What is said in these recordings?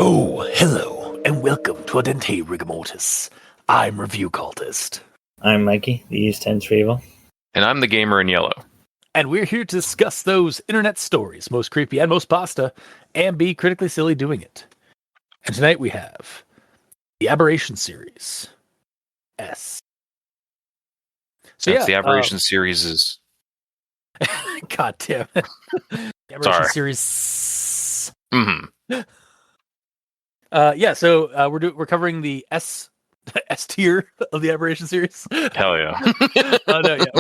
Oh, hello, and welcome to Adente Rigamortis. I'm Review Cultist. I'm Mikey, the East Tense Revel. And I'm the gamer in yellow. And we're here to discuss those internet stories, most creepy and most pasta, and be critically silly doing it. And tonight we have the Aberration series, S. Since the Aberration series is... God damn it. The Aberration series... Mm-hmm. We're covering the S tier of the Aberration series. Hell yeah.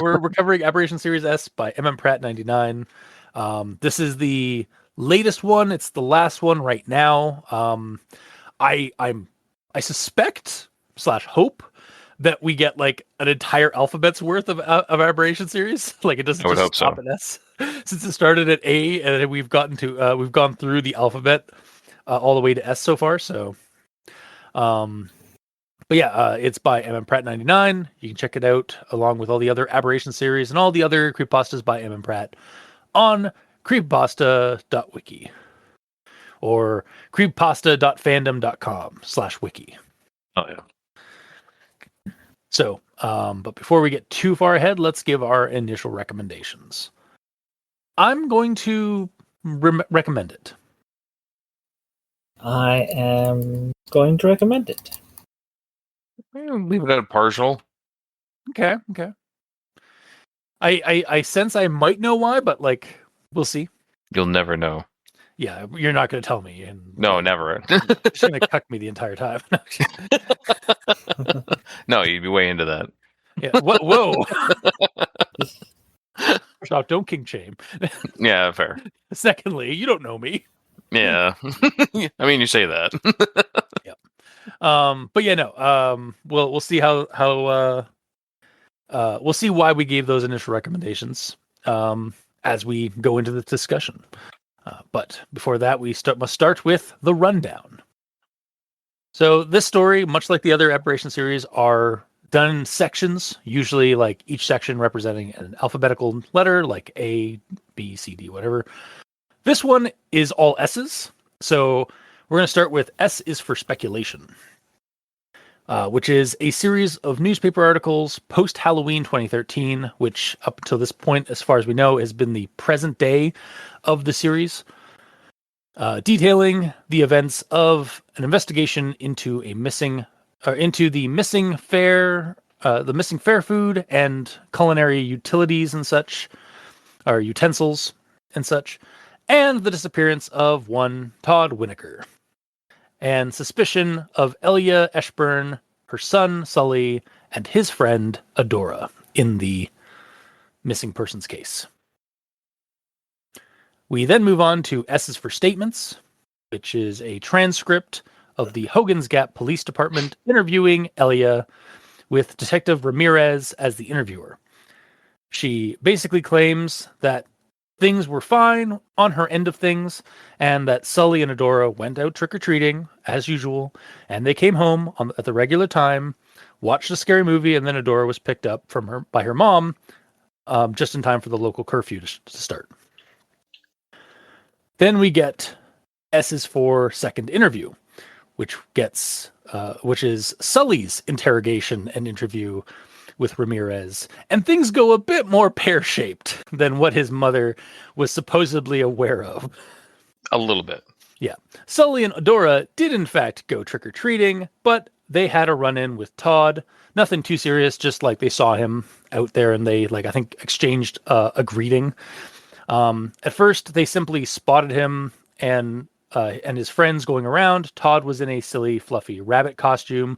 We're covering Aberration Series S by Pratt 99. This is the latest one. It's the last one right now. I suspect / hope that we get like an entire alphabet's worth of Aberration series. Like it doesn't just stop at S. Since it started at A and we've gone through the alphabet all the way to S so far. So, it's by Pratt 99. You can check it out along with all the other Aberration series and all the other creepypastas by Pratt on creepypasta.wiki or creepypasta.fandom.com/wiki. Oh yeah. So, but before we get too far ahead, let's give our initial recommendations. I'm going to recommend it. I am going to recommend it. Leave it at a partial. Okay. I sense I might know why, but like we'll see. You'll never know. Yeah, you're not going to tell me. And no, never. You're going to cuck me the entire time. No, you'd be way into that. Yeah. Whoa. First off, don't king shame. Yeah, fair. Secondly, you don't know me. Yeah. I mean, you say that. Yep. We'll see how we'll see why we gave those initial recommendations as we go into the discussion. But before that, we must start with the rundown. So this story, much like the other Aberration series, are done in sections, usually like each section representing an alphabetical letter, like A, B, C, D, whatever. This one is all S's. So we're going to start with S is for speculation, which is a series of newspaper articles post-Halloween 2013, which up until this point, as far as we know, has been the present day of the series, detailing the events of an investigation into the missing fair food and culinary utilities and such, or utensils and such, and the disappearance of one Todd Winokur, and suspicion of Elia Eshburn, her son Sully, and his friend Adora in the missing persons case. We then move on to S's for Statements, which is a transcript of the Hogan's Gap Police Department interviewing Elia with Detective Ramirez as the interviewer. She basically claims that things were fine on her end of things, and that Sully and Adora went out trick-or-treating, as usual, and they came home at the regular time, watched a scary movie, and then Adora was picked up by her mom just in time for the local curfew to start. Then we get S's for Second Interview, which is Sully's interrogation and interview with Ramirez, and things go a bit more pear-shaped than what his mother was supposedly aware of. A little bit. Yeah. Sully and Adora did in fact go trick-or-treating, but they had a run-in with Todd. Nothing too serious, just like they saw him out there and they, I think, exchanged a greeting. At first, they simply spotted him and his friends going around. Todd was in a silly, fluffy rabbit costume,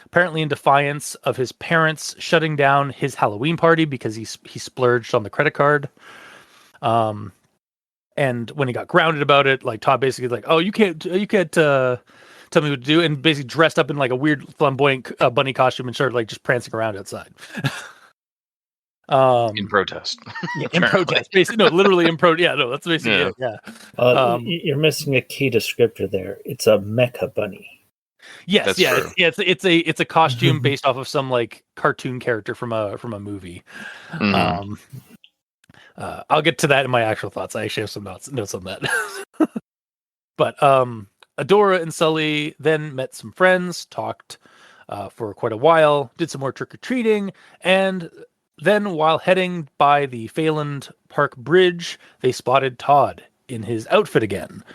apparently in defiance of his parents shutting down his Halloween party because he splurged on the credit card. And when he got grounded about it, Todd basically oh, you can't tell me what to do, and basically dressed up in a weird flamboyant bunny costume and started just prancing around outside. In protest. Yeah, in protest, basically. No, literally in protest. Yeah, no, that's basically it. Yeah. You're missing a key descriptor there. It's a mecha bunny. Yes, That's yeah, true. it's a costume based off of some like cartoon character from a movie. Mhm. I'll get to that in my actual thoughts. I actually have some notes on that. But Adora and Sully then met some friends, talked for quite a while, did some more trick or treating, and then while heading by the Phelan Park Bridge, they spotted Todd in his outfit again,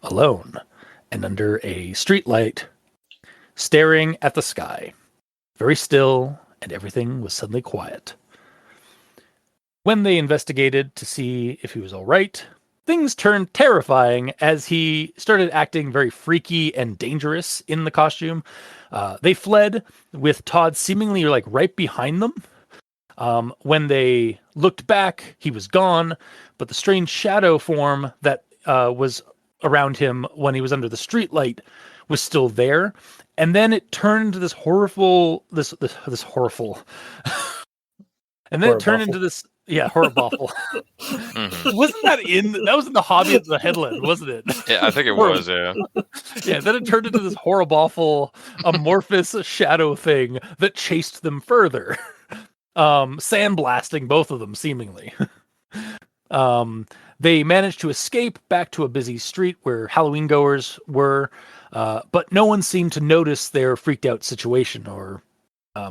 alone, and under a streetlight, staring at the sky. Very still, and everything was suddenly quiet. When they investigated to see if he was all right, things turned terrifying as he started acting very freaky and dangerous in the costume. They fled with Todd seemingly like right behind them. When they looked back, he was gone, but the strange shadow form that was around him when he was under the streetlight was still there. And then it turned into this horrible. And then it turned into this, horrible. Wasn't that was in the Hobby at the Headland, wasn't it? Yeah, I think it was, yeah. Yeah, then it turned into this horrible, amorphous shadow thing that chased them further. Sandblasting both of them, seemingly. They managed to escape back to a busy street where Halloween goers were, but no one seemed to notice their freaked out situation or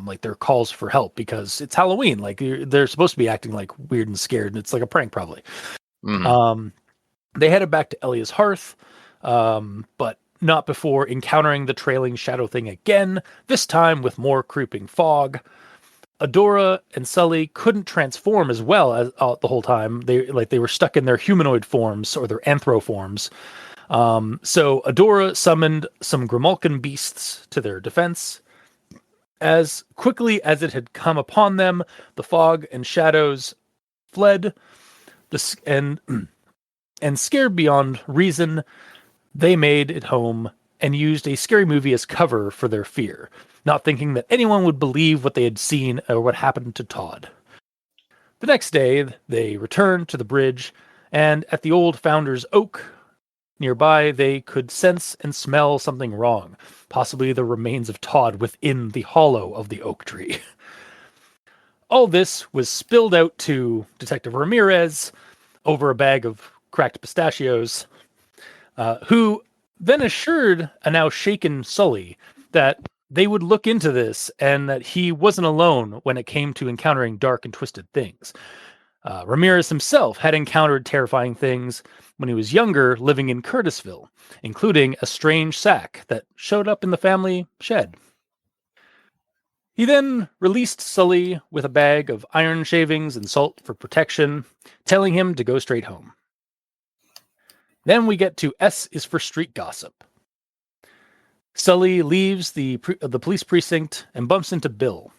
like their calls for help because it's Halloween. Like they're supposed to be acting like weird and scared, and it's like a prank probably. They headed back to Elia's hearth, but not before encountering the trailing shadow thing again, this time with more creeping fog. Adora and Sully couldn't transform as well as the whole time. They were stuck in their humanoid forms or their anthro forms. So Adora summoned some Grimalkin beasts to their defense. As quickly as it had come upon them, the fog and shadows fled, and scared beyond reason, they made it home and used a scary movie as cover for their fear, not thinking that anyone would believe what they had seen or what happened to Todd. The next day, they returned to the bridge, and at the old Founder's Oak nearby, they could sense and smell something wrong, possibly the remains of Todd within the hollow of the oak tree. All this was spilled out to Detective Ramirez over a bag of cracked pistachios, who then assured a now shaken Sully that they would look into this and that he wasn't alone when it came to encountering dark and twisted things. Ramirez himself had encountered terrifying things when he was younger, living in Curtisville, including a strange sack that showed up in the family shed. He then released Sully with a bag of iron shavings and salt for protection, telling him to go straight home. Then we get to S is for street gossip. Sully leaves the police precinct and bumps into Bill,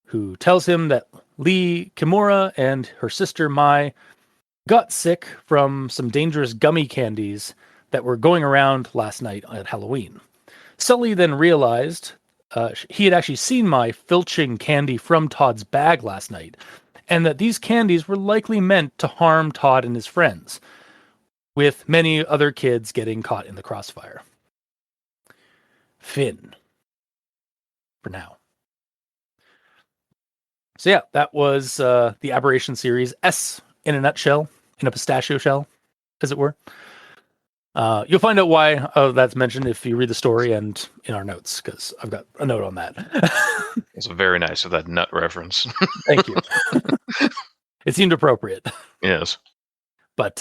who tells him that Lee Kimura and her sister Mai got sick from some dangerous gummy candies that were going around last night at Halloween. Sully then realized he had actually seen Mai filching candy from Todd's bag last night, and that these candies were likely meant to harm Todd and his friends, with many other kids getting caught in the crossfire. Finn. For now. So yeah, that was the Aberration series, S in a nutshell, in a pistachio shell, as it were. You'll find out why that's mentioned if you read the story and in our notes, because I've got a note on that. It's very nice of that nut reference. Thank you. It seemed appropriate. Yes. But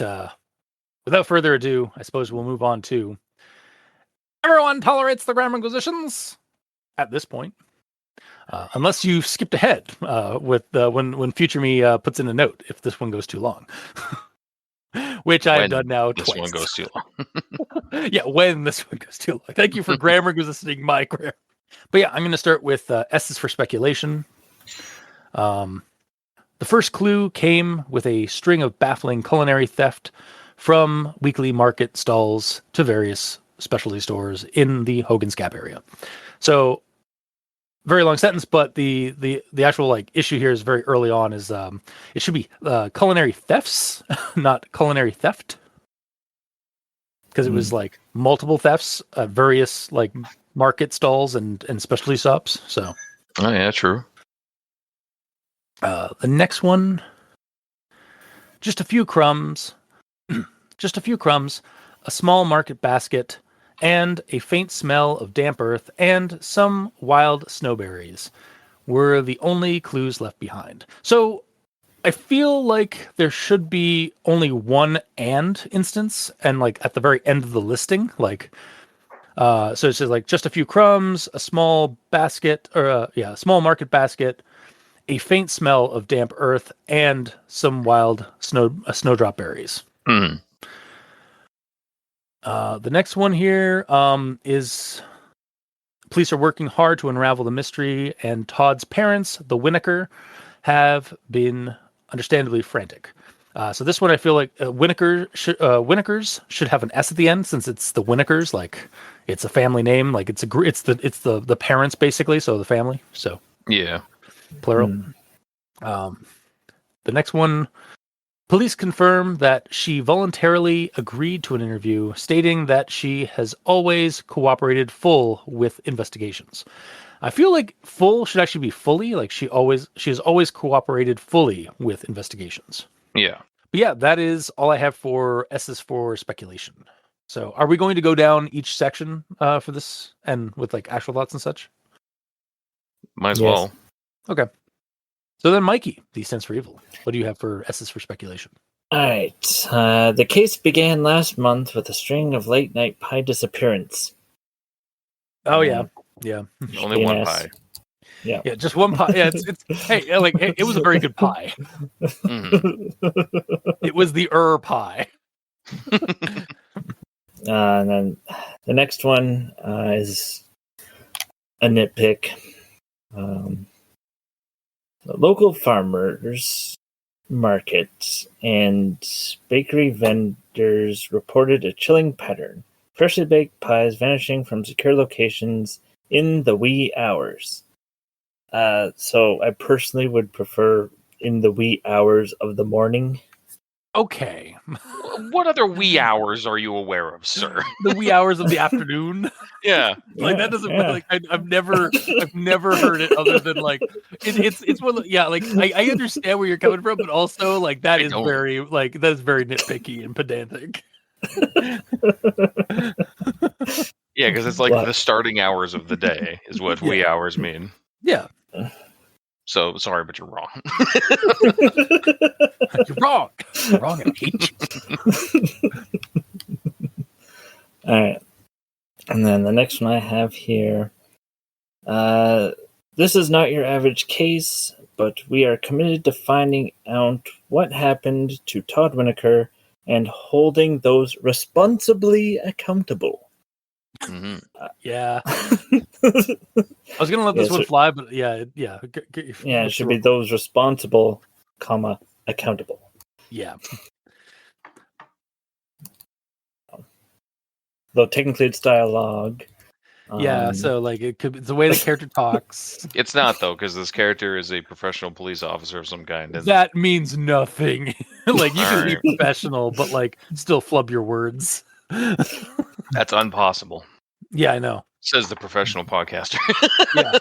without further ado, I suppose we'll move on to everyone tolerates the grammar inquisitions at this point. Unless you skipped ahead with when Future Me puts in a note if this one goes too long. Which I've done now twice. This one goes too long. Yeah, when this one goes too long. Thank you for grammar resisting my grammar. But yeah, I'm going to start with S is for speculation. The first clue came with a string of baffling culinary theft from weekly market stalls to various specialty stores in the Hogan's Gap area. So very long sentence, but the actual like issue here is very early on. Is it should be culinary thefts, not culinary theft, because it was like multiple thefts at various like market stalls and specialty shops. So, Oh yeah, true. the next one, just a few crumbs, just a few crumbs, a small market basket, and a faint smell of damp earth and some wild snowberries were the only clues left behind. So I feel like there should be only one and instance, and like at the very end of the listing, like so it says like just a few crumbs, a small basket, or a small market basket, a faint smell of damp earth, and some wild snowdrop berries. Mm. The next one here is police are working hard to unravel the mystery, and Todd's parents, the Winokur, have been understandably frantic. So this one, I feel like Winokers should have an S at the end, since it's the Winokers. Like it's a family name. Like it's the parents basically. So the family. So Yeah. plural. The next one. Police confirm that she voluntarily agreed to an interview, stating that she has always cooperated full with investigations. I feel like full should actually be fully, like she has always cooperated fully with investigations. Yeah. But yeah, that is all I have for S's for speculation. So are we going to go down each section for this and with like actual thoughts and such? Might as Yes. well. Okay. So then, Mikey, D stands for evil. What do you have for S's for speculation? All right. The case began last month with a string of late night pie disappearance. Oh yeah, yeah, Only one Yes. pie. Yeah. yeah. Just one pie. Yeah, it's hey, like it was a very good pie. Mhm. It was the pie. And then the next one is a nitpick. The local farmers market and bakery vendors reported a chilling pattern. Freshly baked pies vanishing from secure locations in the wee hours. So I personally would prefer in the wee hours of the morning. Okay, What other wee hours are you aware of, sir? the wee hours of the afternoon. Yeah. Like that doesn't like I've never heard it other than like it's one yeah like I understand where you're coming from, but also like that is very nitpicky and pedantic. Yeah, because it's like What? the starting hours of the day is what wee hours mean. Yeah, So sorry, but you're wrong. you're wrong. You're wrong. I hate you. All right. And then the next one I have here. This is not your average case, but we are committed to finding out what happened to Todd Winokur and holding those responsibly accountable. Mhm. Yeah, I was gonna let this one fly, but yeah. It should be those responsible, accountable. Yeah. Though technically it's dialogue. Yeah, so like it could be the way the character talks. It's not though, because this character is a professional police officer of some kind. And That means nothing. Like you can be Alright. professional, but like still flub your words. That's impossible, Yeah, I know. says the professional podcaster. Yeah.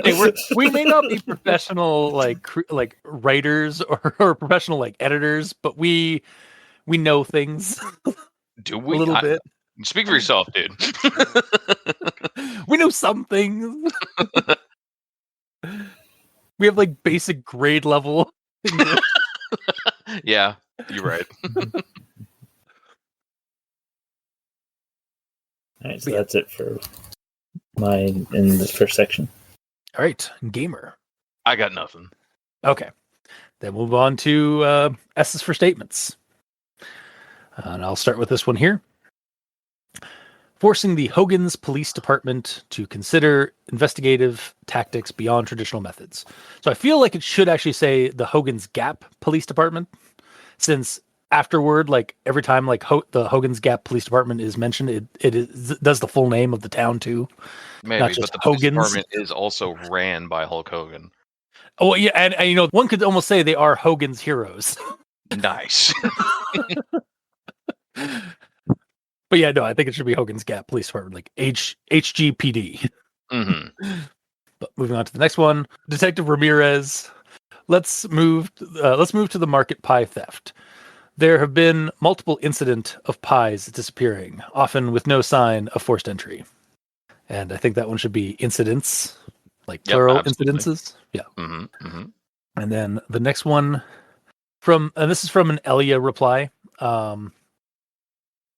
Hey, we may not be professional like writers or professional like editors, but we know things Do a we? little bit. Speak for yourself, dude. We know some things. We have like basic grade level English. Yeah, you're right. All right, so that's it for mine in this first section. All right, gamer. I got nothing. Okay. Then move on to S's for statements. And I'll start with this one here. Forcing the Hogan's Police Department to consider investigative tactics beyond traditional methods. So I feel like it should actually say the Hogan's Gap Police Department, since afterward, like every time like the Hogan's Gap Police Department is mentioned, it does the full name of the town too. Maybe, Not just but the police Hogan's. department is also ran by Hulk Hogan. Oh yeah, and one could almost say they are Hogan's heroes. Nice. But yeah, no, I think it should be Hogan's Gap Police Department, like HGPD. Mm-hmm. But moving on to the next one, Detective Ramirez. Let's move to the market pie theft. There have been multiple incidents of pies disappearing, often with no sign of forced entry. And I think that one should be incidents, like plural incidences. Yeah. Mm-hmm. Mm-hmm. And then the next one this is from an Elia reply.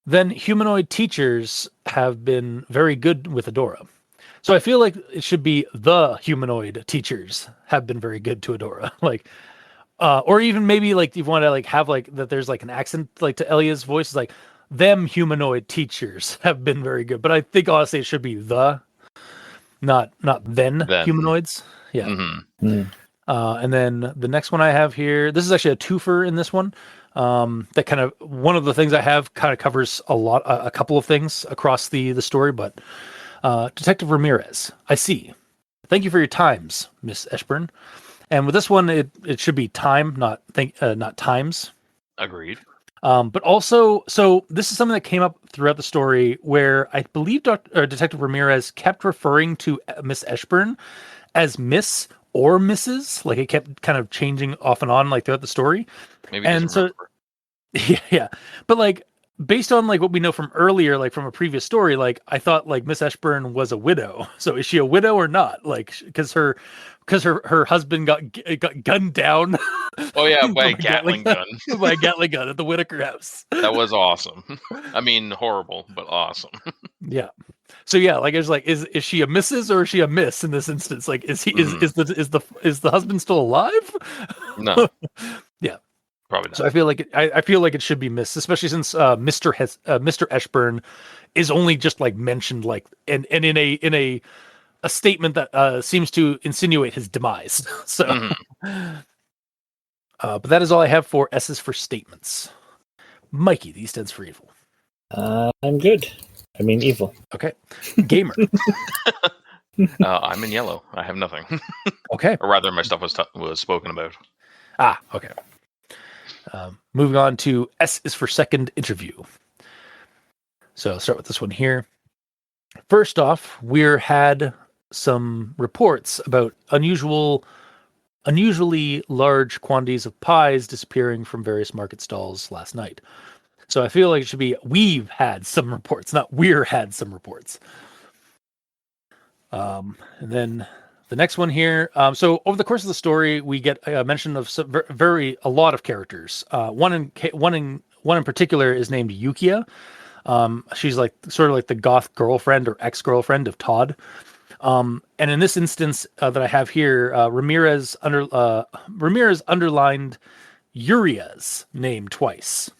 Then humanoid teachers have been very good with Adora. So I feel like it should be the humanoid teachers have been very good to Adora. Like, or even maybe like you want to like have like that there's like an accent like to Elia's voice is like them humanoid teachers have been very good. But I think honestly it should be not then humanoids. Yeah. Mm-hmm. Mm. And then the next one I have here, this is actually a twofer in this one. That kind of one of the things I have kind of covers a couple of things across the story, but Detective Ramirez, I see. Thank you for your times, Miss Eshburn. And with this one, it should be time, not times. Agreed. But also, so this is something that came up throughout the story where I believe Detective Ramirez kept referring to Miss Eshburn as Miss or Mrs. Like it kept kind of changing off and on like throughout the story. Maybe and so, yeah. But like based on like what we know from earlier, like from a previous story, like I thought like Miss Eshburn was a widow. So is she a widow or not? Like because her husband got gunned down. Oh yeah, by a Gatling gun. By a Gatling gun at the Whitaker house. That was awesome. I mean, horrible, but awesome. Yeah. So yeah, like it's like is she a Mrs. or is she a Miss in this instance? Like is the husband still alive? No. Yeah. Probably not. So I feel like it should be Miss, especially since Mr. Eshburn is only just like mentioned like and in a statement that seems to insinuate his demise. So but that is all I have for S's for statements. Mikey, the stands for evil. I'm good. I mean evil. Okay. Gamer. I'm in yellow. I have nothing. Okay. Or rather, my stuff was spoken about. Okay. Moving on to S is for second interview. So I'll start with this one here. First off, we had some reports about unusually large quantities of pies disappearing from various market stalls last night. So I feel like it should be we've had some reports, not we're had some reports. And then the next one here. So over the course of the story, we get a mention of a lot of characters. One in particular is named Yukia. She's like sort of like the goth girlfriend or ex-girlfriend of Todd. And in this instance that I have here, Ramirez underlined Uria's name twice.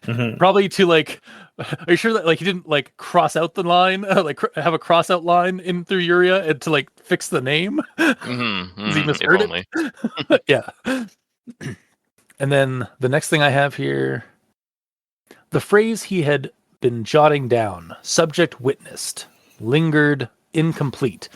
Mm-hmm. Probably to like, are you sure that like he didn't like cross out the line, like have a cross out line in through Uria and to like fix the name? He misheard it. Yeah. And then the next thing I have here, the phrase he had been jotting down, subject witnessed, lingered, incomplete,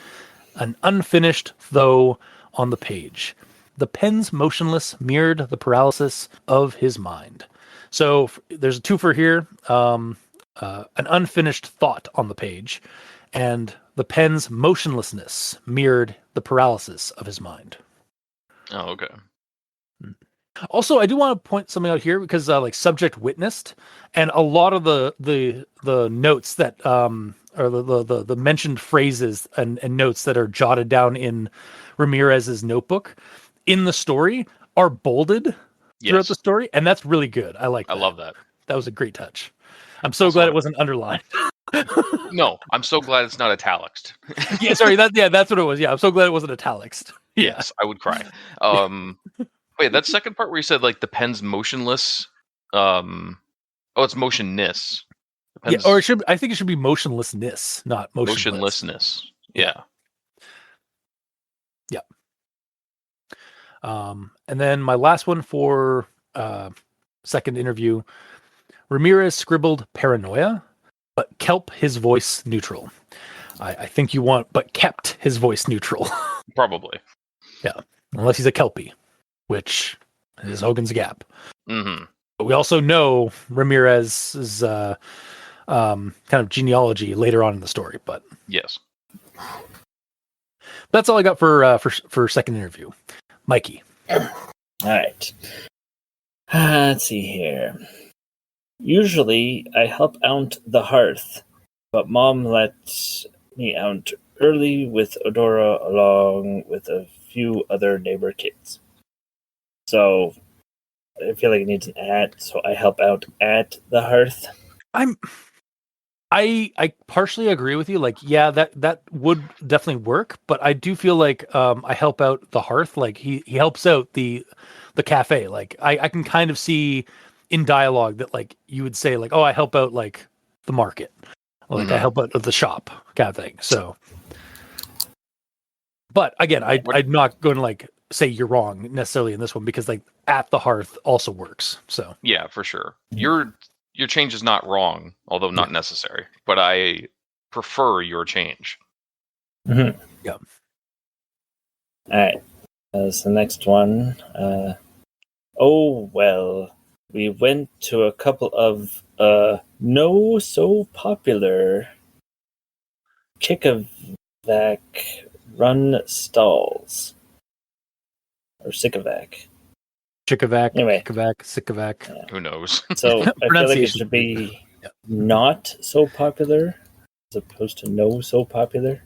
an unfinished though on the page. The pen's motionless mirrored the paralysis of his mind. So there's a twofer here, an unfinished thought on the page, and the pen's motionlessness mirrored the paralysis of his mind. Oh, okay. Also, I do want to point something out here because like subject witnessed, and a lot of the notes that or the mentioned phrases and notes that are jotted down in Ramirez's notebook in the story are bolded throughout the story, and that's really good. I like that. I love that. That was a great touch. I'm so glad it wasn't underlined. No, I'm so glad it's not italics. Yeah, sorry. That's what it was. Yeah, I'm so glad it wasn't italics. Yeah. Yes, I would cry. Wait, that second part where you said like the pen's motionless. It's motionness. Yeah, or I think it should be motionlessness, not motionless. Motionlessness. Yeah. Yeah. And then my last one for second interview. Ramirez scribbled paranoia, but kept his voice neutral. I think you want, but kept his voice neutral. Probably. Yeah, unless he's a Kelpie, which is Hogan's Gap. Mm-hmm. But we also know Ramirez's kind of genealogy later on in the story. But Yes. that's all I got for second interview. Mikey. All right. Let's see here. Usually, I help out the hearth, but Mom lets me out early with Odora along with a few other neighbor kids. So, I feel like it needs an at, so I help out at the hearth. I partially agree with you. Like, yeah, that would definitely work, but I do feel like I help out the hearth. Like he helps out the cafe. Like I can kind of see in dialogue that like you would say like, oh, I help out like the market, or, like I help out the shop kind of thing. So, but again, I'm not going to like say you're wrong necessarily in this one because like at the hearth also works. So yeah, for sure. Your change is not wrong, although not necessary. But I prefer your change. Mm-hmm. Yeah. All right. That's the next one. Oh well, we went to a couple of no so popular Kickavac run stalls or Sickavac. Chickavac, Anyway. Kickavac, Sickavac. Yeah. Who knows? So I feel like it Pronunciation. should be not so popular as opposed to no so popular.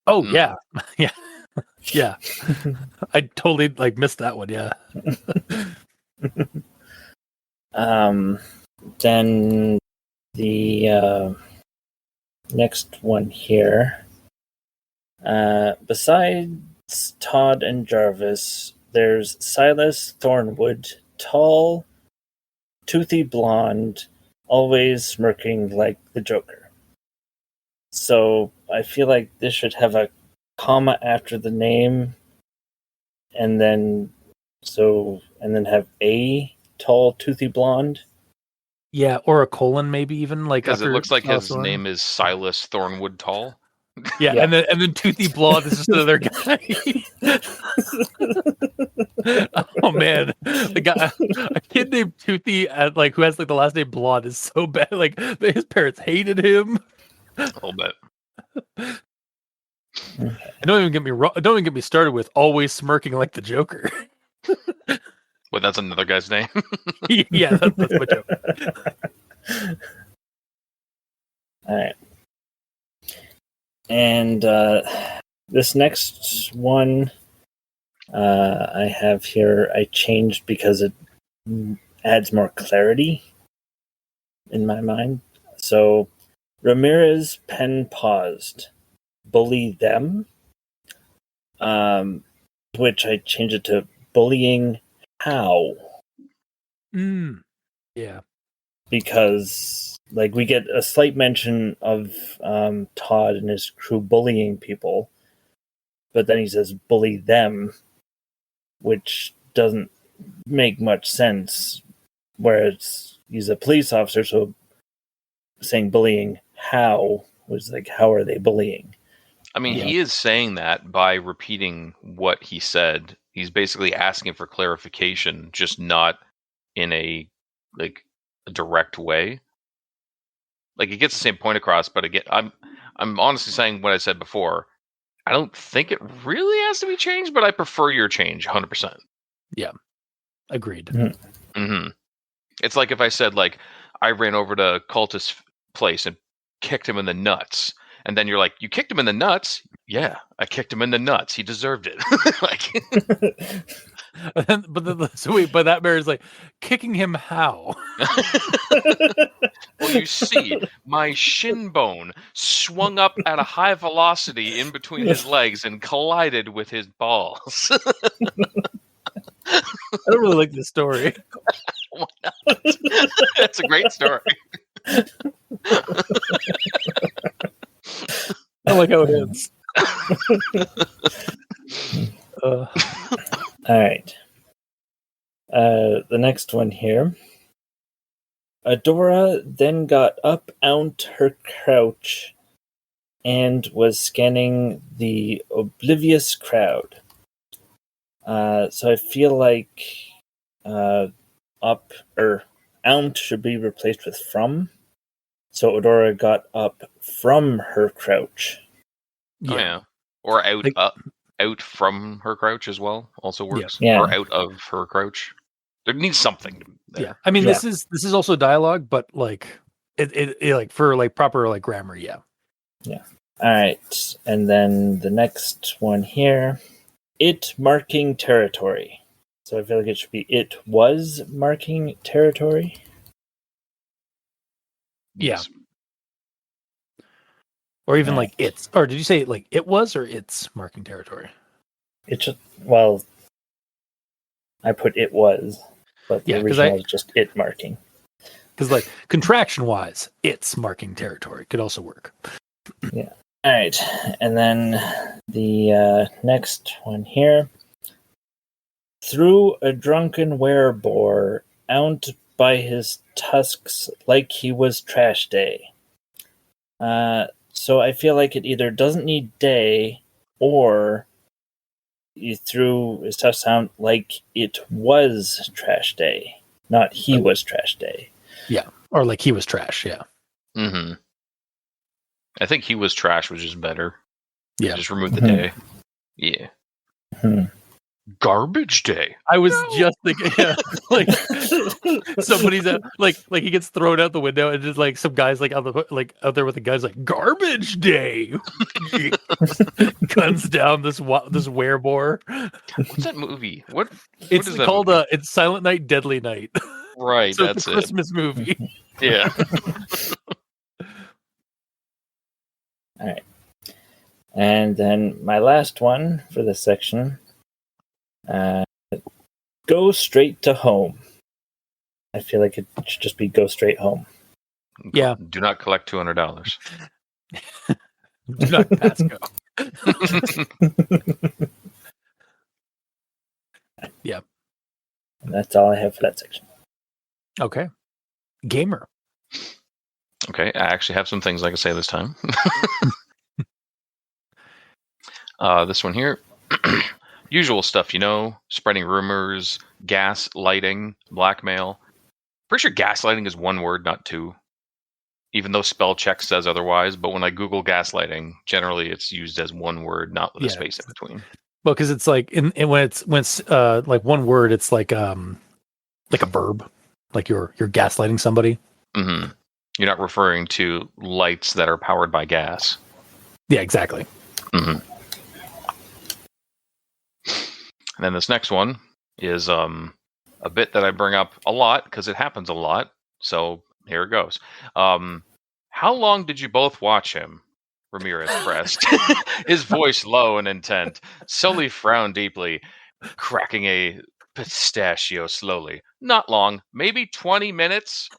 Oh yeah, yeah, yeah. I totally like missed that one. Yeah. Then the next one here. Besides Todd and Jarvis, there's Silas Thornwood, tall, toothy blonde, always smirking like the Joker. So I feel like this should have a comma after the name, and then have a tall, toothy blonde. Yeah, or a colon, maybe even like Because it after looks like his Thorn. name is Silas Thornwood Tall. Yeah, Yeah. and then Toothy Blonde is just another guy. Oh man, the guy, a kid named Toothy, like who has like the last name Blonde, is so bad. Like his parents hated him. A little bit. And don't even get me wrong. Don't even get me started with always smirking like the Joker. Well, that's another guy's name. Yeah, that's my joke. All right. And this next one I have here, I changed because it adds more clarity in my mind. So, Ramirez pen paused. Bully them, which I changed it to bullying how. Yeah. Because like we get a slight mention of Todd and his crew bullying people, but then he says bully them, which doesn't make much sense. Whereas he's a police officer, so saying bullying how was like, how are they bullying? I mean, he is saying that by repeating what he said. He's basically asking for clarification, just not in a direct way. Like it gets the same point across, but again, I'm honestly saying what I said before. I don't think it really has to be changed, but I prefer your change 100%. Yeah. Agreed. Mm-hmm. It's like if I said like I ran over to Cultist's place and kicked him in the nuts. And then you're like, you kicked him in the nuts? Yeah, I kicked him in the nuts. He deserved it. But that Mary's like, kicking him how? Well, you see, my shin bone swung up at a high velocity in between his legs and collided with his balls. I don't really like this story. Why not? It's a great story. I like how it ends. All right. The next one here. Adora then got up out her crouch and was scanning the oblivious crowd. So I feel like up or out should be replaced with from. So Adora got up from her crouch. Oh, yeah. Or out Like- out from her crouch as well. Also works. Yeah. Or out of her crouch. There needs something there. Yeah, I mean Yeah. this is also dialogue, but like it like for like proper like grammar, yeah. All right, and then the next one here, it marking territory. So I feel like it should be it was marking territory. Yes. Or even Right. like it's, or did you say like it was or it's marking territory? It should, well, I put it was, but the Yeah, 'cause original is just it marking. Because like contraction wise, it's marking territory could also work. All right, and then the next one here. Threw a drunken werebore out by his tusks like he was trash day. So I feel like it either doesn't need day or he threw his tusks out like it was trash day, not he was trash day. Yeah, or like he was trash. Yeah, Mm-hmm. I think he was trash, which is better. yeah. Just remove the Mhm. day. Yeah. Hmm. Garbage day. I was just thinking, yeah, like somebody's like he gets thrown out the window and just like some guys like out there with the guys like garbage day, guns down this werebore. What's that movie? What It's is that called movie? it's Silent Night, Deadly Night. Right, So that's it's a it. Christmas movie. Yeah. All right. And then my last one for this section. Go straight to home. I feel like it should just be go straight home. Yeah. Do not collect $200. Do not pass go. Yeah. And that's all I have for that section. Okay. Gamer. Okay, I actually have some things I can say this time. This one here. Usual stuff, spreading rumors, gaslighting, blackmail. Pretty sure gaslighting is one word, not two. Even though spell check says otherwise, but when I Google gaslighting, generally it's used as one word, not with a space in between. Well, because it's like when it's like one word, it's like a verb, like you're gaslighting somebody. Mm-hmm. You're not referring to lights that are powered by gas. Yeah, exactly. Mm-hmm. And then this next one is a bit that I bring up a lot because it happens a lot. So here it goes. How long did you both watch him? Ramirez pressed, his voice low and intent. Sully frowned deeply, cracking a pistachio slowly. Not long, maybe 20 minutes.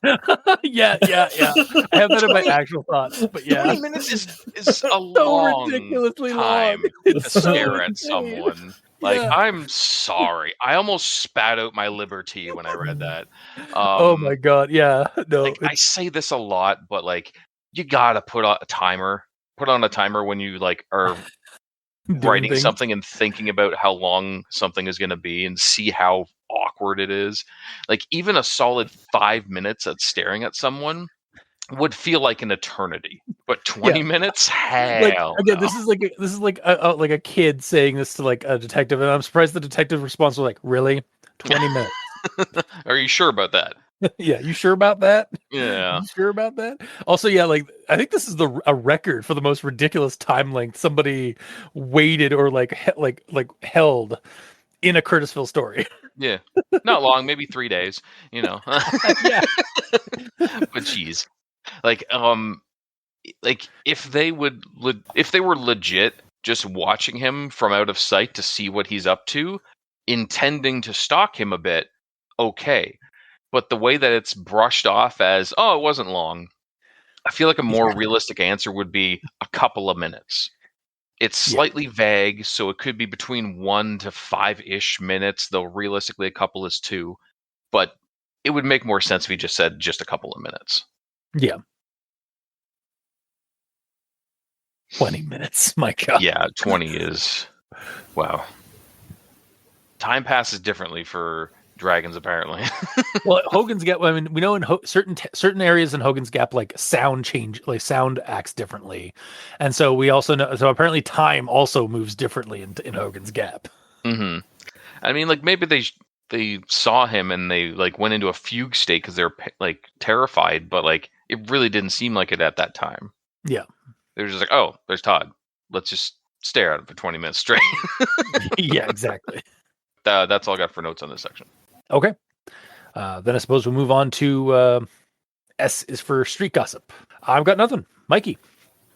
yeah. I have that in my actual thoughts, but yeah, 20 minutes is a so long ridiculously time long. It's to so stare at insane. someone. Like, Yeah. I'm sorry. I almost spat out my liberty when I read that. Oh my god, yeah. No, Like, I say this a lot, but like, you gotta put on a timer. Put on a timer when you like are writing things. something and thinking about how long something is going to be and see how awkward it is. Like, even a solid 5 minutes at staring at someone would feel like an eternity, but 20 minutes, hell like again, no. this is like a kid saying this to like a detective, and I'm surprised the detective response was like, "Really, 20 minutes? Are you sure about that? Yeah, you sure about that? Yeah. You sure about that?" Also, yeah, like I think this is a record for the most ridiculous time length somebody waited or like held in a Curtisville story. Yeah. Not long, maybe 3 days, Yeah. But geez. Like if they were legit just watching him from out of sight to see what he's up to, intending to stalk him a bit, okay. But the way that it's brushed off as, oh, it wasn't long, I feel like a more realistic answer would be a couple of minutes. It's slightly vague, so it could be between 1 to 5-ish minutes, though realistically a couple is 2. But it would make more sense if he just said just a couple of minutes. Yeah. 20 minutes. My God. Yeah, 20 is... Wow. Time passes differently for dragons, apparently. Well, Hogan's Gap. I mean, we know in certain areas in Hogan's Gap, like sound acts differently, and so we also know. So apparently, time also moves differently in Hogan's Gap. Mm-hmm. I mean, like maybe they saw him and they like went into a fugue state because they're like terrified, but like it really didn't seem like it at that time. Yeah, they were just like, "Oh, there's Todd. Let's just stare at him for 20 minutes straight." yeah, exactly. That's all I got for notes on this section. Okay. Then I suppose we'll move on to S is for street gossip. I've got nothing. Mikey.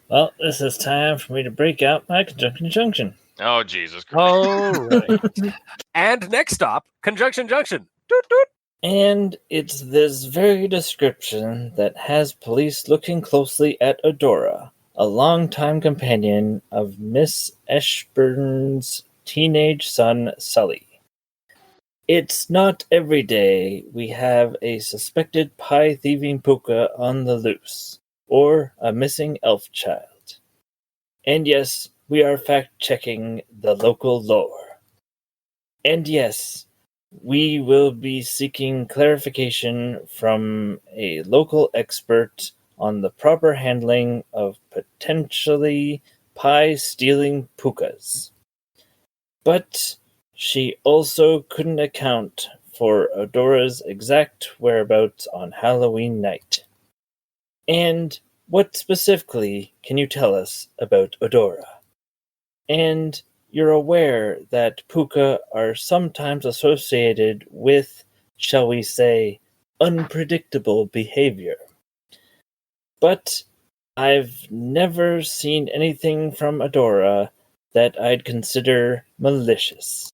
Well, this is time for me to break out my conjunction junction. Oh, Jesus Christ. All right. And next stop, Conjunction Junction. Doot, doot. And it's this very description that has police looking closely at Adora, a longtime companion of Miss Ashburn's teenage son, Sully. It's not every day we have a suspected pie-thieving puka on the loose, or a missing elf child. And yes, we are fact-checking the local lore. And yes, we will be seeking clarification from a local expert on the proper handling of potentially pie-stealing pukas. But she also couldn't account for Adora's exact whereabouts on Halloween night. And what specifically can you tell us about Adora? And you're aware that puka are sometimes associated with, shall we say, unpredictable behavior. But I've never seen anything from Adora that I'd consider malicious.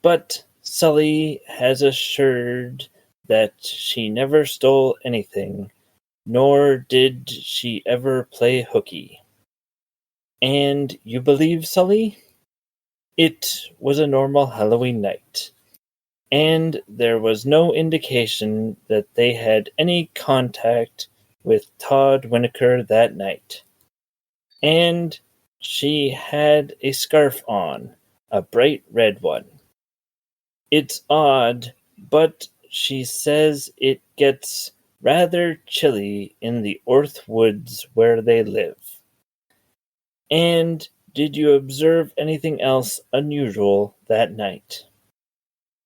But Sully has assured that she never stole anything, nor did she ever play hooky. And you believe Sully? It was a normal Halloween night, and there was no indication that they had any contact with Todd Winokur that night. And she had a scarf on, a bright red one. It's odd, but she says it gets rather chilly in the Orth Woods where they live. And did you observe anything else unusual that night?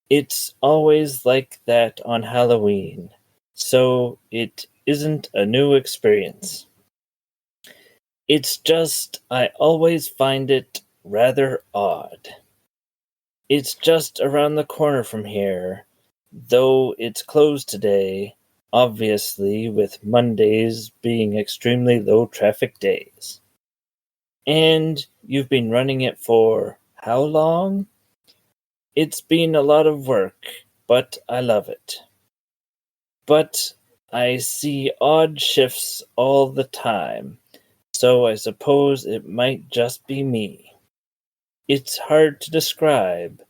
It's always like that on Halloween, so it isn't a new experience. It's just I always find it rather odd. It's just around the corner from here, though it's closed today, obviously with Mondays being extremely low traffic days. And you've been running it for how long? It's been a lot of work, but I love it. But I see odd shifts all the time, so I suppose it might just be me. It's hard to describe,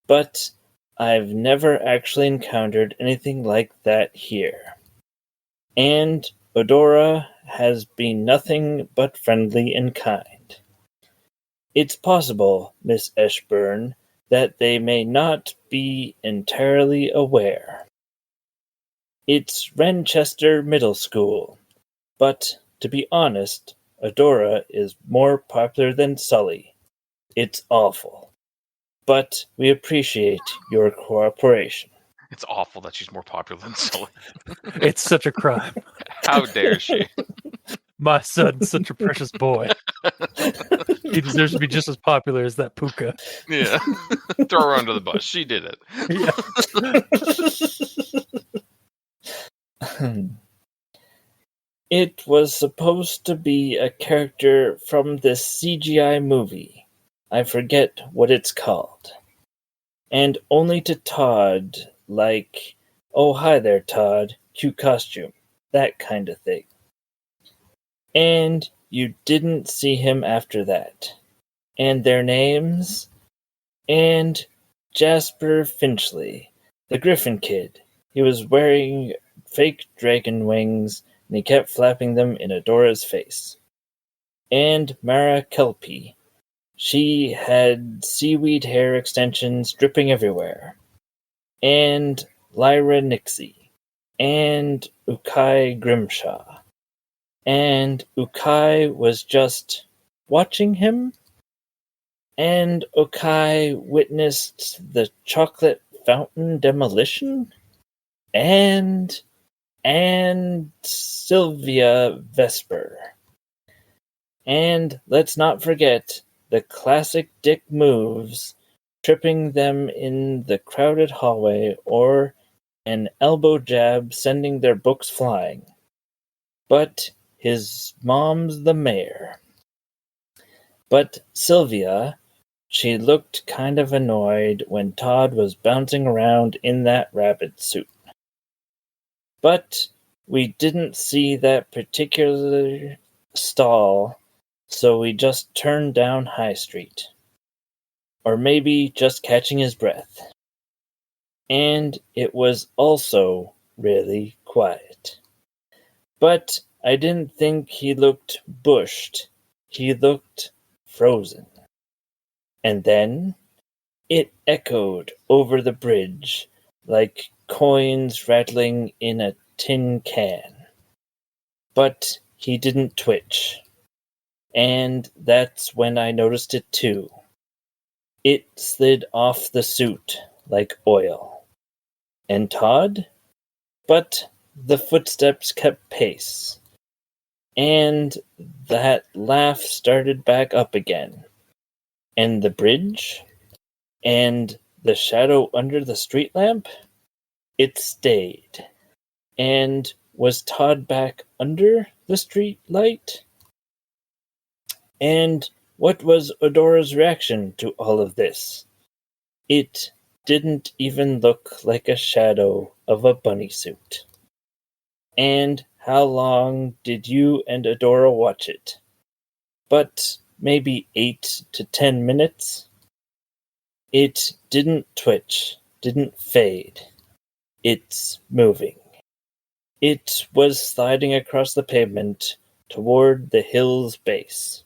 but I've never actually encountered anything like that here. And Adora has been nothing but friendly and kind. It's possible, Miss Ashburn, that they may not be entirely aware. It's Renchester Middle School, but to be honest, Adora is more popular than Sully. It's awful. But we appreciate your cooperation. It's awful that she's more popular than Sully. It's such a crime. How dare she? My son's such a precious boy. He deserves to be just as popular as that puka. Yeah. Throw her under the bus. She did it. Yeah. It was supposed to be a character from this CGI movie. I forget what it's called. And only to Todd, like, oh hi there Todd, cute costume, that kind of thing. And you didn't see him after that. And their names? And Jasper Finchley, the Griffin Kid. He was wearing fake dragon wings, and he kept flapping them in Adora's face. And Mara Kelpie. She had seaweed hair extensions dripping everywhere. And Lyra Nixie. And Ukai Grimshaw. And Ukai was just watching him. And Ukai witnessed the chocolate fountain demolition. And Sylvia Vesper. And let's not forget the classic dick moves, tripping them in the crowded hallway or an elbow jab sending their books flying. But his mom's the mayor. But Sylvia, she looked kind of annoyed when Todd was bouncing around in that rabbit suit. But we didn't see that particular stall, so we just turned down High Street. Or maybe just catching his breath. And it was also really quiet. But I didn't think he looked bushed. He looked frozen. And then it echoed over the bridge like coins rattling in a tin can. But he didn't twitch. And that's when I noticed it too. It slid off the suit like oil. And Todd? But the footsteps kept pace. And that laugh started back up again. And the bridge? And the shadow under the street lamp? It stayed. And was Todd back under the street light? And what was Odora's reaction to all of this? It didn't even look like a shadow of a bunny suit. And how long did you and Adora watch it? But maybe 8 to 10 minutes? It didn't twitch, didn't fade. It's moving. It was sliding across the pavement toward the hill's base.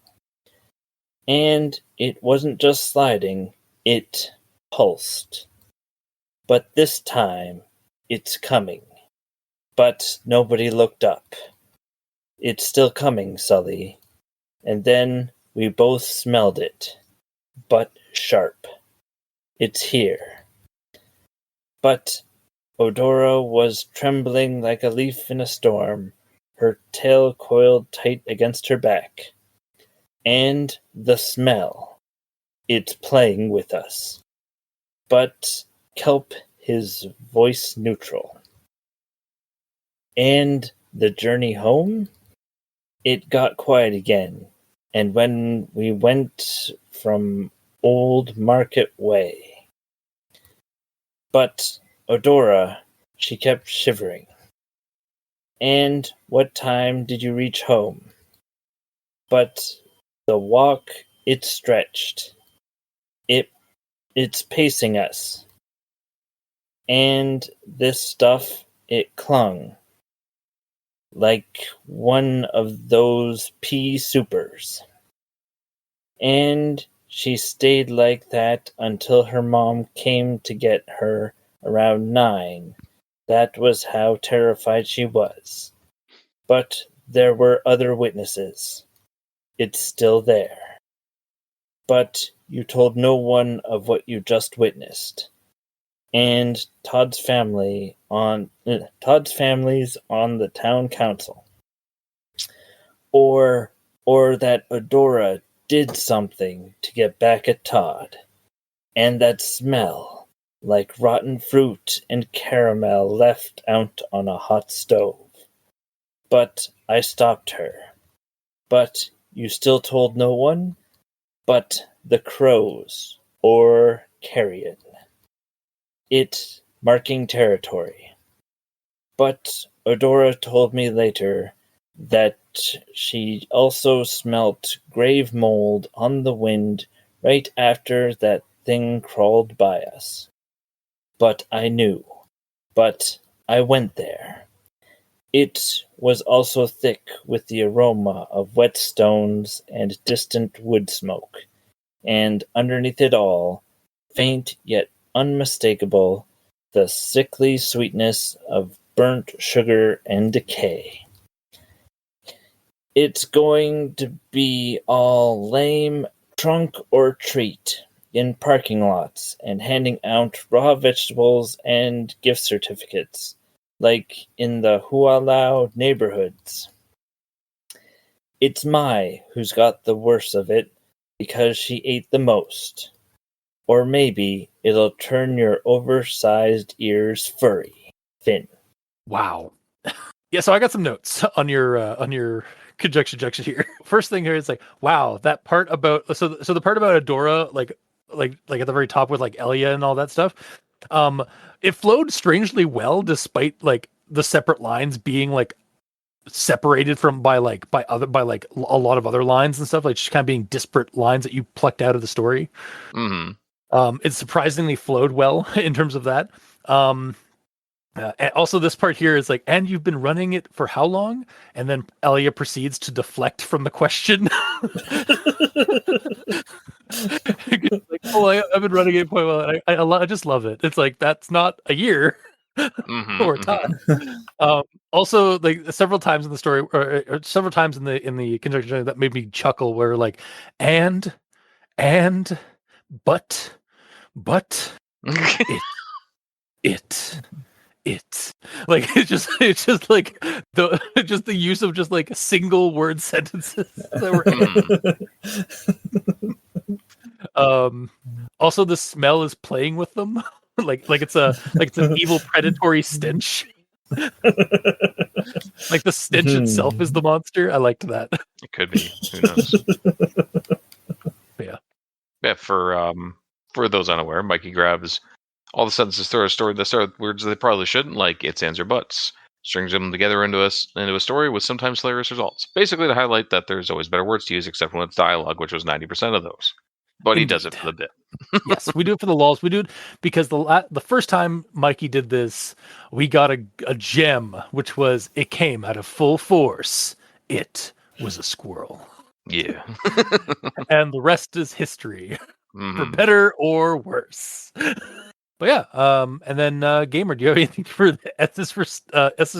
And it wasn't just sliding, it pulsed. But this time, it's coming. But nobody looked up. It's still coming, Sully. And then we both smelled it. But sharp. It's here. But Odora was trembling like a leaf in a storm, her tail coiled tight against her back. And the smell. It's playing with us. But Kelp his voice neutral. And the journey home? It got quiet again, and when we went from Old Market Way. But Odora, she kept shivering. And what time did you reach home? But the walk, it stretched. It's pacing us. And this stuff, it clung. Like one of those pea supers. And she stayed like that until her mom came to get her around 9. That was how terrified she was. But there were other witnesses. It's still there. But you told no one of what you just witnessed. And Todd's family's on the town council. Or that Odora did something to get back at Todd. And that smell, like rotten fruit and caramel left out on a hot stove. But I stopped her. But you still told no one? But the crows, or carrion. It marking territory. But Odora told me later that she also smelt grave mold on the wind right after that thing crawled by us. But I knew. But I went there. It was also thick with the aroma of wet stones and distant wood smoke, and underneath it all, faint yet unmistakable, the sickly sweetness of burnt sugar and decay. It's going to be all lame trunk or treat in parking lots and handing out raw vegetables and gift certificates, like in the Hualau neighborhoods. It's Mai who's got the worst of it because she ate the most. Or maybe it'll turn your oversized ears furry. Finn. Wow. Yeah, so I got some notes on your conjunction here. First thing here is like, wow, that part about so the part about Adora, like at the very top with like Elia and all that stuff, it flowed strangely well despite like the separate lines being like separated from by a lot of other lines and stuff, like just kind of being disparate lines that you plucked out of the story. Mm-hmm. It surprisingly flowed well in terms of that. And also this part here is like, and you've been running it for how long? And then Elia proceeds to deflect from the question. Like, I've been running it quite well. I just love it. It's like, that's not a year Mm-hmm, or time. Also, like several times in the story, or several times in the conjunction that made me chuckle, where like, and, but, it like it's just like the use of just like single word sentences that were also the smell is playing with them. like it's an evil predatory stench. Like the stench itself is the monster. I liked that. It could be. Who knows? Yeah. Yeah, for those unaware, Mikey grabs all the sentences through a story that start with words they probably shouldn't, like its, ands, or buts. Strings them together into a story with sometimes hilarious results. Basically to highlight that there's always better words to use except when it's dialogue, which was 90% of those. But Indeed. He does it for the bit. Yes, we do it for the lulz. We do it because the first time Mikey did this, we got a gem, which was it came out of full force. It was a squirrel. Yeah. And the rest is history, Mm-hmm. for better or worse. But yeah, and then Gamer, do you have anything for the S's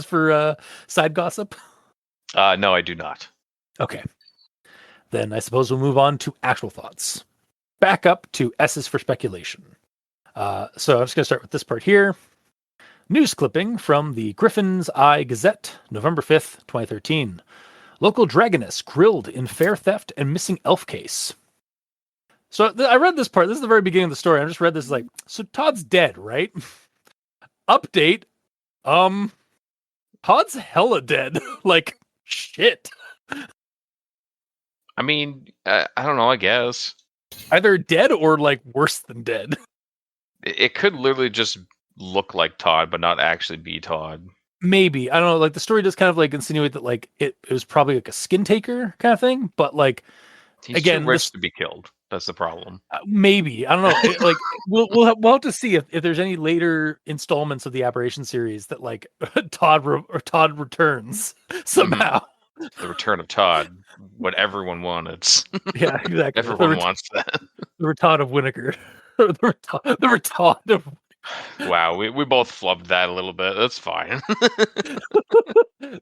for side gossip? No, I do not. Okay. Then I suppose we'll move on to actual thoughts. Back up to S's for speculation. So I'm just going to start with this part here. News clipping from the Griffin's Eye Gazette, November 5th, 2013. Local dragoness grilled in fair theft and missing elf case. So I read this part. This is the very beginning of the story. I just read this like, so Todd's dead, right? Update. Todd's hella dead. Like, shit. I mean, I don't know, I guess. Either dead or like worse than dead. It could literally just look like Todd, but not actually be Todd. Maybe. I don't know. Like the story does kind of like insinuate that like it was probably like a skin taker kind of thing. But like, He's again, too rich to be killed. That's the problem. Maybe. I don't know. Like we'll have to see if there's any later installments of the Aberration series that like Todd returns somehow. The return of Todd, what everyone wanted. Yeah, exactly. Everyone wants that. The return of Winokur. the return of. Wow, we both flubbed that a little bit. That's fine.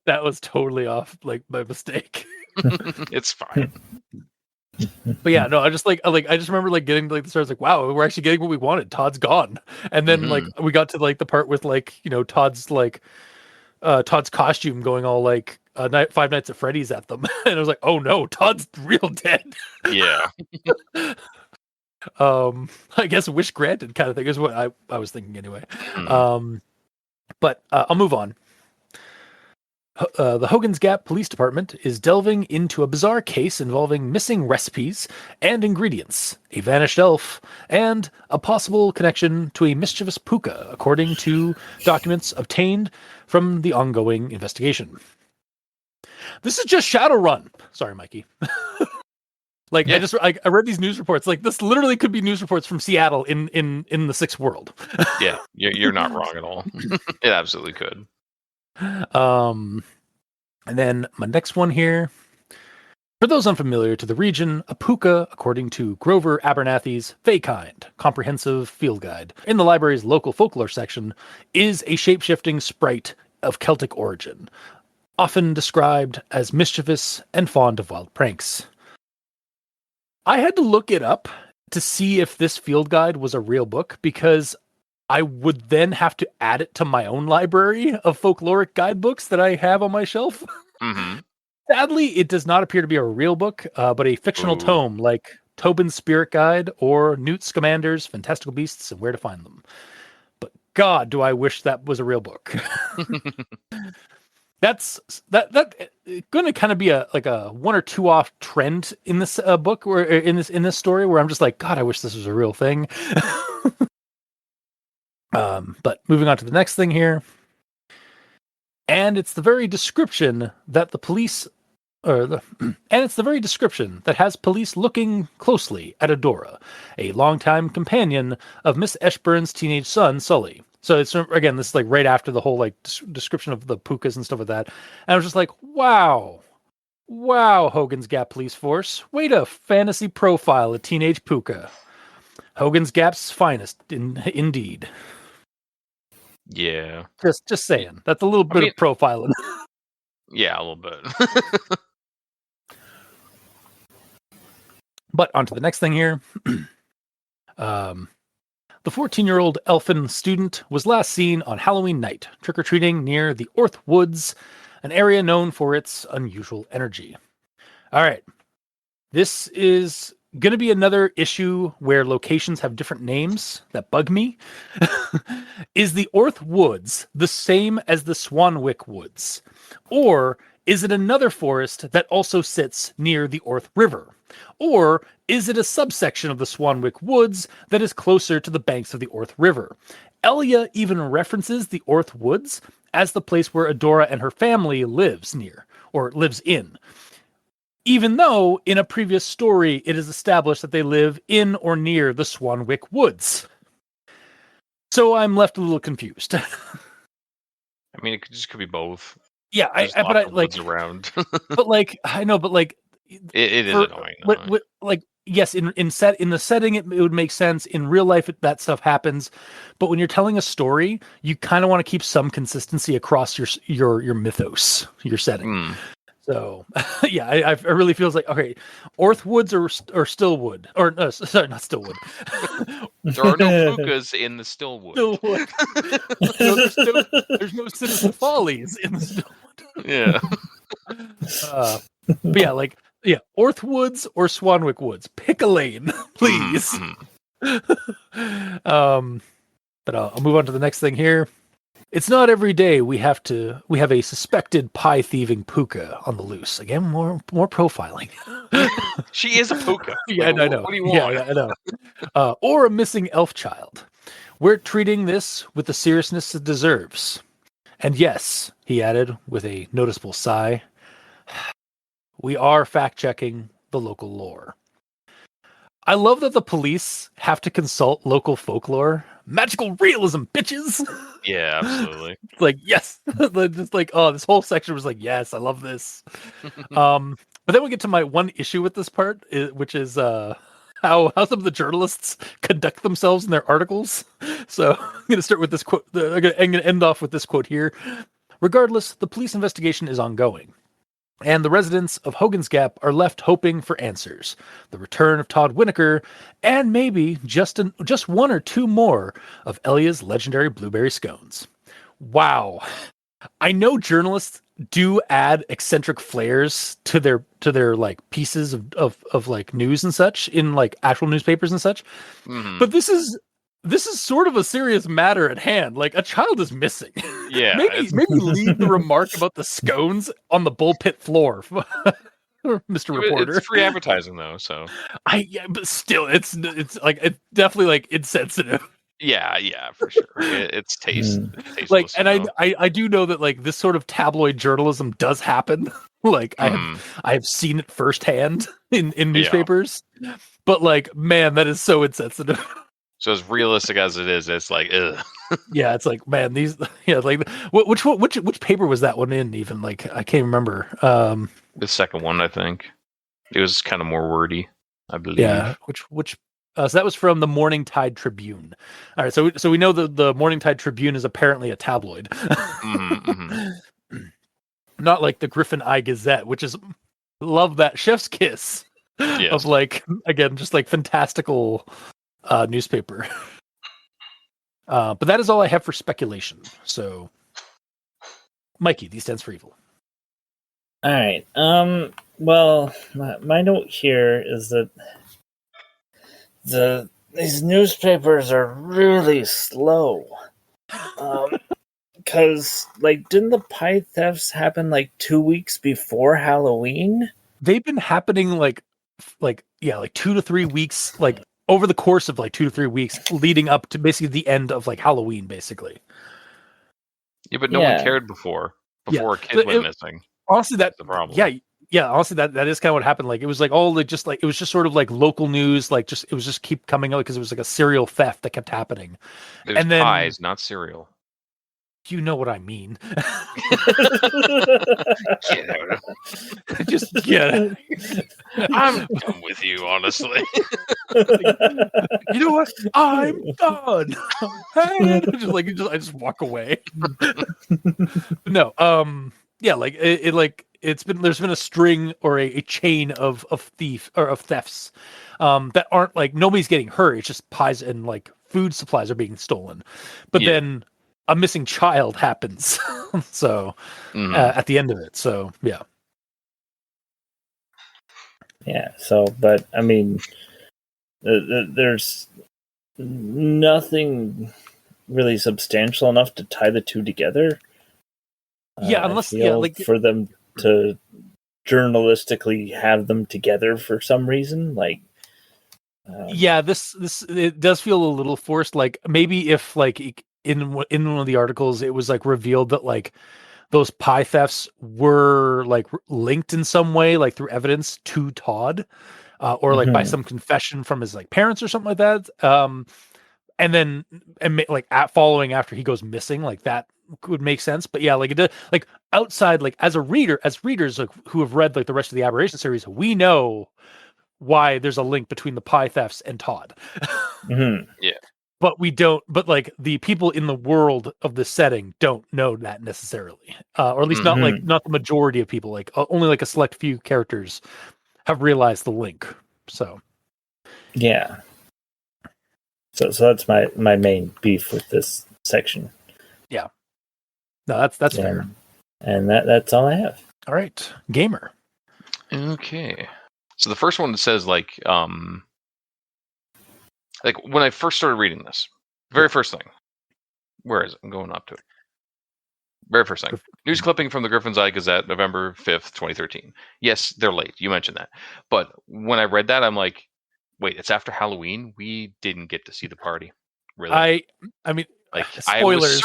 That was totally off, like my mistake. It's fine. But yeah, no, I just remember like getting to like the start. I was like, wow, we're actually getting what we wanted. Todd's gone, and then like we got to like the part with like Todd's costume going all like Five Nights at Freddy's at them, and I was like, oh no, Todd's real dead. Yeah. I guess wish granted kind of thing is what I was thinking anyway. But I'll move on. The Hogan's Gap Police Department is delving into a bizarre case involving missing recipes and ingredients, a vanished elf, and a possible connection to a mischievous puka, according to documents obtained from the ongoing investigation. This is just Shadowrun. Sorry, Mikey. Like Yeah. I read these news reports. Like this literally could be news reports from Seattle in the sixth world. Yeah, you're not wrong at all. It absolutely could. And then my next one here. For those unfamiliar to the region, a puka, according to Grover Abernathy's Feykind, comprehensive field guide, in the library's local folklore section, is a shape-shifting sprite of Celtic origin, often described as mischievous and fond of wild pranks. I had to look it up to see if this field guide was a real book, because I would then have to add it to my own library of folkloric guidebooks that I have on my shelf. Mm-hmm. Sadly, it does not appear to be a real book, but a fictional Ooh. tome like Tobin's Spirit Guide or Newt Scamander's Fantastical Beasts and Where to Find Them. But God, do I wish that was a real book. That's going to kind of be a one or two off trend in this book, or in this story, where I'm just like, God, I wish this was a real thing. But moving on to the next thing here. And it's the very description that the police, and it's the very description that has police looking closely at Adora, a longtime companion of Miss Eshburn's teenage son, Sully. So it's, again, this is like right after the whole like description of the pukas and stuff like that. And I was just like, wow, Hogan's Gap Police Force, way to fantasy profile a teenage puka. Hogan's Gap's finest, indeed. Yeah. Just saying. That's a little bit of profiling. Yeah, a little bit. But on to the next thing here. The 14-year-old elfin student was last seen on Halloween night, trick-or-treating near the Orth Woods, an area known for its unusual energy. All right. This is going to be another issue where locations have different names that bug me. Is the Orth Woods the same as the Swanwick Woods? Or is it another forest that also sits near the Orth River? Or is it a subsection of the Swanwick Woods that is closer to the banks of the Orth River? Elia even references the Orth Woods as the place where Adora and her family lives near, or lives in. Even though, in a previous story, it is established that they live in or near the Swanwick Woods. So I'm left a little confused. I mean, it just could be both. Yeah, but I like around. But like, I know, but like, it is annoying. Like, yes, in the setting, it would make sense. In real life, that stuff happens. But when you're telling a story, you kind of want to keep some consistency across your mythos, your setting. So, yeah, I really feels like, okay, Orth Woods or Stillwood, or sorry, not Stillwood. There are no pukas in the Stillwood. There's no Citizen Follies in the Stillwood. Yeah. But yeah, Orth Woods or Swanwick Woods. Pick a lane, please. But I'll move on to the next thing here. It's not every day we have a suspected pie thieving puka on the loose. Again, more profiling. She is a puka. Yeah, I know. What do you want? Yeah, I know. Or a missing elf child. We're treating this with the seriousness it deserves. And yes, he added with a noticeable sigh, we are fact-checking the local lore. I love that the police have to consult local folklore. Magical realism, bitches! Yeah, absolutely. Like, yes! Just like, oh, this whole section was like, yes, I love this. But then we get to my one issue with this part, which is how some of the journalists conduct themselves in their articles. So I'm going to start with this quote. I'm going to end off with this quote here. Regardless, the police investigation is ongoing, and the residents of Hogan's Gap are left hoping for answers, the return of Todd Winokur, and maybe just one or two more of Elia's legendary blueberry scones. Wow. I know journalists do add eccentric flares to their like pieces of like news and such in like actual newspapers and such. Mm-hmm. But this is sort of a serious matter at hand. Like, a child is missing. Yeah. maybe leave the remark about the scones on the bullpit floor, Mr. Reporter. It's free advertising though, so. But still, it's like, it's definitely like insensitive. Yeah, for sure. It's tasteless. Like, and I do know that like this sort of tabloid journalism does happen. Like Mhm. I have seen it firsthand in newspapers. But like, man, that is so insensitive. So as realistic as it is, it's like, ugh. Yeah, it's like, man, these like which paper was that one in even? Like I can't remember. The second one, I think. It was kind of more wordy, I believe. Yeah, which so that was from the Morning Tide Tribune. All right, so we know the Morning Tide Tribune is apparently a tabloid. Not like the Griffin Eye Gazette, which is love that chef's kiss Yes. of like, again, just like fantastical newspaper. But that is all I have for speculation. So Mikey, D stands for evil. All right. Well, my note here is that these newspapers are really slow. Because didn't the pie thefts happen like 2 weeks before Halloween? They've been happening like 2 to 3 weeks, like over the course of like 2 to 3 weeks, leading up to basically the end of like Halloween, basically. Yeah, but no one cared before a kid went missing. Honestly, That's the problem. Yeah. Honestly, that is kind of what happened. Like it was like it was just sort of like local news. Like it was just keep coming out because it was like a serial theft that kept happening. It was pies, not cereal. You know what I mean. Get out. Just get. I'm done with you, honestly. You know what? I'm done. I just walk away. No. Yeah. Like there's been a string or a chain of thefts that aren't like nobody's getting hurt. It's just pies and like food supplies are being stolen. But then a missing child happens. So at the end of it. So yeah. Yeah. So, but I mean, there's nothing really substantial enough to tie the two together. Unless for them to journalistically have them together for some reason, this it does feel a little forced. Like maybe if like in one of the articles it was like revealed that like those pie thefts were like linked in some way, like through evidence to Todd, or like by some confession from his like parents or something like that. Following after he goes missing, like that would make sense. But yeah, like it like outside, like as readers like, who have read like the rest of the Aberration series, we know why there's a link between the pie thefts and Todd. Yeah. But we don't. But like the people in the world of the setting don't know that necessarily, or at least not the majority of people. Like only like a select few characters have realized the link. So yeah. So that's my main beef with this section. Yeah. No, that's fair. And that's all I have. All right, Gamer. Okay. So the first one says like when I first started reading this, very first thing. Where is it? I'm going up to it. Very first thing. News clipping from the Griffin's Eye Gazette, November 5th, 2013. Yes, they're late. You mentioned that. But when I read that, I'm like, wait, it's after Halloween? We didn't get to see the party. Really? I mean, like spoilers.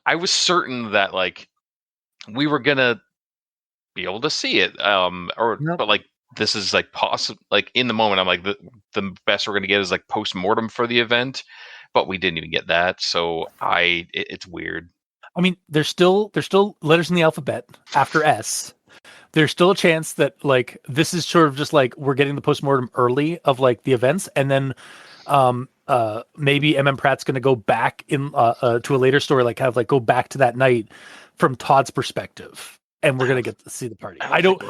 I was certain that like we were gonna be able to see it. But like this is like possible. Like in the moment, I'm like the best we're gonna get is like post-mortem for the event, but we didn't even get that. So it's weird. I mean, there's still letters in the alphabet after S. There's still a chance that like this is sort of just like we're getting the postmortem early of like the events, and then maybe MM Pratt's going to go back in to a later story, like have like go back to that night from Todd's perspective, and we're going to get to see the party. I did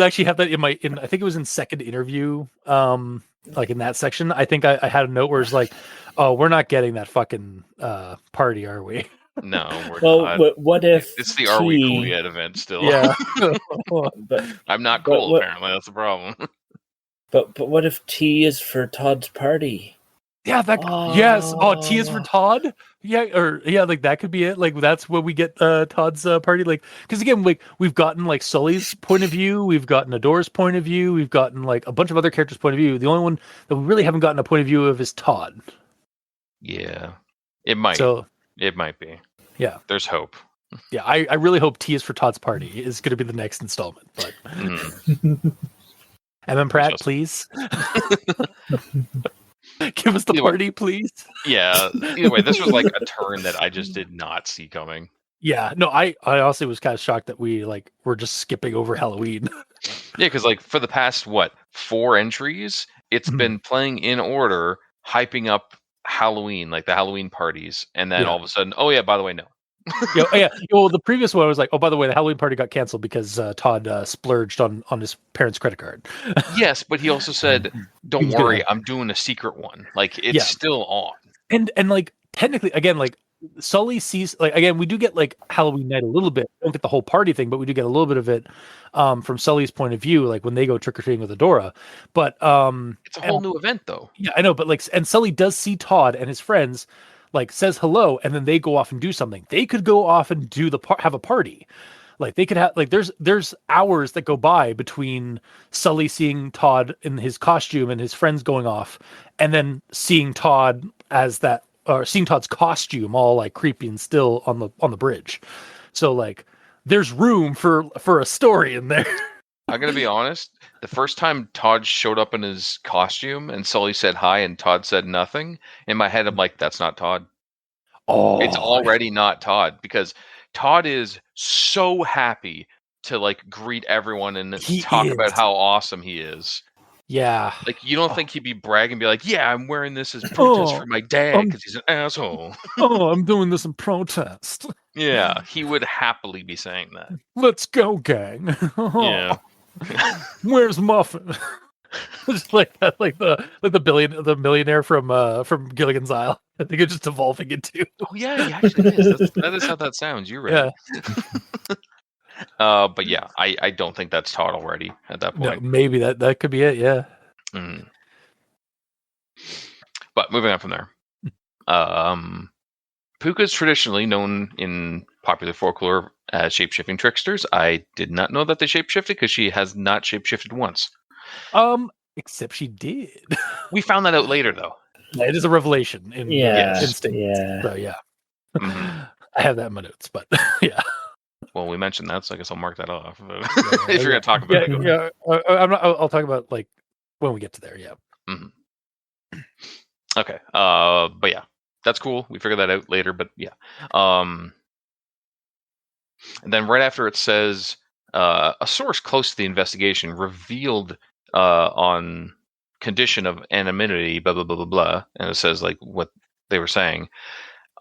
actually have that in I think it was in second interview, like in that section. I think I had a note where it's like, oh, we're not getting that fucking party, are we? No, we're not. What if it's the Are We Cool Yet event still? Yeah. But I'm not cool, apparently. That's the problem. But what if T is for Todd's party? Yeah, yes. Oh, T is for Todd? Yeah, like that could be it. Like that's when we get Todd's party. Like, because again, like we've gotten like Sully's point of view, we've gotten Ador's point of view, we've gotten like a bunch of other characters' point of view. The only one that we really haven't gotten a point of view of is Todd. Yeah. It might. So it might be. Yeah. There's hope. Yeah, I really hope T is for Todd's Party is going to be the next installment. But MM Pratt, Just- please give us the Either way. party, please. Yeah. Either way, this was like a turn that I just did not see coming. Yeah, no, I also was kind of shocked that we're just skipping over Halloween. Yeah, because like for the past 4 entries, it's Mhm. been playing in order, hyping up Halloween, like the Halloween parties, and then Yeah. all of a sudden, oh yeah, by the way, no. Yeah. Well, the previous one was like, oh, by the way, the Halloween party got canceled because Todd splurged on his parents' credit card. Yes, but he also said, "Don't He was gonna worry, have- I'm doing a secret one." Like it's Yeah. still on. And like technically, again, like Sully sees like again, we do get like Halloween night a little bit. We don't get the whole party thing, but we do get a little bit of it from Sully's point of view, like when they go trick or treating with Adora. But It's a whole new event, though. yeah, I know, but like, and Sully does see Todd and his friends, like says hello, and then they go off and do something. They could go off and do have a party. Like they could have like there's hours that go by between Sully seeing Todd in his costume and his friends going off, and then seeing Todd as that or seeing Todd's costume all like creepy and still on the bridge. So like there's room for a story in there. I'm gonna be honest. The first time Todd showed up in his costume and Sully said hi and Todd said nothing, in my head I'm like, that's not Todd. Oh, It's already not Todd because Todd is so happy to like greet everyone and He talk about is. how awesome he is. Yeah. Like you don't think he'd be bragging and be like, yeah, I'm wearing this as protest for my dad because he's an asshole. Oh, I'm doing this in protest. Yeah, he would happily be saying that. Let's go, gang. Yeah. Where's Muffin? Just like that, like the millionaire from Gilligan's Isle. I think it's just evolving into. Oh yeah, he actually is. That is how that sounds. You're right. Yeah. But yeah, I don't think that's Todd already at that No, point. maybe that could be it. Yeah. Mm. But moving on from there, Puka is traditionally known in popular folklore as shape-shifting tricksters. I did not know that they shape-shifted because she has not shape-shifted once. Except she did. We found that out later, though. It is a revelation in Yeah, instinct. yeah. So yeah. Mhm. I have that in my notes, but yeah. Well, we mentioned that, so I guess I'll mark that off. If you're gonna talk about it, go ahead. Yeah. I'll talk about like when we get to there. Yeah. Mhm. Okay. But yeah, that's cool. We figured that out later, but yeah. And then right after it says a source close to the investigation revealed on condition of anonymity, blah blah blah blah blah, and it says like what they were saying.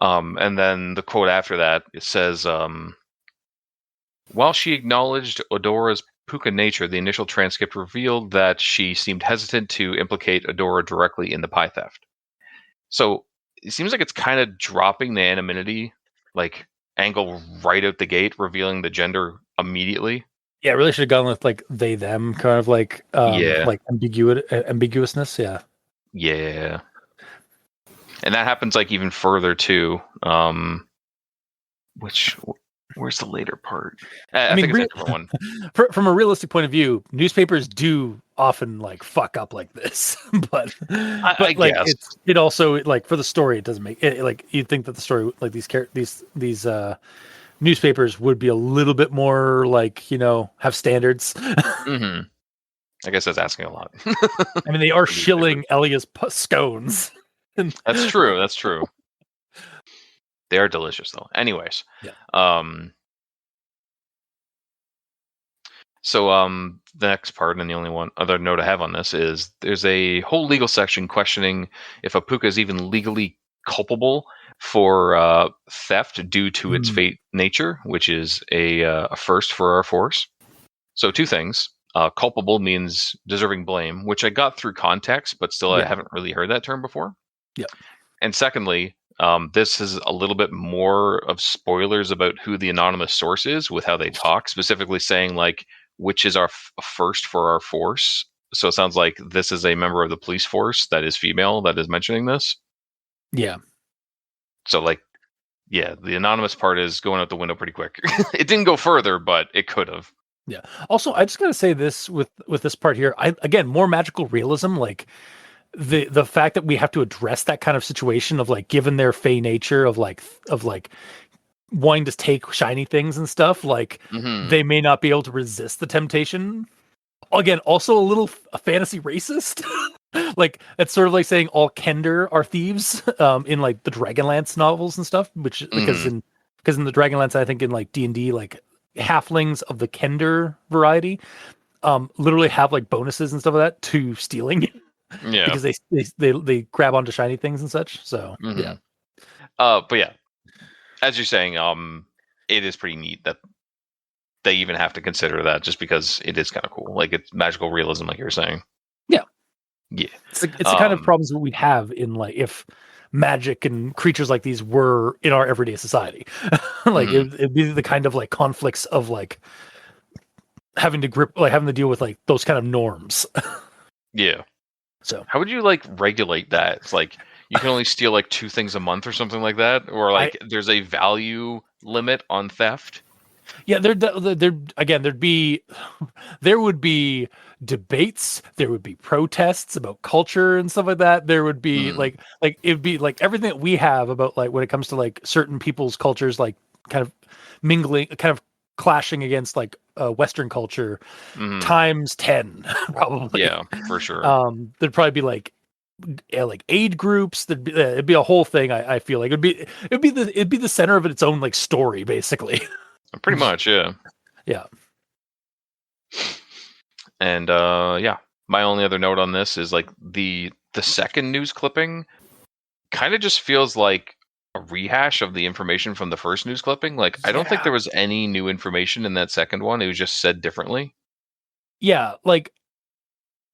And then the quote after that it says, while she acknowledged Odora's Puka nature, the initial transcript revealed that she seemed hesitant to implicate Adora directly in the pie theft. So it seems like it's kind of dropping the anonymity like angle right out the gate, revealing the gender immediately. Yeah, really should have gone with like they them kind of like Yeah. like ambiguousness. Yeah. Yeah. And that happens like even further too. Where's the later part? I mean, think it's a different one. From a realistic point of view, newspapers do often like fuck up like this, but I like guess. it also like for the story it doesn't make it like you'd think that the story like these newspapers would be a little bit more like have standards. Mm-hmm. I guess that's asking a lot. I mean, they are shilling Elia's scones. That's true. That's true. They are delicious, though. Anyways, Yeah. So the next part, and the only one other note I have on this is there's a whole legal section questioning if a Puka is even legally culpable for theft due to its fate nature, which is a first for our force. So 2 things. Culpable means deserving blame, which I got through context, but still I haven't really heard that term before. Yeah. And secondly, this is a little bit more of spoilers about who the anonymous source is with how they talk, specifically saying like, which is our first for our force. So it sounds like this is a member of the police force that is female that is mentioning this. Yeah. So like, yeah, the anonymous part is going out the window pretty quick. It didn't go further, but it could have. Yeah. Also, I just gotta say this with this part here. Again, more magical realism, like the fact that we have to address that kind of situation of like given their fey nature of like wanting to take shiny things and stuff, like Mhm. they may not be able to resist the temptation. Again, also a little fantasy racist. Like it's sort of like saying all Kender are thieves in like the Dragonlance novels and stuff, which because in the Dragonlance, I think in like D&D, like halflings of the Kender variety literally have like bonuses and stuff like that to stealing Yeah. because they grab onto shiny things and such. So yeah. But yeah, as you're saying, it is pretty neat that they even have to consider that, just because it is kind of cool. Like, it's magical realism, like you were saying. Yeah. Yeah. It's the kind of problems that we have in like if magic and creatures like these were in our everyday society. Like it'd be the kind of like conflicts of like having to deal with like those kind of norms. Yeah. So how would you like regulate that? It's like you can only steal like 2 things a month or something like that, or like there's a value limit on theft. Yeah, there would be debates, there would be protests about culture and stuff like that. There would be like it'd be like everything that we have about like when it comes to like certain people's cultures, like kind of mingling, kind of clashing against like Western culture times 10, probably. Yeah, for sure. There'd probably be like aid groups. It'd be a whole thing. I feel like it'd be the center of its own like story, basically. Pretty much, yeah. Yeah. And yeah, my only other note on this is like the second news clipping kind of just feels like a rehash of the information from the first news clipping. Like, I don't think there was any new information in that second one. It was just said differently. Yeah, like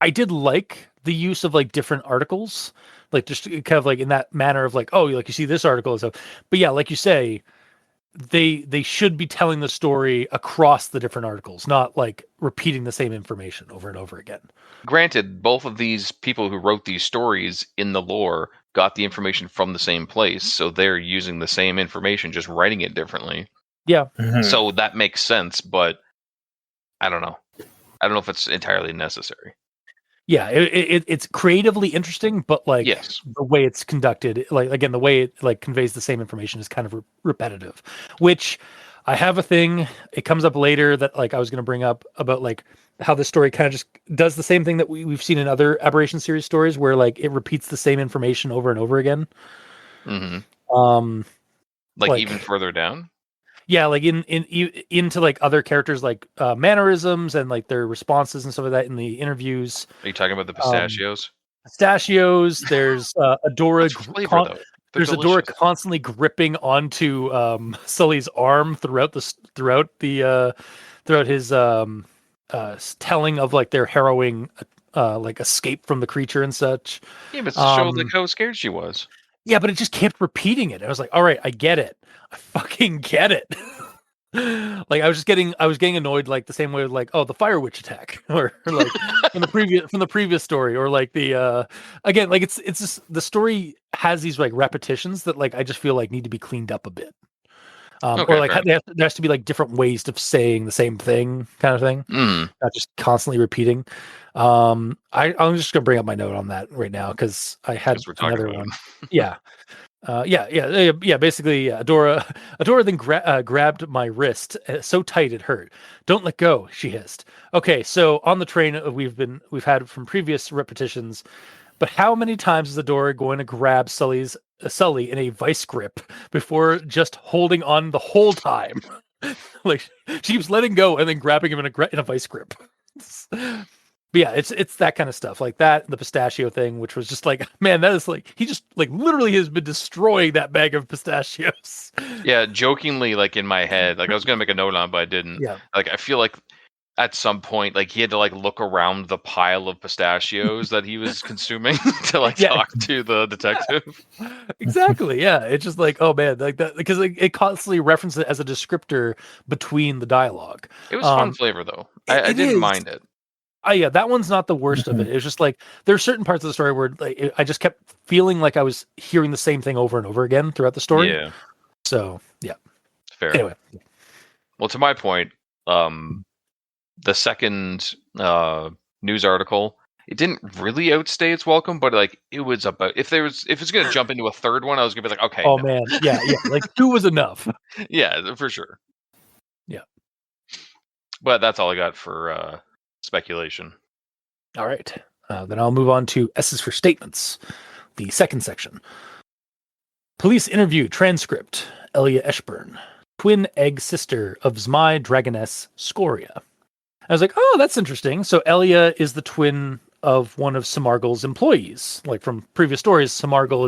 I did like the use of like different articles, like just kind of like in that manner of like, oh, like you see this article and stuff. But yeah, like you say, they should be telling the story across the different articles, not like repeating the same information over and over again. Granted, both of these people who wrote these stories in the lore got the information from the same place, so they're using the same information, just writing it differently. Yeah. So that makes sense, but I don't know. I don't know if it's entirely necessary. Yeah, it's creatively interesting, but like the way it's conducted, like again, the way it like conveys the same information is kind of repetitive, which I have a thing. It comes up later that like I was going to bring up about like how this story kind of just does the same thing that we've seen in other Aberration series stories, where like it repeats the same information over and over again. Like even further down. Yeah, like into like other characters, like mannerisms and like their responses and stuff like that in the interviews. Are you talking about the pistachios? Pistachios. There's Adora. There's Adora constantly gripping onto Sully's arm throughout his telling of like their harrowing like escape from the creature and such. Yeah, but it's to show like how scared she was. Yeah, but it just kept repeating it. I was like, all right, I get it. I fucking get it. Like I was getting annoyed like the same way with like, oh, the Fire Witch attack or like from the previous story, or like the again, like it's just the story has these like repetitions that like I just feel like need to be cleaned up a bit. Or like there has to be like different ways of saying the same thing, kind of thing, not just constantly repeating. I'm just gonna bring up my note on that right now because I had another one. Yeah. Basically, Adora then grabbed my wrist so tight it hurt. "Don't let go," she hissed. Okay, so on the train we've had from previous repetitions, but how many times is Adora going to grab Sully in a vice grip before just holding on the whole time? Like she keeps letting go and then grabbing him in a vice grip. But yeah, it's that kind of stuff like that. The pistachio thing, which was just like, man, that is like he just like literally has been destroying that bag of pistachios. Yeah, jokingly, like in my head, like I was gonna make a note on it, but I didn't. Yeah. Like I feel like at some point, like he had to like look around the pile of pistachios that he was consuming to like talk to the detective. Exactly. Yeah, it's just like, oh man, like that because it constantly references it as a descriptor between the dialogue. It was fun flavor though. I didn't mind it. Yeah, that one's not the worst of it. It's just like there are certain parts of the story where like I just kept feeling like I was hearing the same thing over and over again throughout the story. Yeah. So yeah. Fair. Anyway. Well, to my point, the second news article it didn't really outstay its welcome, but like it was about if it's gonna jump into a third one, I was gonna be like, okay, Oh no. man, yeah, like 2 was enough. Yeah, for sure. Yeah. But that's all I got for speculation. All right, then I'll move on to S's for statements, the second section. Police interview transcript. Elia Eshburn, twin egg sister of Zmai Dragoness Scoria. I was like, oh, that's interesting. So Elia is the twin of one of Samargal's employees. Like from previous stories, Samargal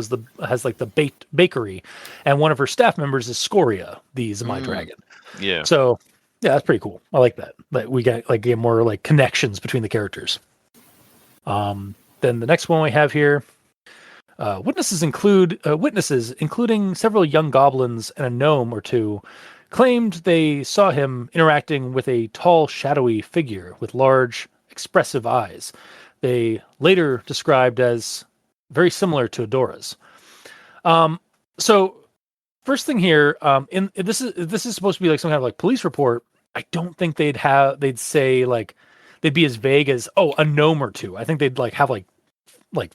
has like the bakery, and one of her staff members is Scoria, the Zmai dragon. Yeah. So yeah, that's pretty cool. I like that. Like we get more like connections between the characters. Then the next one we have here. Witnesses, including several young goblins and a gnome or two, claimed they saw him interacting with a tall, shadowy figure with large, expressive eyes. They later described as very similar to Adora's. So, first thing here, this is supposed to be like some kind of like police report. I don't think they'd say like they'd be as vague as a gnome or two. I think they'd like have like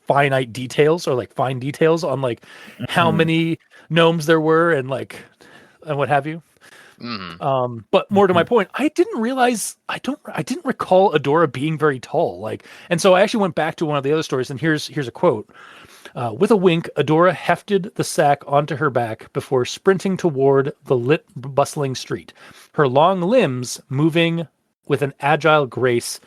finite details or like fine details on like how many gnomes there were and what have you. But more to my point, I didn't recall Adora being very tall. And so I actually went back to one of the other stories, and here's a quote. With a wink, Adora hefted the sack onto her back before sprinting toward the lit, bustling street, her long limbs moving with an agile grace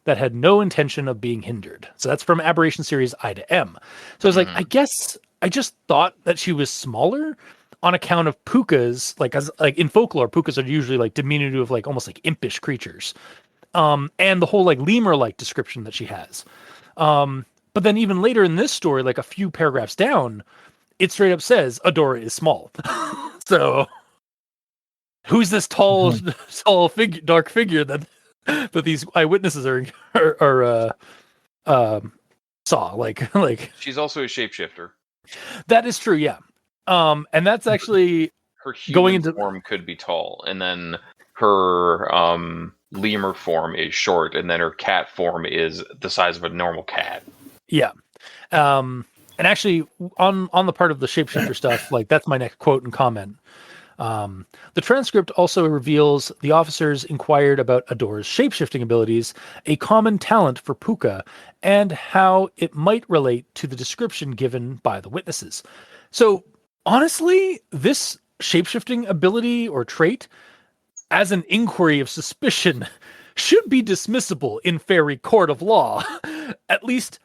that had no intention of being hindered. So that's from Aberration series I to M. So I was like, I guess I just thought that she was smaller on account of pukas. Like in folklore, pukas are usually like diminutive, like almost like impish creatures. And the whole like lemur-like description that she has. But then even later in this story, like a few paragraphs down, it straight up says Adora is small. So who's this tall figure, dark figure that these eyewitnesses saw? Like she's also a shapeshifter. That is true, yeah. And that's actually her human form could be tall, and then her lemur form is short, and then her cat form is the size of a normal cat. Yeah. And actually on the part of the shapeshifter stuff, like that's my next quote and comment. The transcript also reveals the officers inquired about Adora's shapeshifting abilities, a common talent for Puka, and how it might relate to the description given by the witnesses. So, honestly, this shapeshifting ability or trait, as an inquiry of suspicion, should be dismissible in fairy court of law. At least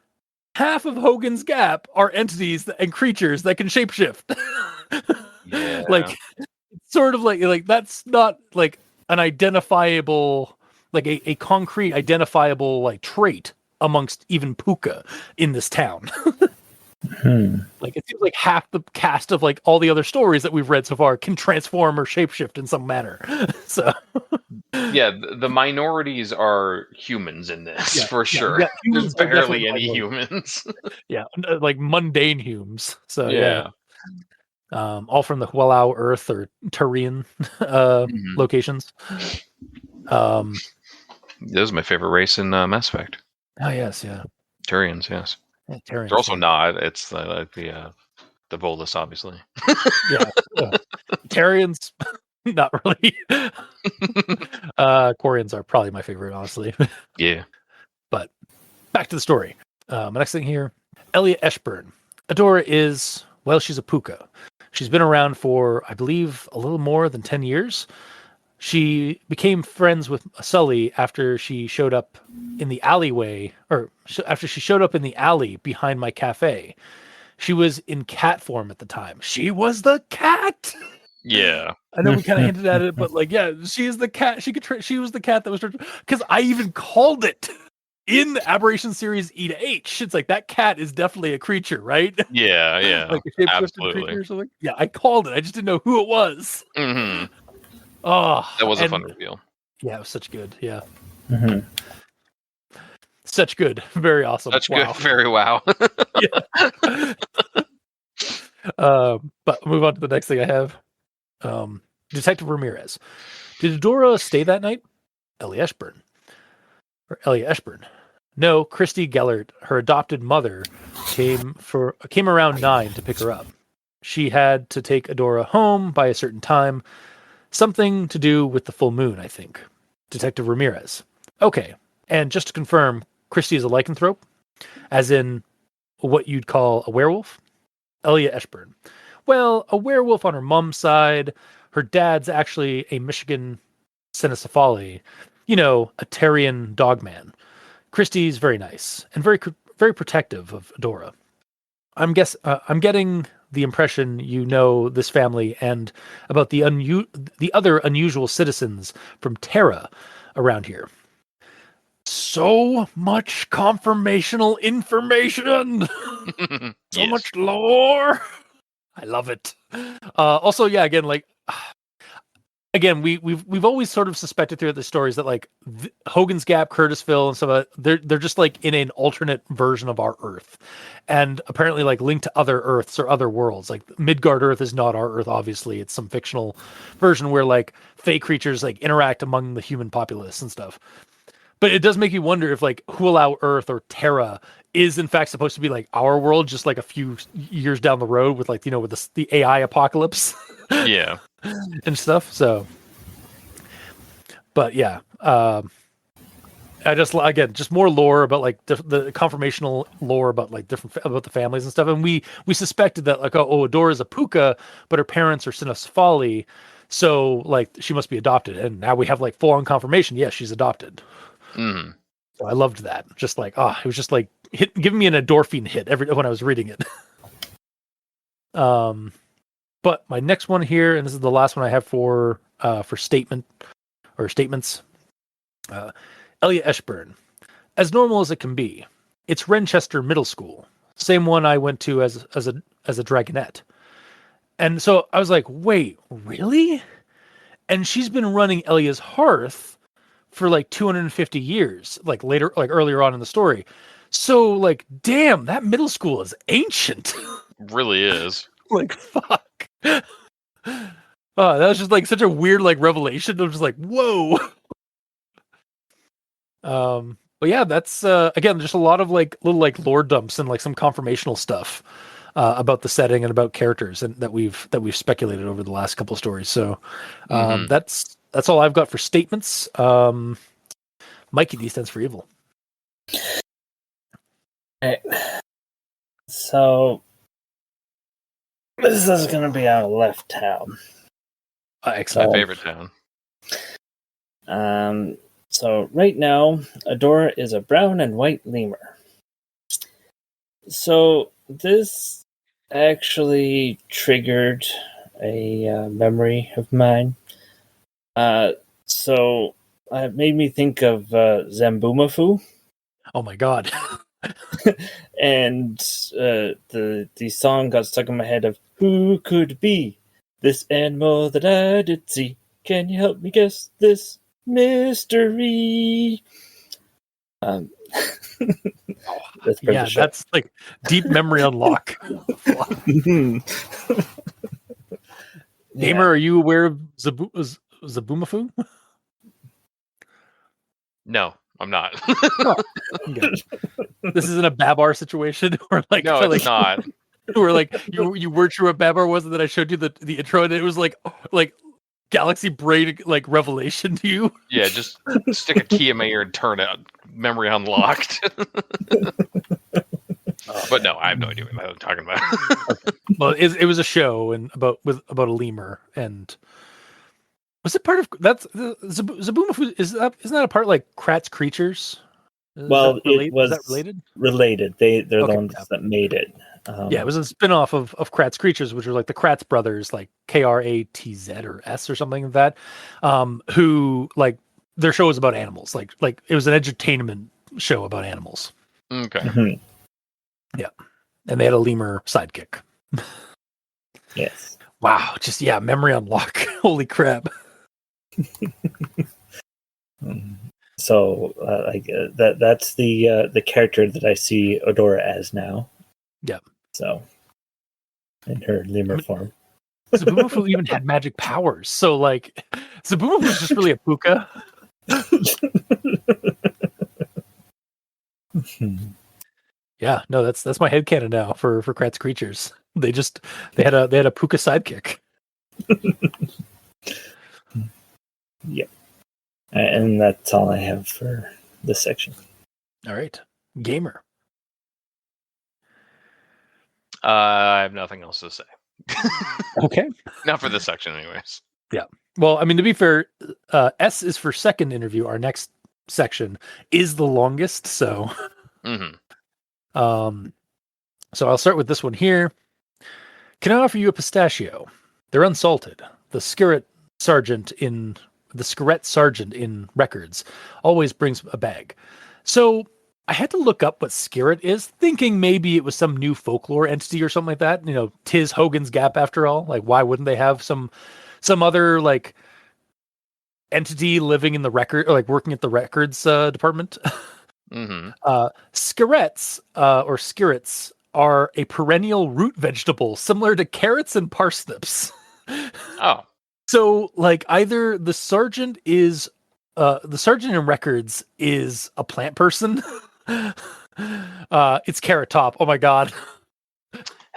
half of Hogan's Gap are entities and creatures that can shapeshift. Yeah. Like, sort of like that's not like an identifiable, like a concrete identifiable like trait amongst even Puka in this town. Like it seems like half the cast of like all the other stories that we've read so far can transform or shapeshift in some manner. So yeah, the minorities are humans in this for sure. Yeah, there's barely any humans. Yeah, like mundane humans. So yeah. All from the Hualau Earth or Turian locations. This is my favorite race in Mass Effect. Oh yes, yeah. Turians, yes. Yeah, Turians. They're also not. It's like the Volus, obviously. Yeah. Turians, not really. Quarians are probably my favorite, honestly. Yeah. But back to the story. My next thing here, Elia Eshburn. Adora is, well, she's a Puka. She's been around for, I believe, a little more than 10 years. She became friends with Sully after she showed up in the alleyway, or after she showed up in the alley behind my cafe. She was in cat form at the time. She was the cat. Yeah. I know we kind of hinted at it, but like, yeah, she is the cat. She was the cat that was, because I even called it in the Aberration series E to H. It's like that cat is definitely a creature, right? Yeah, yeah. Like a shapeshifted creature or something. Yeah, I called it. I just didn't know who it was. Mm-hmm. Oh, that was a fun reveal. Yeah, it was such good. Yeah. Mm-hmm. Such good. Very awesome. Such good. Very wow. But move on to the next thing I have. Detective Ramirez. Did Adora stay that night? Elia Eshburn. No, Christy Gellert, her adopted mother, came around 9 to pick her up. She had to take Adora home by a certain time. Something to do with the full moon, I think. Detective Ramirez. Okay, and just to confirm, Christy is a lycanthrope, as in what you'd call a werewolf? Elia Eshburn. Well, a werewolf on her mom's side. Her dad's actually a Michigan Cynocephali, a Terrian dogman. Christie's very nice and very protective of Adora. I'm getting the impression you know this family and about the other unusual citizens from Terra around here. So much confirmational information. So Yes. much lore. I love it. Also, yeah, again, we've always sort of suspected throughout the stories that like Hogan's Gap, Curtisville, and stuff. They're just like in an alternate version of our Earth, and apparently like linked to other Earths or other worlds. Like Midgard Earth is not our Earth. Obviously, it's some fictional version where like fey creatures like interact among the human populace and stuff. But it does make you wonder if like Hualau Earth or Terra is in fact supposed to be like our world, just like a few years down the road with like with the AI apocalypse. Yeah. And stuff. So, but yeah, I just more lore about like the confirmational lore about like about the families and stuff. And we suspected that like Adora is a puka, but her parents are Cynocephali, so like she must be adopted. And now we have like full on confirmation. Yes, she's adopted. Mm. So I loved that. Just like it was just like giving me an endorphin hit when I was reading it. But my next one here, and this is the last one I have for statements. Elia Eshburn, as normal as it can be. It's Renchester Middle School, same one I went to as a dragonette. And so I was like, wait, really? And she's been running Elia's Hearth for like 250 years, like earlier on in the story. So like, damn, that middle school is ancient. Really is. Like, fuck. That was just like such a weird like revelation. I'm just like, whoa. But yeah, that's again just a lot of like little like lore dumps and like some confirmational stuff about the setting and about characters and that we've speculated over the last couple of stories. So that's all I've got for statements. Mikey, D stands for evil. Okay. So this is going to be our left town. Excellent. My favorite town. So right now, Adora is a brown and white lemur. So this actually triggered a memory of mine. So it made me think of Zambumafu. Oh my god. And the song got stuck in my head of who could be this animal that I did see? Can you help me guess this mystery? That's yeah, that's like deep memory unlock. Gamer, are you aware of Zabumafu? No, I'm not. Okay. This isn't a Babar situation, or like No, it's not. Where like you weren't sure what Babar was, and then I showed you the intro, and it was like Galaxy Brain like revelation to you. Yeah, just stick a key in my ear and turn it. Memory unlocked. But no, I have no idea what I'm talking about. Well, it was a show and about a lemur, and was it part of that's Zabumafu? Isn't that a part like Kratz Creatures? Well, it was related. Related. They're the Okay, ones that made it. Yeah, it was a spin-off of Kratz Creatures, which were like the Kratz brothers, like Kratz or S or something like that, who like their show was about animals. Like it was an entertainment show about animals. Okay. Mhm. Yeah, and they had a lemur sidekick. Yes. Wow, just memory unlock. Holy crap. So that's the character that I see Adora as now. Yep. So in her lemur form. Zabumafu even had magic powers. So like Zabumafu was just really a puka. Yeah, no, that's my headcanon now for Kratz creatures. They had a puka sidekick. Yep. And that's all I have for this section. All right, gamer. I have nothing else to say. Okay. Not for this section, anyways. Yeah. Well, I mean, to be fair, S is for second interview. Our next section is the longest, so. So I'll start with this one here. Can I offer you a pistachio? They're unsalted. The Skiret sergeant in records always brings a bag. So I had to look up what Skiret is, thinking maybe it was some new folklore entity or something like that. You know, 'tis Hogan's Gap after all. Like, why wouldn't they have some other like entity living in the record, or like working at the records department? Skirets or skirets are a perennial root vegetable similar to carrots and parsnips. Oh. So like either the sergeant in records is a plant person. It's Carrot Top. Oh my god.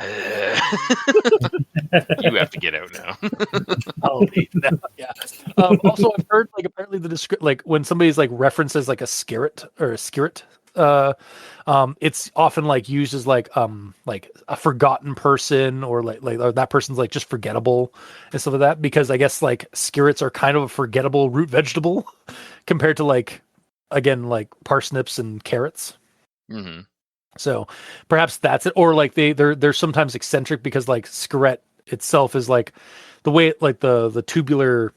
You have to get out now. Oh no, yeah. Also, I've heard like apparently like when somebody's like references like a skiret or a skiret, it's often like used as like a forgotten person or or that person's like just forgettable and stuff like that, because I guess like skirets are kind of a forgettable root vegetable compared to like again like parsnips and carrots. So perhaps that's it, or like they're sometimes eccentric because like skiret itself is like the way it, like the tubular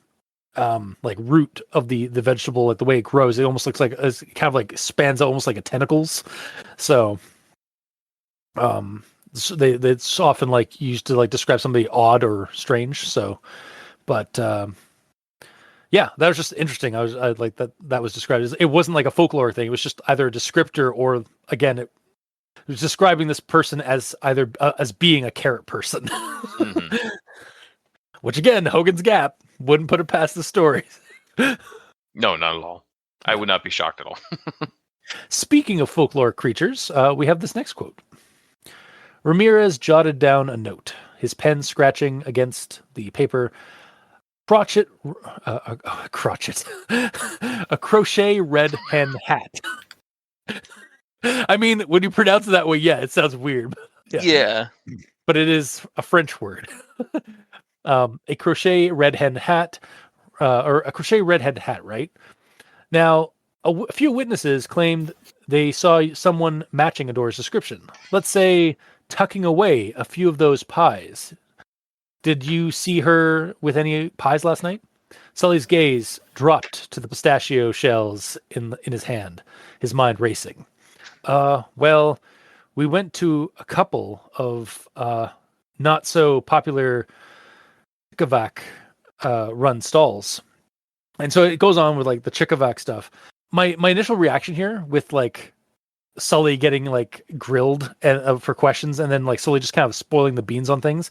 like root of the vegetable, like the way it grows, it almost looks like it's kind of like spans out almost like a tentacles. So it's often like used to like describe somebody odd or strange. So but yeah, that was just interesting. I like that was described as, it wasn't like a folklore thing, it was just either a descriptor or again it was describing this person as either as being a carrot person. Which again, Hogan's Gap wouldn't put it past the story. No, not at all. I would not be shocked at all. Speaking of folklore creatures, we have this next quote. Ramirez jotted down a note, his pen scratching against the paper. A crochet red hen hat. I mean, when you pronounce it that way, yeah, it sounds weird. Yeah. But it is a French word. A crochet red hen hat, or a crochet red hen hat, right? Now, a few witnesses claimed they saw someone matching Adora's description. Let's say tucking away a few of those pies. Did you see her with any pies last night? Sully's gaze dropped to the pistachio shells in his hand, his mind racing. Well, we went to a couple of not so popular Chickovac run stalls. And so it goes on with like the Chickovac stuff. My initial reaction here with like Sully getting like grilled and for questions, and then like Sully just kind of spoiling the beans on things.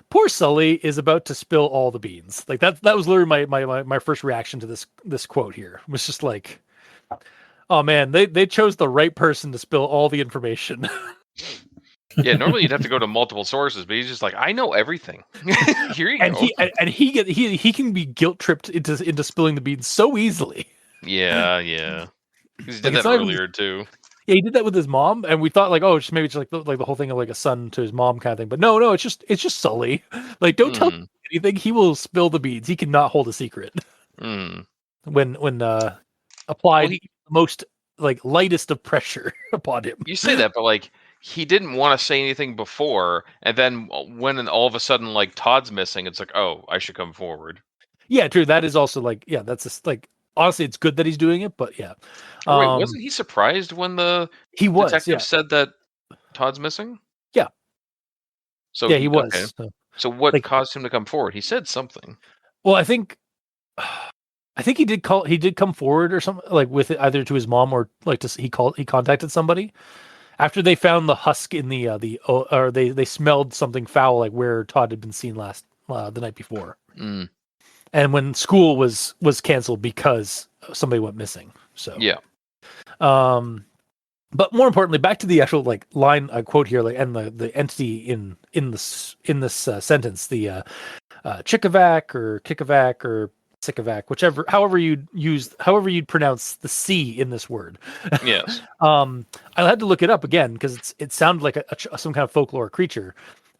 Poor Sully is about to spill all the beans. Like that was literally my first reaction to this quote here. It was just like, oh man, they chose the right person to spill all the information. Yeah, normally you'd have to go to multiple sources, but he's just like, I know everything. Here you go. He can be guilt tripped into spilling the beans so easily. Yeah. He did that earlier too. Yeah, he did that with his mom, and we thought like, oh, maybe it's like the whole thing of like a son to his mom kind of thing. But no, it's just Sully. Like, don't tell him anything. He will spill the beans. He cannot hold a secret. When applied the most like lightest of pressure upon him. You say that, but like he didn't want to say anything before, and then when all of a sudden like Todd's missing, it's like, oh, I should come forward. Yeah, true. That is also like, yeah, that's just like, honestly, it's good that he's doing it, but yeah. Wait, wasn't he surprised when the detective said that Todd's missing? Yeah. So yeah, he was. Okay. So what caused him to come forward? He said something. Well, I think he did come forward or something, like with it either to his mom or like he contacted somebody after they found the husk in or they smelled something foul, like where Todd had been seen the night before. And when school was canceled because somebody went missing. So yeah. But more importantly, back to the actual like line quote here, like, and the entity in this sentence, the Chikavac or Kikavac or Sikavac, whichever, however you'd pronounce the C in this word. Yes. I had to look it up again because it sounded like some kind of folklore creature.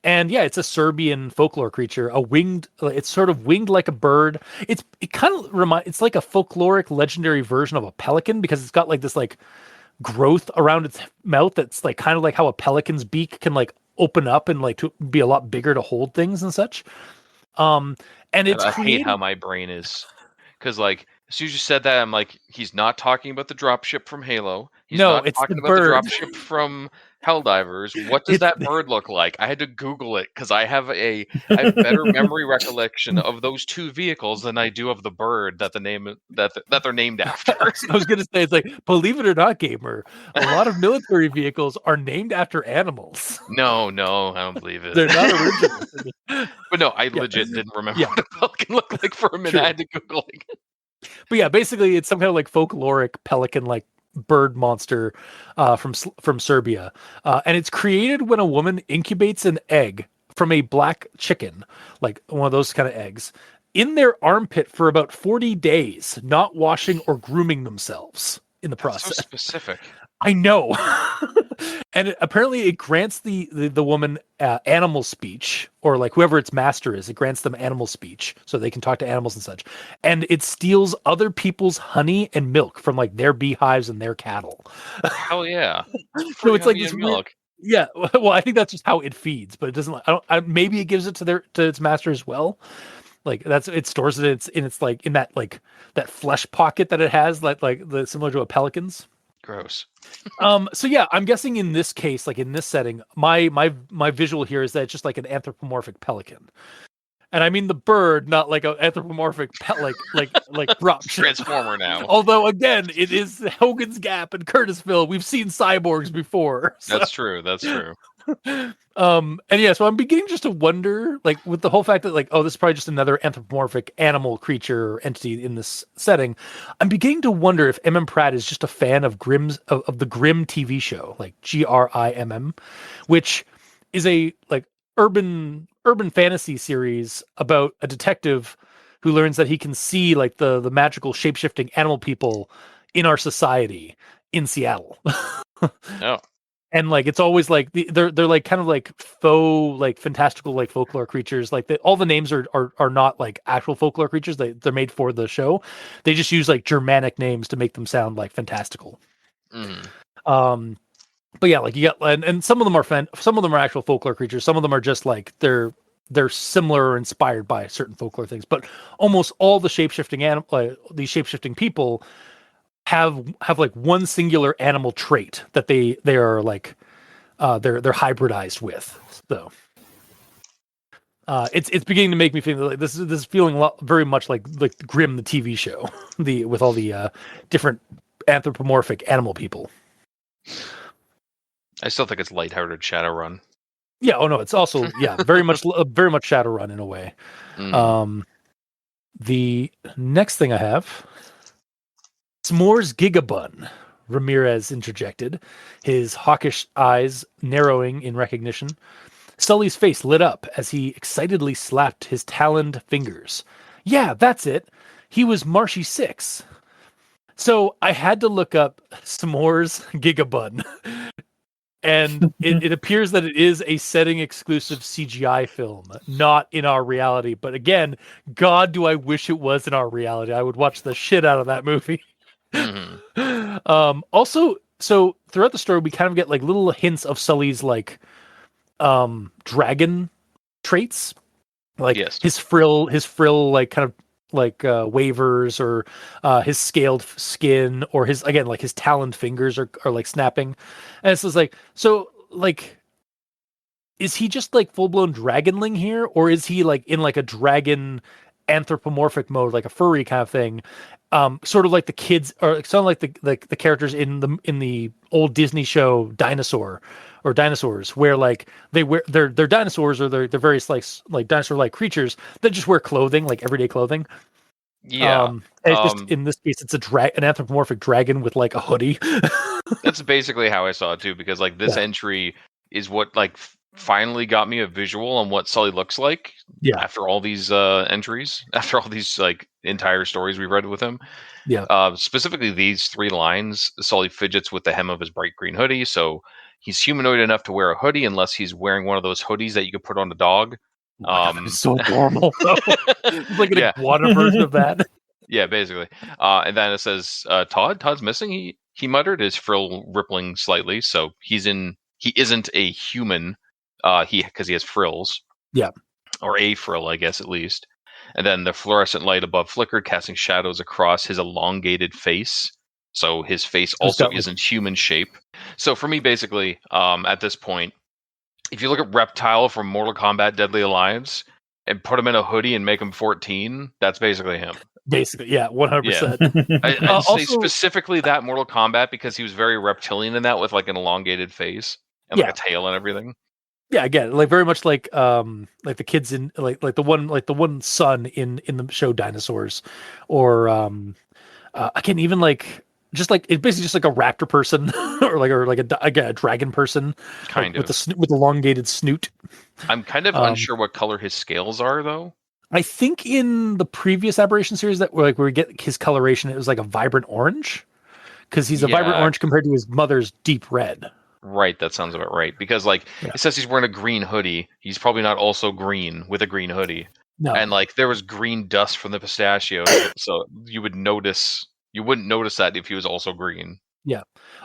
And yeah, it's a Serbian folklore creature, it's sort of winged like a bird. It's like a folkloric legendary version of a pelican because it's got like this like growth around its mouth that's like kind of like how a pelican's beak can like open up and like to be a lot bigger to hold things and such. And it's I hate how my brain is, because like as soon as you said that, I'm like, he's not talking about the dropship from Halo. He's No, not it's talking the about the bird. dropship from Helldivers. What does that bird look like? I had to Google it because I have better memory recollection of those two vehicles than I do of the bird that they're named after. I was gonna say, it's like, believe it or not, gamer, a lot of military vehicles are named after animals. No, I don't believe it. They're not original. But no, I legit didn't remember Yeah. what a pelican looked like for a minute. True. I had to Google it. But yeah, basically, it's some kind of like folkloric pelican-like bird monster from Serbia, and it's created when a woman incubates an egg from a black chicken, like one of those kind of eggs, in their armpit for about 40 days, not washing or grooming themselves in the process. So specific. I know. And apparently it grants the woman animal speech, or like whoever its master is, it grants them animal speech so they can talk to animals and such. And it steals other people's honey and milk from like their beehives and their cattle. Hell yeah. So it's like Honey this and weird, milk. yeah. Well, I think that's just how it feeds, but it doesn't. Maybe it gives it to its master as well. Like it stores it in its like in that like that flesh pocket that it has, like similar to a pelican's. Gross. So yeah, I'm guessing in this case, like in this setting, my visual here is that it's just like an anthropomorphic pelican. And I mean the bird, not like an anthropomorphic like drop ship. Transformer now. Although again, it is Hogan's Gap and Curtisville. We've seen cyborgs before. So. That's true. And yeah, so I'm beginning just to wonder, like with the whole fact that like, oh, this is probably just another anthropomorphic animal creature or entity in this setting. I'm beginning to wonder if M.M. Pratt is just a fan of of the Grimm TV show, like Grimm, which is a like urban fantasy series about a detective who learns that he can see like the magical shape-shifting animal people in our society in Seattle. Oh. And like it's always like they're like kind of like faux like fantastical like folklore creatures. Like all the names are not like actual folklore creatures. They're made for the show. They just use like Germanic names to make them sound like fantastical. Mm. But yeah, like you got and some of them are actual folklore creatures. Some of them are just like they're similar or inspired by certain folklore things. But almost all the these shape-shifting people have like one singular animal trait that they are like they're hybridized with. So it's beginning to make me feel like this is feeling very much like Grimm the TV show, with all the different anthropomorphic animal people. I still think it's lighthearted Shadowrun. Yeah. Oh no, it's also very much Shadowrun in a way. Mm. The next thing I have. S'mores Gigabun, Ramirez interjected, his hawkish eyes narrowing in recognition. Sully's face lit up as he excitedly slapped his taloned fingers. Yeah, that's it. He was Marshy 6. So I had to look up S'mores Gigabun. And it appears that it is a setting exclusive CGI film, not in our reality. But again, God, do I wish it was in our reality. I would watch the shit out of that movie. Mm-hmm. Also, so throughout the story, we kind of get like little hints of Sully's like dragon traits, like his frill, like kind of like wavers, or his scaled skin, or his taloned fingers are like snapping, and it's just like, so like, is he just like full blown dragonling here, or is he like in like a dragon anthropomorphic mode, like a furry kind of thing? Sort of like the kids, or sound like the characters in the old Disney show Dinosaurs, where like they're dinosaurs, or they're various like dinosaur like creatures that just wear clothing, like everyday clothing. Yeah. And it's just in this case, it's an anthropomorphic dragon with like a hoodie. That's basically how I saw it too, because like this entry is what like finally got me a visual on what Sully looks like. Yeah. After all these entries, after all these like entire stories we read with him. Yeah. Specifically these 3 lines, Sully fidgets with the hem of his bright green hoodie, so he's humanoid enough to wear a hoodie unless he's wearing one of those hoodies that you could put on a dog. Oh my God, it's so adorable. It's like an iguana version of that. Yeah, basically. And then it says, Todd's missing. He muttered, his frill rippling slightly. So he isn't a human. Because he has frills. Yeah. Or a frill, I guess, at least. And then the fluorescent light above flickered, casting shadows across his elongated face. So his face also isn't human shape. So for me, basically, at this point, if you look at Reptile from Mortal Kombat Deadly Alliance and put him in a hoodie and make him 14, that's basically him. Basically, yeah, 100%. I'd say specifically that Mortal Kombat because he was very reptilian in that with like an elongated face and like a tail and everything. Yeah, again, like very much like the kids in like the one son in the show Dinosaurs, or again even like just like it's basically just like a raptor person or like a dragon person, kind of with elongated snoot. I'm kind of unsure what color his scales are though. I think in the previous Aberration series where we get his coloration, it was like a vibrant orange because he's a vibrant orange compared to his mother's deep red. Right, that sounds about right. Because like it says he's wearing a green hoodie. He's probably not also green with a green hoodie. No. And like there was green dust from the pistachios, so you wouldn't notice that if he was also green. Yeah.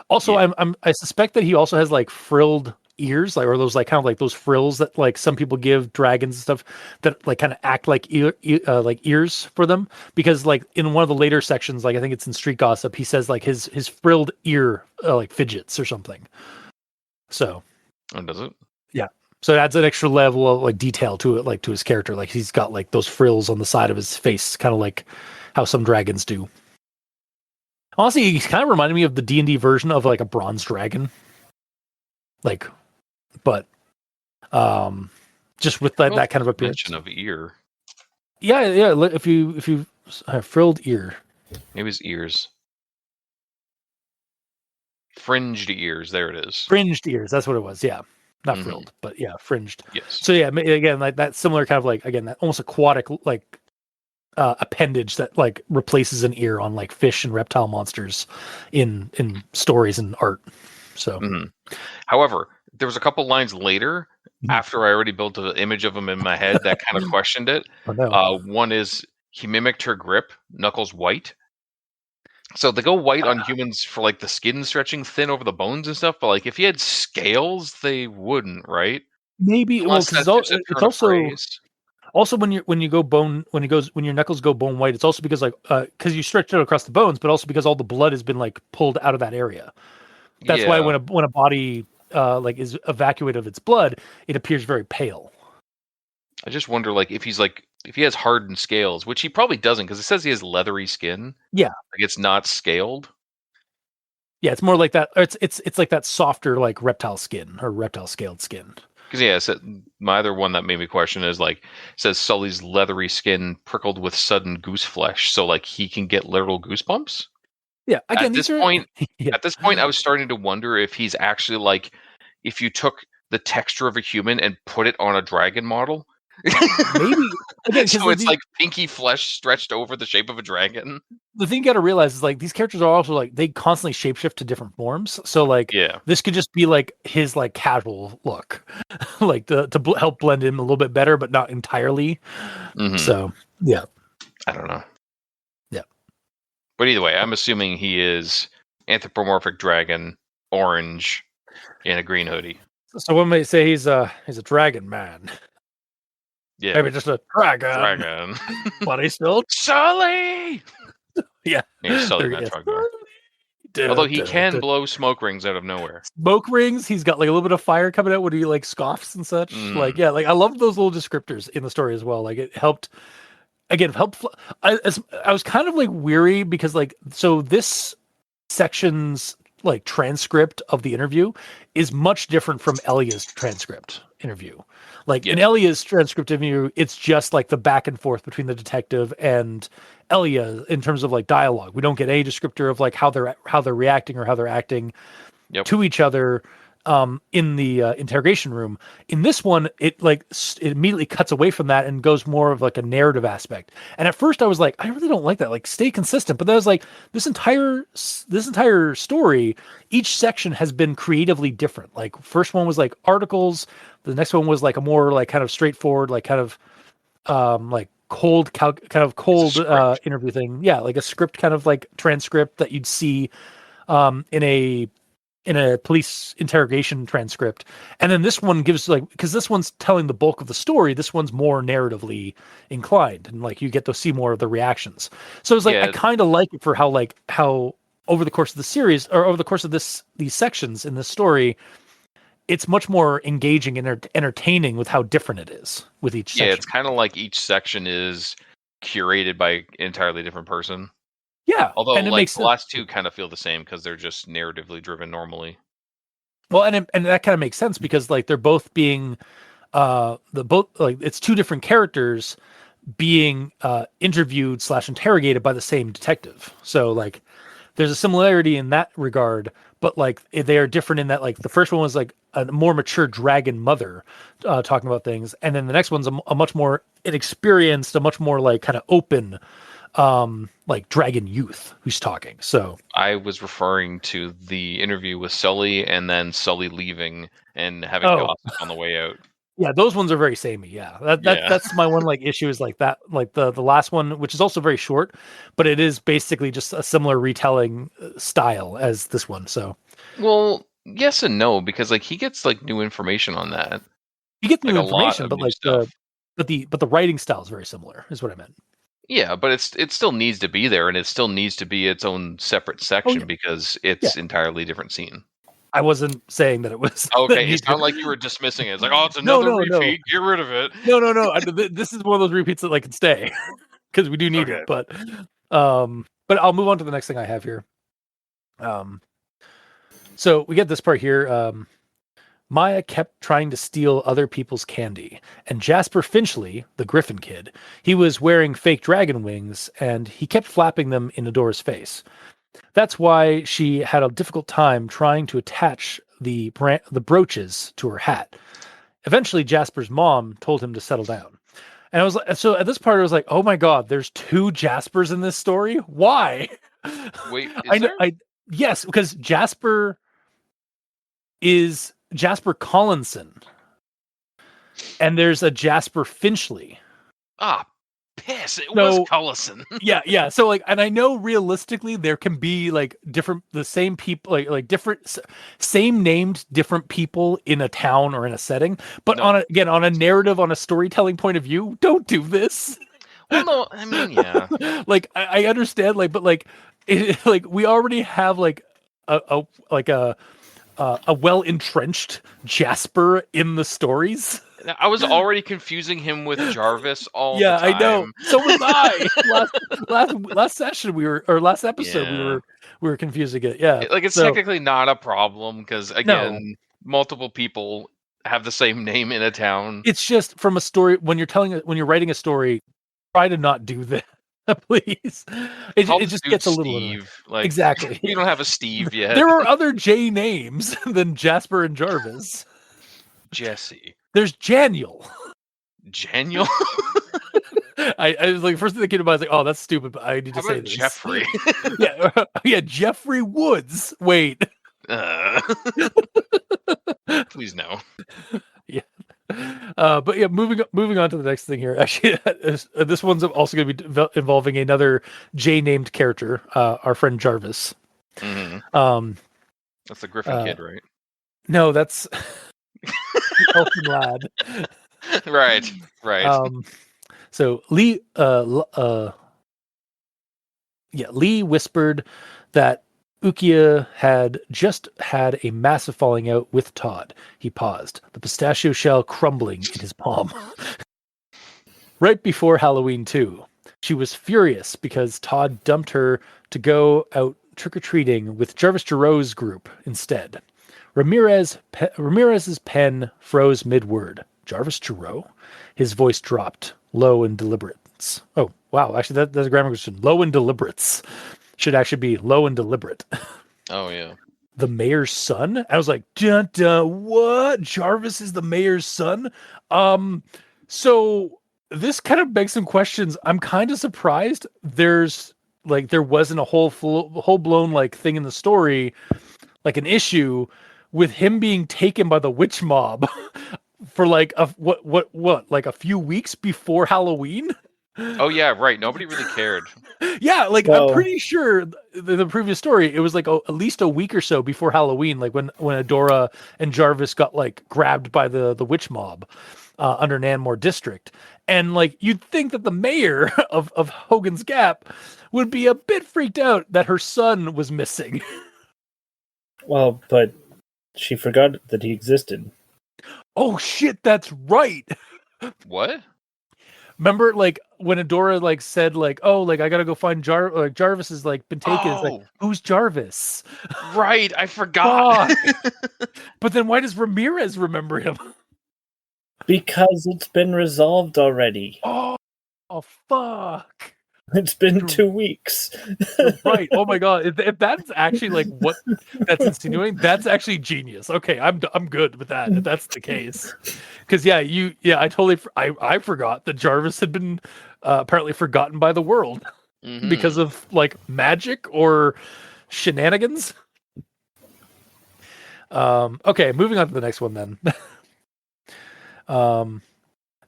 Also, I suspect that he also has like frilled ears, like or those like kind of like those frills that like some people give dragons and stuff that like kind of act like ears for them, because like in one of the later sections, like I think it's in Street Gossip, he says like his frilled ear like fidgets or something. So, does it? Yeah. So it adds an extra level of like detail to it, like to his character. Like he's got like those frills on the side of his face, kind of like how some dragons do. Honestly, he's kind of reminded me of the D&D version of like a bronze dragon. Like, but just with that kind of appearance. Mention of ear. Yeah. If you have frilled ear, maybe his ears. Fringed ears. There it is. Fringed ears. That's what it was. Yeah, not frilled, but yeah, fringed. Yes. So yeah, again, like that similar kind of like that almost aquatic like appendage that like replaces an ear on like fish and reptile monsters in stories and art. So, however, there was a couple lines later after I already built an image of him in my head that kind of questioned it. Oh, no. One is he mimicked her grip, knuckles white. So they go white on humans for like the skin stretching thin over the bones and stuff, but like if he had scales, they wouldn't, right? Maybe it's also when your knuckles go bone white, it's also because like because you stretch it across the bones, but also because all the blood has been like pulled out of that area. That's why when a body like is evacuated of its blood, it appears very pale. I just wonder like if he has hardened scales, which he probably doesn't, because it says he has leathery skin. Yeah, like it's not scaled. Yeah, it's more like that. It's like that softer like reptile skin or reptile scaled skin. Because my other one that made me question is like says Sully's leathery skin prickled with sudden goose flesh, so like he can get literal goosebumps. Yeah, again, at this point, I was starting to wonder if he's actually like if you took the texture of a human and put it on a dragon model. Maybe again, so it's like pinky flesh stretched over the shape of a dragon. The thing you got to realize is like these characters are also like they constantly shapeshift to different forms. So like this could just be like his like casual look, like to help blend in a little bit better, but not entirely. So yeah, I don't know. Yeah, but either way, I'm assuming he is anthropomorphic dragon, orange, in a green hoodie. So one may say he's a dragon man. Yeah, maybe just a dragon. But he's still Sully. Yeah, he's Sully, not Trogdor. Although he can blow smoke rings out of nowhere. Smoke rings. He's got like a little bit of fire coming out when he like scoffs and such. Like I love those little descriptors in the story as well. Like it helped. Again, I was kind of like weary because like so this section's like transcript of the interview is much different from Elia's transcript interview. Like in Elia's transcript interview, it's just like the back and forth between the detective and Elia in terms of like dialogue. We don't get any descriptor of like how they're reacting or how they're acting to each other in the interrogation room. In this one, it immediately cuts away from that and goes more of like a narrative aspect. And at first I was like, I really don't like that. Like, stay consistent. But then I was like, this entire story, each section has been creatively different. Like, first one was like articles. The next one was like a more like kind of straightforward, like kind of like cold interview thing. Yeah, like a script kind of like transcript that you'd see in a police interrogation transcript. And then this one gives like, because this one's telling the bulk of the story, this one's more narratively inclined, and like you get to see more of the reactions. So it's like I kind of like it for how over the course of the series, or over the course of these sections in this story, it's much more engaging and entertaining with how different it is with each section. Yeah, it's kind of like each section is curated by an entirely different person. Yeah, although and like the last two kind of feel the same because they're just narratively driven normally. Well, and that kind of makes sense because like they're both being it's two different characters being interviewed / interrogated by the same detective. So like there's a similarity in that regard, but like they are different in that like the first one was like a more mature dragon mother talking about things, and then the next one's a much more inexperienced, a much more like kind of open like dragon youth who's talking. So I was referring to the interview with Sully and then Sully leaving and having gossip on the way out. Yeah, those ones are very samey. Yeah, that's my one like issue is like that, like the last one, which is also very short, but it is basically just a similar retelling style as this one. So, well, yes and no, because like he gets like new information on that. You get new information, but like the writing style is very similar, is what I meant. Yeah, but it still needs to be there, and it still needs to be its own separate section because it's entirely different scene. I wasn't saying that it was. Okay, it sounded like you were dismissing it. It's like, oh, it's another repeat. Get rid of it. No. This is one of those repeats that like can stay because we do need it. But I'll move on to the next thing I have here. So we get this part here. Maya kept trying to steal other people's candy, and Jasper Finchley, the Griffin kid, he was wearing fake dragon wings, and he kept flapping them in Adora's face. That's why she had a difficult time trying to attach the brooches to her hat. Eventually, Jasper's mom told him to settle down. And I was like, so at this part, I was like, oh my God, there's two Jaspers in this story? Why? Wait, yes, because Jasper is Jasper Collinson. And there's a Jasper Finchley. Ah, piss. It was Collison. yeah. So like, and I know realistically there can be like the same people, like different, same named different people in a town or in a setting. But on a narrative, on a storytelling point of view, don't do this. Well, no, I mean, yeah. Like I understand, like, but like, like we already have like a well entrenched Jasper in the stories. I was already confusing him with Jarvis all the time. Yeah, I know. So was I. last session last episode we were confusing it. Yeah, like it's technically not a problem because again, multiple people have the same name in a town. It's just from a story when you're writing a story, try to not do that. Please, it just gets a little Steve. Like, exactly. We don't have a Steve yet. There are other J names than Jasper and Jarvis. Jesse. There's Janiel. Janiel? I was like, first thing that came to mind, I was like, oh, that's stupid, but I need to say this. Jeffrey? yeah, Jeffrey Woods. Wait. Please no. Yeah. But yeah, moving on to the next thing here. Actually, this one's also going to be involving another J-named character, our friend Jarvis. Mm-hmm. That's the Griffin kid, right? No, that's Elfin Lad. Right. So Lee whispered that Ukiah had just had a massive falling out with Todd. He paused, the pistachio shell crumbling in his palm. Right before Halloween 2, she was furious because Todd dumped her to go out trick-or-treating with Jarvis Giroux's group instead. Ramirez's pen froze mid-word. Jarvis Giroux? His voice dropped, low and deliberate. Oh, wow. Actually, that's a grammar question. Low and deliberates. Should actually be low and deliberate. Oh, yeah. The mayor's son? I was like, dun, dun, what? Jarvis is the mayor's son? So this kind of begs some questions. I'm kind of surprised there wasn't a whole blown like thing in the story, like an issue with him being taken by the witch mob for like like a few weeks before Halloween. Oh, yeah, right. Nobody really cared. Yeah, like Well, I'm pretty sure the previous story, it was like at least a week or so before Halloween, like when Adora and Jarvis got like grabbed by the witch mob under Nanmore District. And like you'd think that the mayor of Hogan's Gap would be a bit freaked out that her son was missing. well, but she forgot that he existed. Oh shit, that's right. What? Remember, like when Adora like said, like, "Oh, like I gotta go find Jarvis has like been taken." It's like, Oh. who's Jarvis? Right, I forgot. But then why does Ramirez remember him? Because it's been resolved already. Oh, fuck! It's been 2 weeks. You're right. Oh my god! If that's actually like what that's insinuating, that's actually genius. Okay, I'm good with that. If that's the case, because I totally I forgot that Jarvis had been apparently forgotten by the world because of like magic or shenanigans. Okay, moving on to the next one then.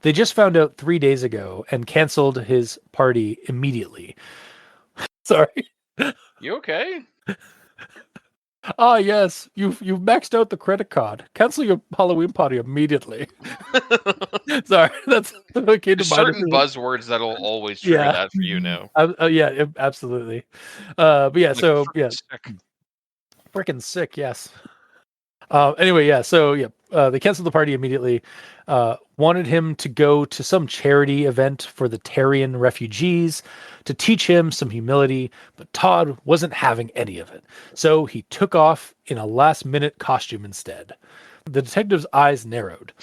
They just found out 3 days ago and canceled his party immediately. Sorry. You okay? Ah, yes. You've maxed out the credit card. Cancel your Halloween party immediately. Sorry, that's what came to There's mind. certain buzzwords that'll always trigger that for you now. Yeah, absolutely. But yeah, Like, so yeah, sick. freaking sick. Yes. Anyway, yeah. So yeah, they canceled the party immediately. Wanted him to go to some charity event for the Tarian refugees to teach him some humility, but Todd wasn't having any of it. So he took off in a last-minute costume instead. The detective's eyes narrowed.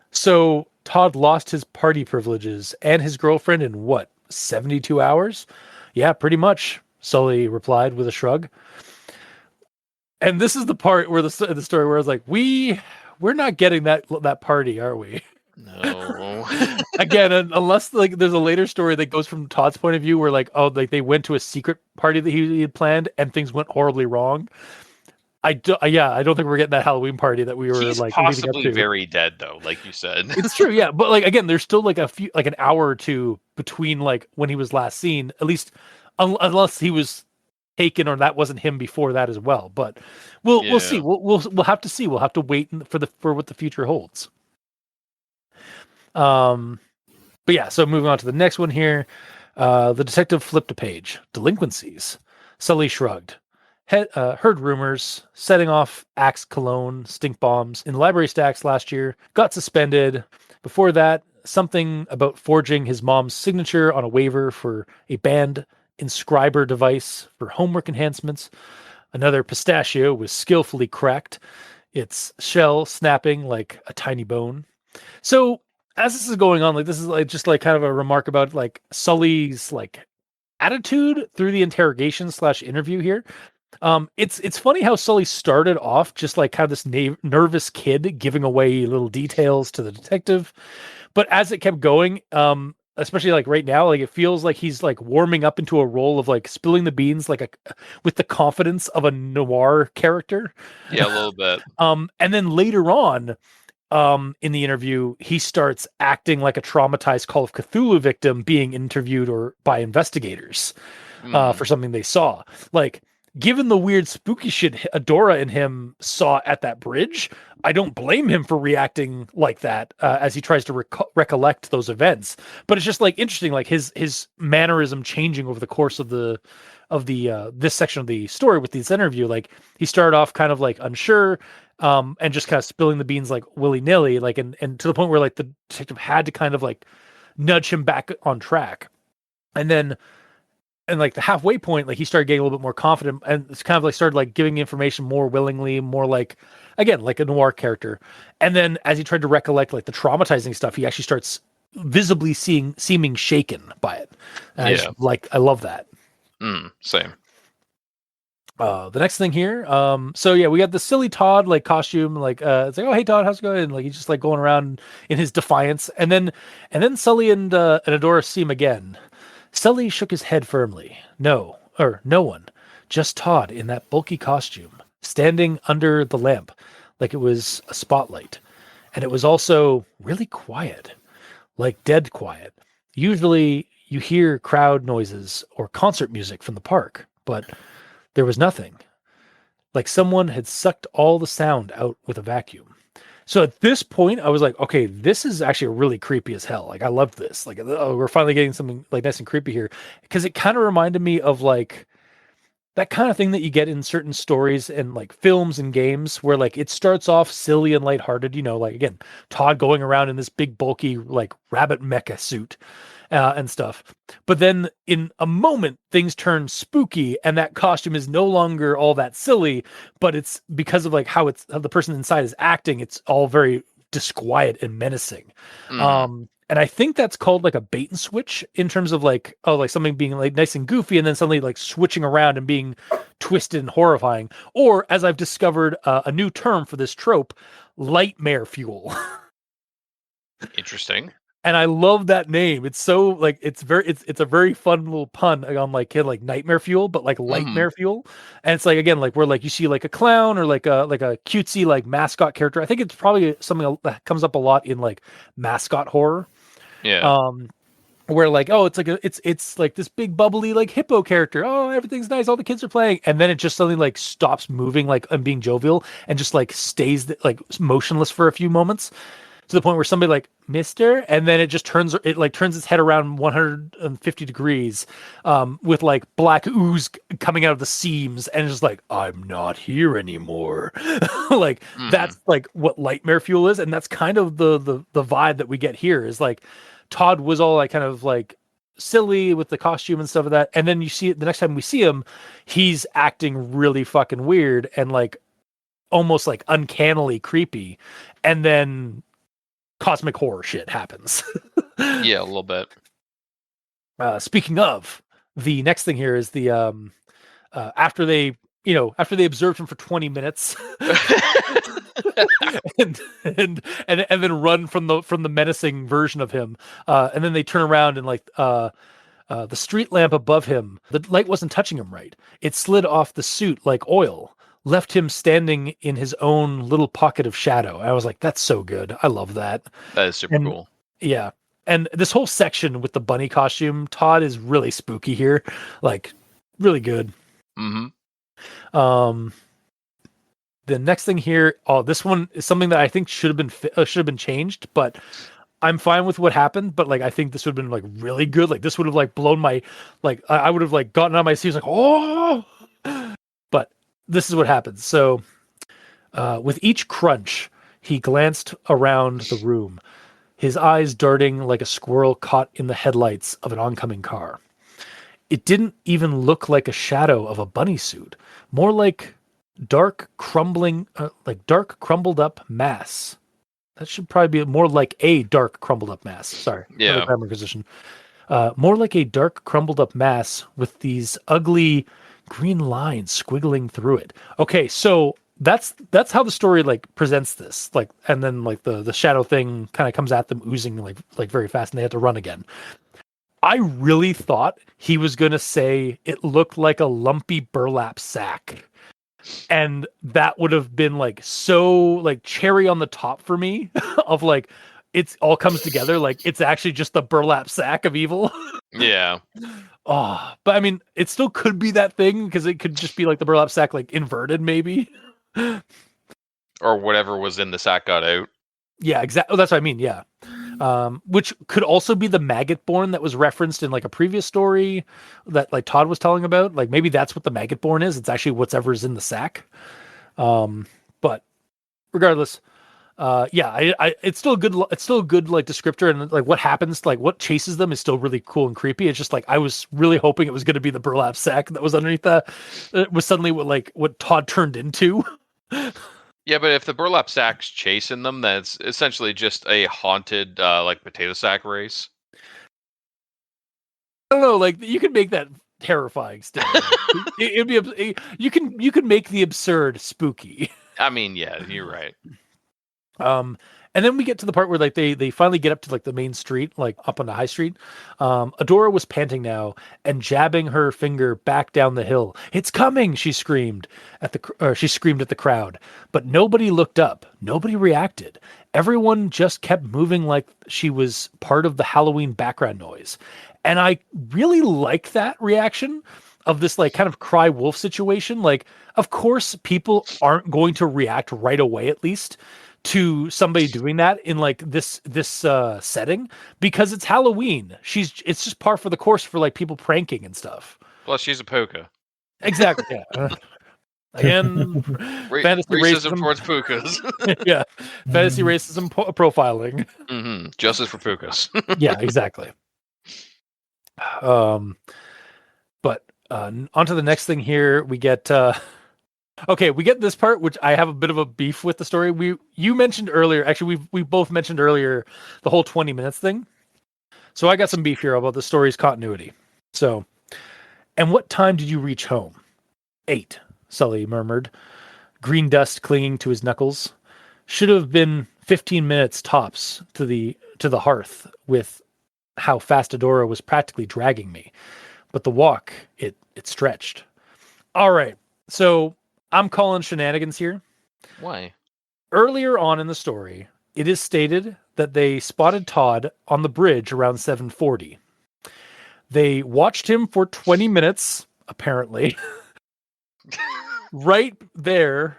So Todd lost his party privileges and his girlfriend in what, 72 hours? Yeah, pretty much, Sully replied with a shrug. And this is the part where the story where I was like, we're not getting that party, are we? No. Again, unless like there's a later story that goes from Todd's point of view, where like, oh, like they went to a secret party that he had planned and things went horribly wrong. I don't think we're getting that Halloween party that we were He's like possibly leading up to. very dead though, like you said. It's true, yeah, but like again, there's still like an hour or two between like when he was last seen, at least unless he was taken or that wasn't him before that as well. But we'll see. We'll have to see. We'll have to wait for what the future holds. But yeah, so moving on to the next one here. The detective flipped a page. Delinquencies. Sully shrugged. Heard rumors, setting off Axe cologne, stink bombs in the library stacks last year. Got suspended. Before that, something about forging his mom's signature on a waiver for a banned inscriber device for homework enhancements. Another pistachio was skillfully cracked, its shell snapping like a tiny bone. So as this is going on, like this is like just like kind of a remark about like Sully's like attitude through the interrogation / interview here. It's funny how Sully started off just like kind of this nervous kid giving away little details to the detective, but as it kept going, especially like right now, like it feels like he's like warming up into a role of like spilling the beans, like with the confidence of a noir character. Yeah, a little bit. And then later on, in the interview, he starts acting like a traumatized Call of Cthulhu victim being interviewed or by investigators for something they saw. Like, given the weird spooky shit Adora and him saw at that bridge, I don't blame him for reacting like that as he tries to recollect those events. But it's just like interesting, like his mannerism changing over the course of the this section of the story with this interview. Like he started off kind of like unsure, and just kind of spilling the beans like willy-nilly, like and to the point where like the detective had to kind of like nudge him back on track. And then and like the halfway point, like he started getting a little bit more confident, and it's kind of like started like giving information more willingly, more like, again, like a noir character. And then as he tried to recollect like the traumatizing stuff, he actually starts visibly seeming shaken by it. And I love that. Same. The next thing here, so yeah, we got the silly Todd like costume, like it's like, oh hey Todd, how's it going? And like he's just like going around in his defiance, and then Sully and Adora see him again. Sully shook his head firmly. No one, just Todd in that bulky costume, standing under the lamp, like it was a spotlight, and it was also really quiet, like dead quiet. Usually you hear crowd noises or concert music from the park, but there was nothing. Like someone had sucked all the sound out with a vacuum. So at this point, I was like, okay, this is actually really creepy as hell. Like I loved this. Like we're finally getting something like nice and creepy here, because it kind of reminded me of like that kind of thing that you get in certain stories and like films and games where like it starts off silly and lighthearted, like again, Todd going around in this big bulky like rabbit mecha suit. And stuff. But then in a moment, things turn spooky, and that costume is no longer all that silly, but it's because of like how the person inside is acting. It's all very disquiet and menacing. And I think that's called like a bait and switch in terms of like, oh, like something being like nice and goofy and then suddenly like switching around and being twisted and horrifying. Or as I've discovered a new term for this trope, lightmare fuel. Interesting. And I love that name. It's so like it's a very fun little pun on like nightmare fuel, but like lightmare fuel. And it's like again like where like you see like a clown or like a cutesy like mascot character. I think it's probably something that comes up a lot in like mascot horror. Yeah. Where like, oh, it's like it's like this big bubbly like hippo character. Oh, everything's nice. All the kids are playing, and then it just suddenly like stops moving like and being jovial and just like stays like motionless for a few moments. To the point where somebody like Mister, and then it just turns its head around 150 degrees, with like black ooze coming out of the seams, and just like, I'm not here anymore. Like that's like what lightmare fuel is, and that's kind of the vibe that we get here. Is like Todd was all like kind of like silly with the costume and stuff like that, and then you see it the next time we see him, he's acting really fucking weird and like almost like uncannily creepy, and then cosmic horror shit happens. Yeah, a little bit. Speaking of, the next thing here is the after they observed him for 20 minutes and then run from the menacing version of him, and then they turn around and like the street lamp above him, the light wasn't touching him right. It slid off the suit like oil, left him standing in his own little pocket of shadow. I was like, that's so good. I love that. That is super cool. Yeah. And this whole section with the bunny costume, Todd is really spooky here. Like, really good. The next thing here, this one is something that I think should have been changed, but I'm fine with what happened. But like, I think this would have been like really good. Like, this would have like blown my, like, I would have like gotten on my seat like, oh, but this is what happens. So, with each crunch, he glanced around the room, his eyes darting like a squirrel caught in the headlights of an oncoming car. It didn't even look like a shadow of a bunny suit, more like dark crumbled up mass. That should probably be more like a dark crumbled up mass. Sorry. Yeah. Grammar position. More like a dark crumbled up mass with these ugly green lines squiggling through it. Okay, so that's how the story like presents this, like, and then like the shadow thing kind of comes at them oozing like very fast, and they have to run again. I really thought he was gonna say it looked like a lumpy burlap sack, and that would have been like so like cherry on the top for me of like it's all comes together, like it's actually just the burlap sack of evil. Yeah. Oh, but I mean, it still could be that thing because it could just be like the burlap sack, like inverted, maybe. Or whatever was in the sack got out. Yeah, exactly. Oh, that's what I mean. Yeah. Which could also be the maggot born that was referenced in like a previous story that like Todd was telling about. Like maybe that's what the maggot born is. It's actually whatever's in the sack. But regardless, It's still a good. It's still a good like descriptor, and like what happens, like what chases them, is still really cool and creepy. It's just like I was really hoping it was going to be the burlap sack that was underneath that. It was suddenly what Todd turned into. Yeah, but if the burlap sack's chasing them, then it's essentially just a haunted like potato sack race. I don't know. Like you could make that terrifying still. It'd be you can make the absurd spooky. I mean, yeah, you're right. And then we get to the part where like they finally get up to like the main street, like up on the high street. Adora was panting now and jabbing her finger back down the hill. "It's coming!" She screamed at the crowd, but nobody looked up. Nobody reacted. Everyone just kept moving like she was part of the Halloween background noise. And I really like that reaction of this like kind of cry wolf situation. Like, of course, people aren't going to react right away, at least, to somebody doing that in like this setting, because it's Halloween. It's just par for the course for like people pranking and stuff. Plus, she's a puka. Exactly. Yeah. Again, fantasy racism racism towards pukas. yeah, fantasy racism profiling. Mm-hmm. Justice for pukas. Yeah, exactly. But on to the next thing here. We get okay, we get this part, which I have a bit of a beef with the story. You mentioned earlier, actually, we both mentioned earlier the whole 20 minutes thing. So I got some beef here about the story's continuity. So, and what time did you reach home? 8, Sully murmured, green dust clinging to his knuckles. Should have been 15 minutes tops to the hearth, with how fast Adora was practically dragging me. But the walk, it stretched. All right, so I'm calling shenanigans here. Why? Earlier on in the story, it is stated that they spotted Todd on the bridge around 7:40. They watched him for 20 minutes, apparently. Right there,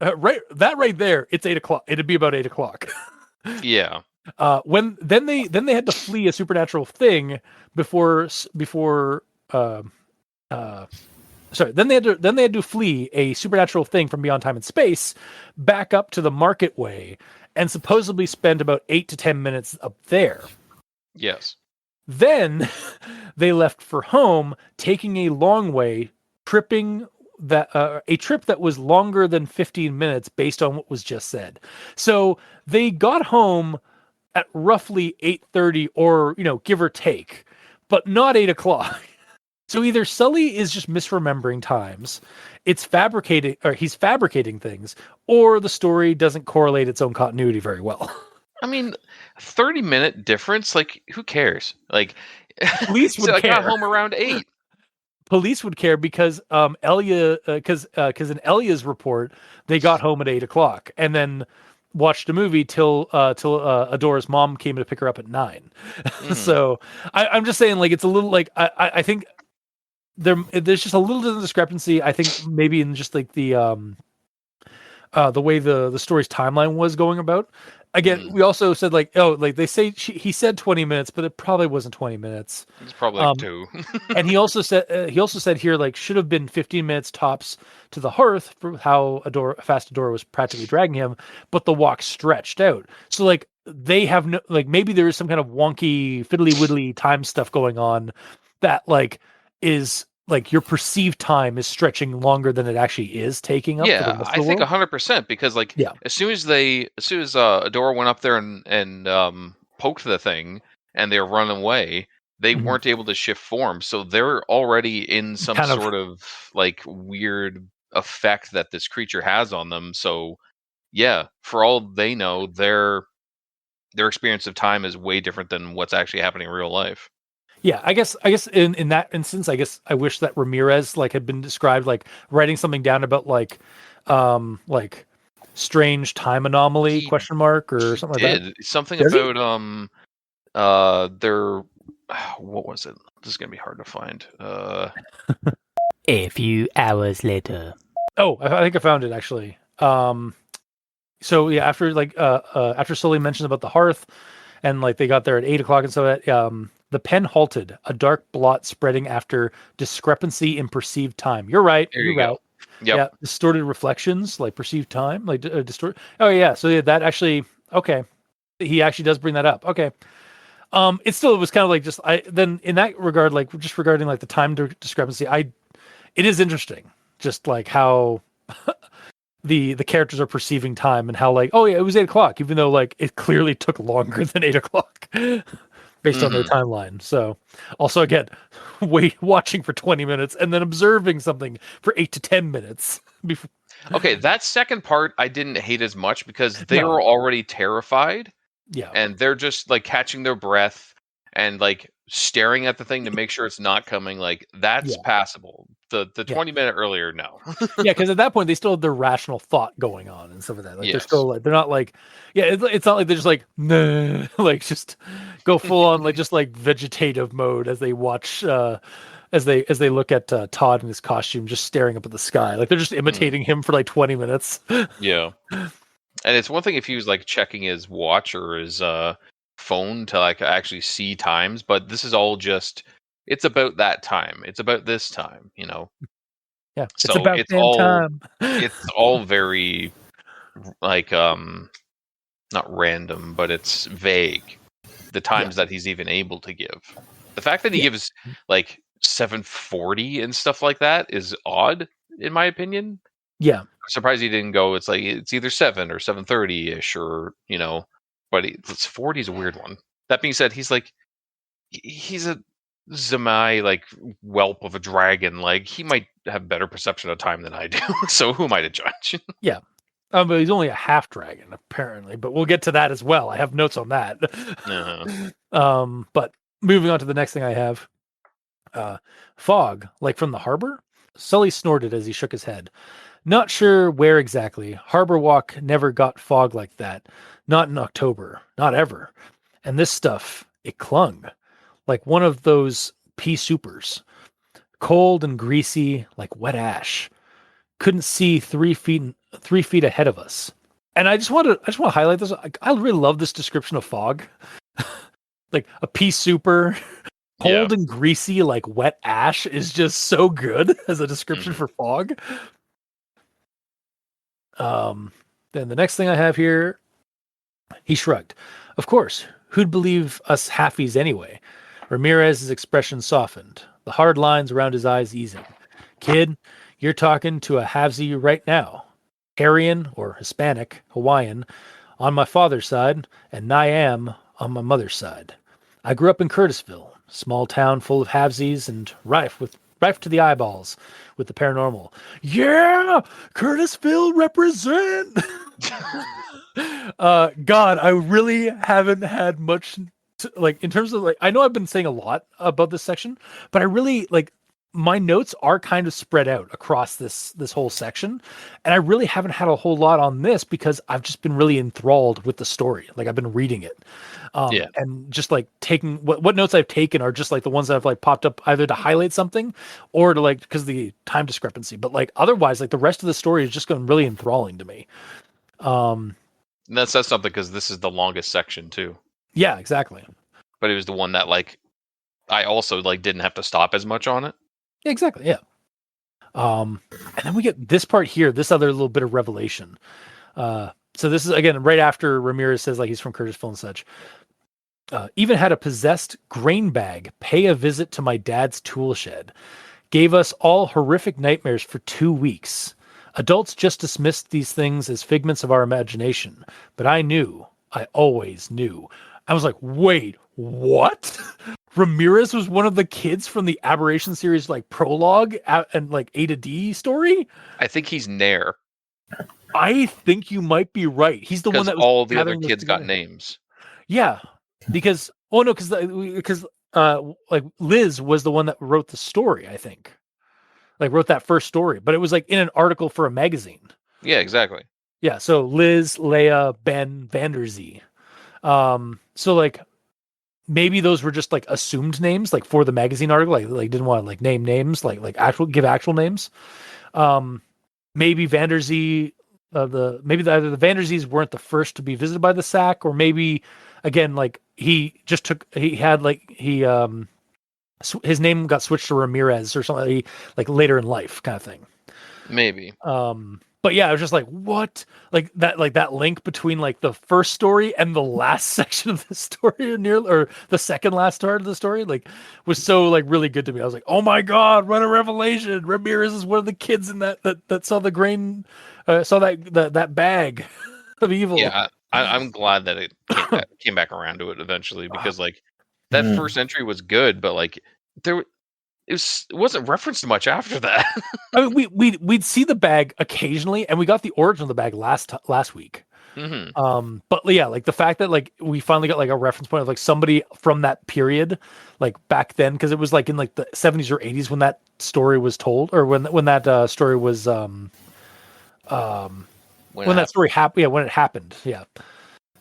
right there, it's 8 o'clock. It'd be about 8 o'clock. Yeah. Then they had to flee a supernatural thing before then they had to flee a supernatural thing from beyond time and space back up to the market way and supposedly spend about 8 to 10 minutes up there. Yes. Then they left for home, taking a long way, tripping a trip that was longer than 15 minutes based on what was just said. So they got home at roughly 8:30, or give or take, but not 8 o'clock. So either Sully is just misremembering times, he's fabricating things, or the story doesn't correlate its own continuity very well. I mean, 30-minute difference, like, who cares? Like, Police would I care. got home around 8. Police would care because Elia, because in Elia's report, they got home at 8 o'clock and then watched a movie till Adora's mom came to pick her up at 9. So I'm just saying, like, it's a little like I think there's just a little discrepancy. I think maybe in just like the way the story's timeline was going about. Again, we also said like they say he said 20 minutes, but it probably wasn't 20 minutes. It's probably like 2. And he also said here, like, should have been 15 minutes tops to the hearth for how fast Adora was practically dragging him, but the walk stretched out. So like they have no, like, maybe there is some kind of wonky fiddly widdly time stuff going on that like is like your perceived time is stretching longer than it actually is taking up. Yeah, I think 100%, because like as soon as Adora went up there and poked the thing and they were running away, they weren't able to shift form, so they're already in some sort of like weird effect that this creature has on them. So yeah, for all they know, their experience of time is way different than what's actually happening in real life. Yeah, I guess in that instance, I guess I wish that Ramirez like had been described like writing something down about like strange time anomaly or something like that. Something about their what was it? This is gonna be hard to find. A few hours later. Oh, I think I found it actually. So yeah, after Sully mentioned about the hearth, and like they got there at 8 o'clock, and so that the pen halted, a dark blot spreading after discrepancy in perceived time. You're right. You're right. Yep. Yeah, distorted reflections, like perceived time, like distort. Oh yeah, so yeah, that actually okay. He actually does bring that up. Okay. It still was kind of like just then in that regard, like just regarding like the time discrepancy, it is interesting, just like how the characters are perceiving time and how like, oh yeah, it was 8 o'clock, even though like it clearly took longer than 8 o'clock based on their timeline. So also again, watching for 20 minutes and then observing something for 8 to 10 minutes before. Okay, that second part I didn't hate as much because they No. were already terrified. Yeah. And they're just like catching their breath and like staring at the thing to make sure it's not coming. Like that's Yeah. passable. The 20-minute earlier, no. Yeah, because at that point they still have their rational thought going on and stuff like that. Like they're Yes. still like they're not like it's not like they're just like nah, like just go full on like just like vegetative mode as they watch as they look at Todd in his costume just staring up at the sky. Like they're just imitating him for like 20 minutes. Yeah. And it's one thing if he was like checking his watch or his phone to like actually see times, but this is all just it's about that time. It's about this time, you know. Yeah, So it's about damn time. It's all very like not random, but it's vague. The times that he's even able to give. The fact that he gives like 7:40 and stuff like that is odd, in my opinion. Yeah. I'm surprised he didn't go. It's like it's either 7 or 7:30 ish, or you know, but it's 40 is a weird one. That being said, he's a Zamai like whelp of a dragon. Like he might have better perception of time than I do. So who am I to judge? Yeah. But he's only a half dragon apparently, but we'll get to that as well. I have notes on that. But moving on to the next thing I have, fog, like from the harbor. Sully snorted as he shook his head. Not sure where exactly. Harbor Walk never got fog like that. Not in October. Not ever. And this stuff, it clung. Like one of those pea soupers. Cold and greasy, like wet ash. Couldn't see 3 feet ahead of us. And I just want to highlight this. I really love this description of fog. Like a pea super, cold and greasy, like wet ash is just so good as a description for fog. Then the next thing I have here, he shrugged. Of course, who'd believe us halfies anyway? Ramirez's expression softened, the hard lines around his eyes easing. Kid, you're talking to a halvesy right now. Aryan, or Hispanic, Hawaiian, on my father's side, and Niam on my mother's side. I grew up in Curtisville, small town full of halvesies and rife to the eyeballs with the paranormal. Yeah, Curtisville represent. God, I really haven't had much like in terms of like I know I've been saying a lot about this section, but I really like my notes are kind of spread out across this whole section, and I really haven't had a whole lot on this because I've just been really enthralled with the story. Like I've been reading it, and just like taking what notes I've taken are just like the ones that have like popped up either to highlight something or to like because of the time discrepancy. But like otherwise, like the rest of the story is just going really enthralling to me. And that says something because this is the longest section too. Yeah, exactly. But it was the one that like I also like didn't have to stop as much on it. Exactly. Yeah. And then we get this part here, this other little bit of revelation. So this is again right after Ramirez says like he's from Curtisville and such. Even had a possessed grain bag pay a visit to my dad's tool shed. Gave us all horrific nightmares for 2 weeks. Adults just dismissed these things as figments of our imagination, but I knew. I always knew. I was like, wait, what? Ramirez was one of the kids from the Aberration series, like prologue and like A to D story. I think he's Nair. I think you might be right. He's the one that was all the other kids got names. Yeah, because because like Liz was the one that wrote the story. I think, like wrote that first story, but it was like in an article for a magazine. Yeah, exactly. Yeah, so Liz, Leia, Ben, Vanderzee. So like maybe those were just like assumed names, like for the magazine article, like didn't want to like name names, like give actual names. Maybe Vanderzee, either the Vanderzees weren't the first to be visited by the sack, or maybe again like his name got switched to Ramirez or something like later in life kind of thing. Maybe. But yeah, I was just like, what? Like that link between like the first story and the last section of the story, or the second last part of the story, like was so like really good to me. I was like, oh my god, what a revelation! Ramirez is one of the kids in that saw the grain, saw that bag of evil. Yeah, I'm glad that it came back around to it eventually, because like that first entry was good, but like it wasn't referenced much after that. I mean, we'd see the bag occasionally, and we got the origin of the bag last week. Mm-hmm. But yeah, like the fact that like we finally got like a reference point of like somebody from that period, like back then, because it was like in like the 70s or 80s when that story was told, or when that story was when that story happened. Yeah, when it happened. Yeah.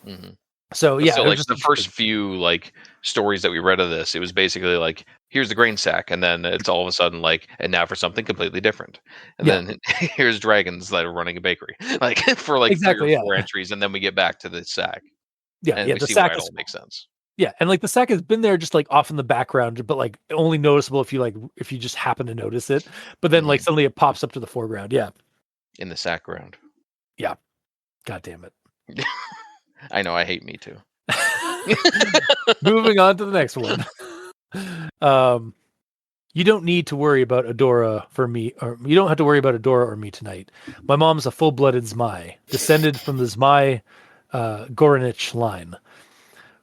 Mm-hmm. So yeah, like the first few like stories that we read of this, it was basically like, here's the grain sack, and then it's all of a sudden like, and now for something completely different, and then here's dragons that are running a bakery, like for like exactly, 3 or 4 entries, and then we get back to the sack. And we the see sack why it all makes sense. Yeah, and like the sack has been there just like off in the background, but like only noticeable if you just happen to notice it. But then like suddenly it pops up to the foreground. Yeah. In the sack ground. Yeah. God damn it. I know, I hate me too. Moving on to the next one. You don't need to worry about Adora for me, or you don't have to worry about Adora or me tonight. My mom's a full-blooded Zmai, descended from the Zmai Goranich line.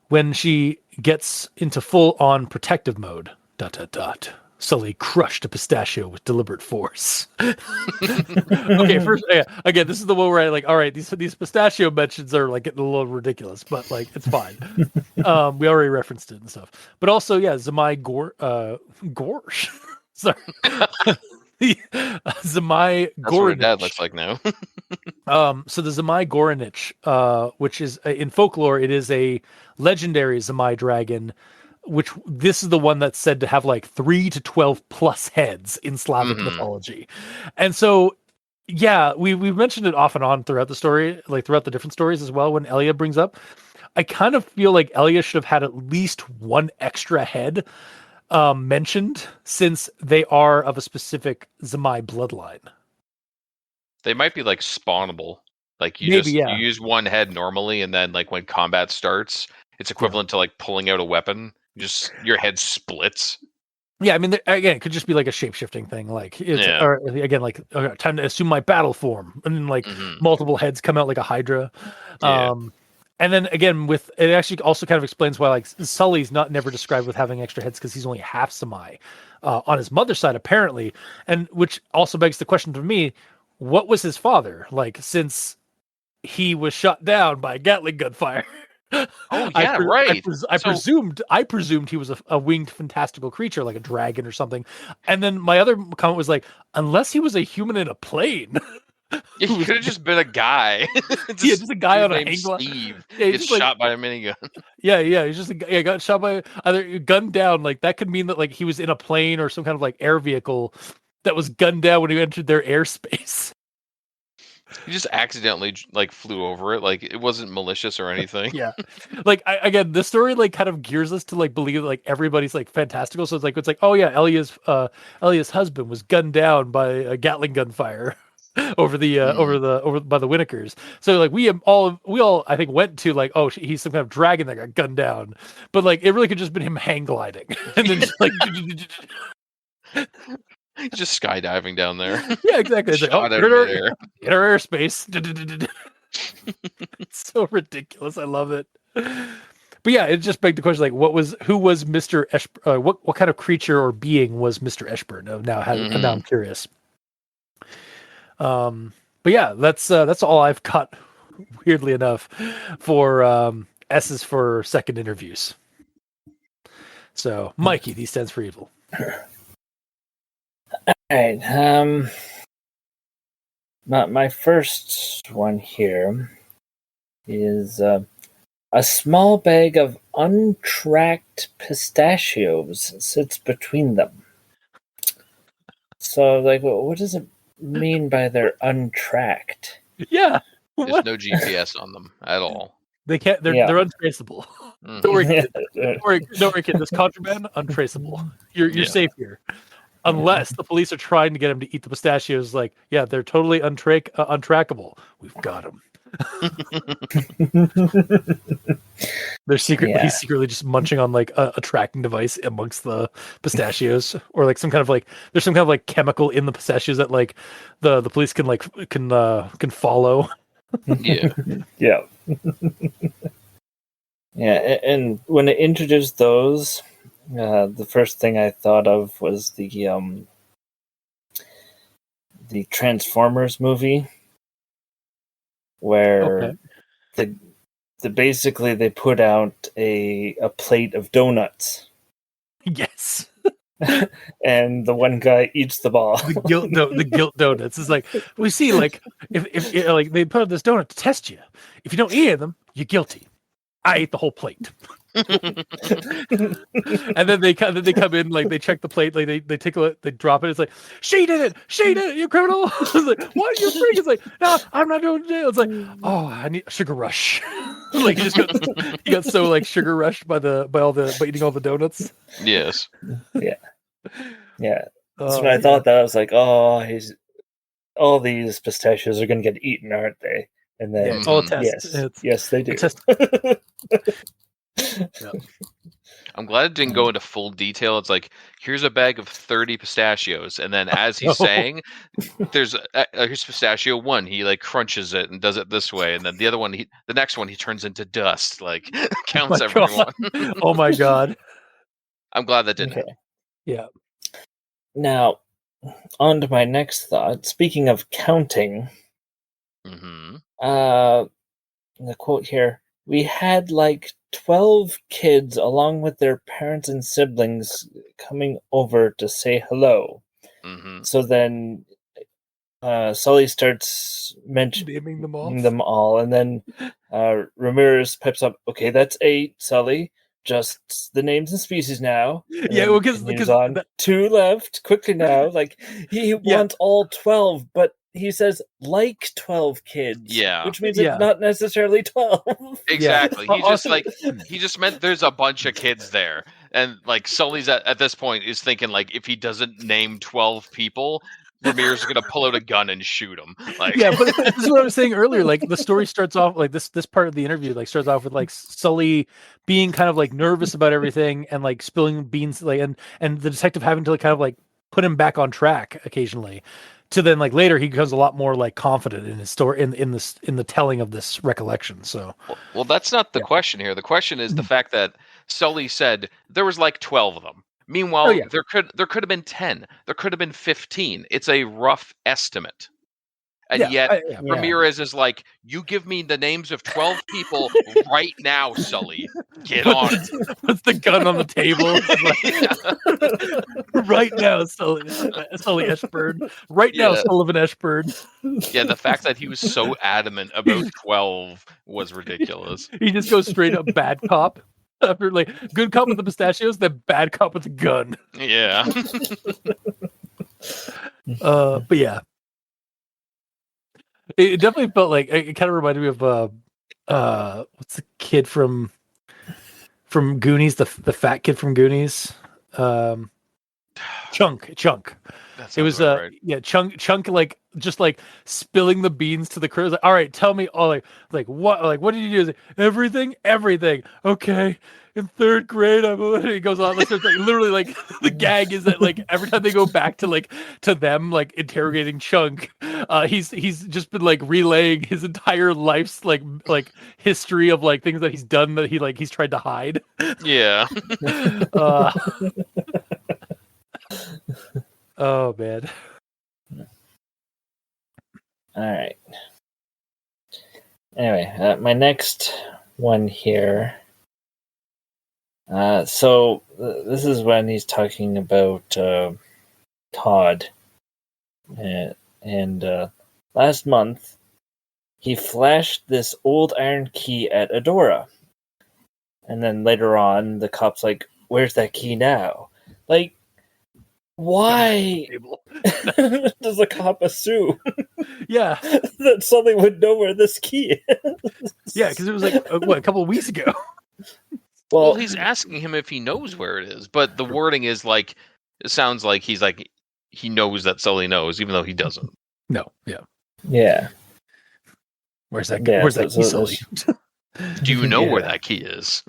When she gets into full-on protective mode, ... Sully crushed a pistachio with deliberate force. Okay, first, again, this is the one where I like, all right, these pistachio mentions are like getting a little ridiculous, but like it's fine. We already referenced it and stuff, but also, yeah, Zamai Gorsh. Sorry, Zamai That's what her dad Goranich. looks like now. So the Zamai Goranich, which is in folklore, it is a legendary Zamai dragon, which this is the one that's said to have like 3 to 12 plus heads in Slavic mythology. And so, yeah, we've mentioned it off and on throughout the story, like throughout the different stories as well. When Elia brings up, I kind of feel like Elia should have had at least one extra head mentioned, since they are of a specific Zamai bloodline. They might be like spawnable. Like you you use one head normally, and then like when combat starts, it's equivalent to like pulling out a weapon. Just your head splits. Yeah, I mean, again, it could just be like a shape-shifting thing. Like, or again, like, okay, time to assume my battle form, and then like multiple heads come out like a Hydra. And then again, with it actually also kind of explains why like Sully's never described with having extra heads, because he's only half Samai on his mother's side apparently, and which also begs the question for me: what was his father like? Since he was shot down by Gatling gunfire. Oh yeah, right. I presumed he was a winged fantastical creature like a dragon or something. And then my other comment was like, unless he was a human in a plane. Yeah, he could have just been a guy. just a guy on a hang Steve gets shot by a minigun. Yeah, he's just got shot by either gunned down. Like that could mean that like he was in a plane or some kind of like air vehicle that was gunned down when he entered their airspace. He just accidentally like flew over it. Like it wasn't malicious or anything. Yeah. Like again, the story like kind of gears us to like believe like everybody's like fantastical. So it's like, oh yeah, Elia's husband was gunned down by a Gatling gunfire over by the Winnikers. So like we all I think went to like, oh, he's some kind of dragon that got gunned down. But like it really could just been him hang gliding and then just like He's just skydiving down there. Yeah, exactly. It's like, oh, in our airspace. It's so ridiculous. I love it. But yeah, it just begged the question: like, who was Mr. Eshburn? What kind of creature or being was Mr. Eshburn? Now I'm curious. But yeah, that's all I've got. Weirdly enough, for S's for second interviews. So, Mikey, D stands for evil. All right. My first one here is a small bag of untracked pistachios sits between them. So, like, what does it mean by they're untracked? Yeah, there's no GPS on them at all. They can't. They're untraceable. Don't worry, kid. This contraband untraceable. You're safe here. unless the police are trying to get him to eat the pistachios. Like, yeah, they're totally untrackable. We've got him. They're secretly Yeah. he's secretly just munching on like a tracking device amongst the pistachios, or like some kind of like there's some kind of like chemical in the pistachios that like the police can follow. Yeah. Yeah. Yeah, and when it introduced those, the first thing I thought of was the Transformers movie, where the basically they put out a plate of donuts, Yes. and the one guy eats the ball. The guilt donuts is like we see like if like they put up this donut to test you. If you don't eat them, you're guilty. I ate the whole plate. And then they come in, like they check the plate, like they take it, they drop it. It's like she did it, you criminal. It's like, what, you freak? It's like, no, I'm not going to jail. It's like, oh, I need a sugar rush. Like he got so like sugar rushed by eating all the donuts. Yes. Yeah. So when I thought that, I was like, oh, all these pistachios are going to get eaten, aren't they? And then it's all a test. Yes, they do. Yeah. I'm glad it didn't go into full detail. It's like, here's a bag of 30 pistachios, and then as he's saying, here's pistachio 1. He like crunches it and does it this way, and then the other one, the next one, he turns into dust. Like counts everyone. Oh my god! I'm glad that didn't happen. Yeah. Now, on to my next thought. Speaking of counting, the quote here: "We had like 12 kids along with their parents and siblings coming over to say hello." So then Sully starts mentioning them all, and then Ramirez pipes up, "Okay, that's 8, Sully. Just the names and species now." And yeah, because on 2 left. Quickly now. Like he wants all 12, but he says like 12 kids. Yeah. Which means it's not necessarily 12. Exactly. He just meant there's a bunch of kids there. And like Sully's at this point is thinking like if he doesn't name 12 people, Ramirez is gonna pull out a gun and shoot him. Like yeah, but this is what I was saying earlier. Like the story starts off like this part of the interview like starts off with like Sully being kind of like nervous about everything and like spilling beans, like and the detective having to like kind of like put him back on track occasionally. To then like later he becomes a lot more like confident in his story in the telling of this recollection. So well that's not the question here. The question is the fact that Sully said there was like 12 of them. Meanwhile, there could have been 10. There could have been 15. It's a rough estimate. And yet Ramirez is like, you give me the names of 12 people right now, Sully. Get on it. Puts the gun on the table. Right now, Sully Ashburn. Right now, Sullivan Ashburn. Yeah, the fact that he was so adamant about 12 was ridiculous. He just goes straight up bad cop. After like good cop with the pistachios, then bad cop with the gun. Yeah. But yeah. It definitely felt like it kind of reminded me of what's the kid from Goonies, the fat kid from Goonies? Chunk. It was right. Chunk like just like spilling the beans to the crew. Like, all right, tell me all like what did you do? Like, everything. Okay. In 3rd grade, he goes on. Like, literally, like the gag is that like every time they go back to them like interrogating Chunk, he's just been like relaying his entire life's like history of like things that he's done that he's tried to hide. Yeah. Oh man. All right. Anyway, my next one here. So this is when he's talking about Todd, and last month he flashed this old iron key at Adora, and then later on the cop's like, "Where's that key now?" Like, why does the cop assume that somebody would know where this key is? Yeah, because it was like a couple of weeks ago. Well, he's asking him if he knows where it is, but the wording is like It sounds like he knows that Sully knows, even though he doesn't. No, yeah. Yeah. Where's that? Yeah, Where's so- that key, so Sully? Do you know where Yeah. that key is?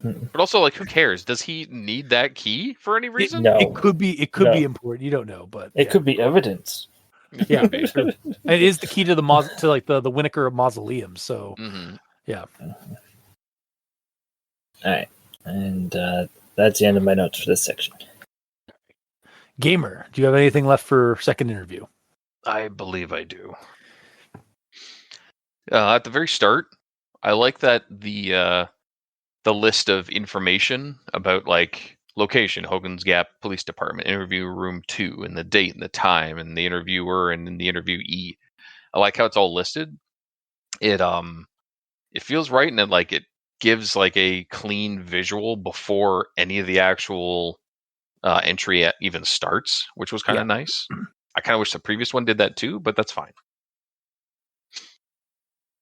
But also, like, who cares? Does he need that key for any reason? No. It could be. It could No. be important. You don't know, but It yeah. could be evidence. It Yeah, could be. true. It is the key to the to like the Winneker mausoleum. So Mhm. yeah. All right. And that's the end of my notes for this section. Gamer, do you have anything left for second interview? I believe I do. At the very start, I like that the list of information about like location, Hogan's Gap Police Department, interview room 2, and the date and the time, and the interviewer and the interviewee. I like how it's all listed. It feels right, and it gives like a clean visual before any of the actual entry even starts, which was kind of nice. I kind of wish the previous one did that too, but that's fine.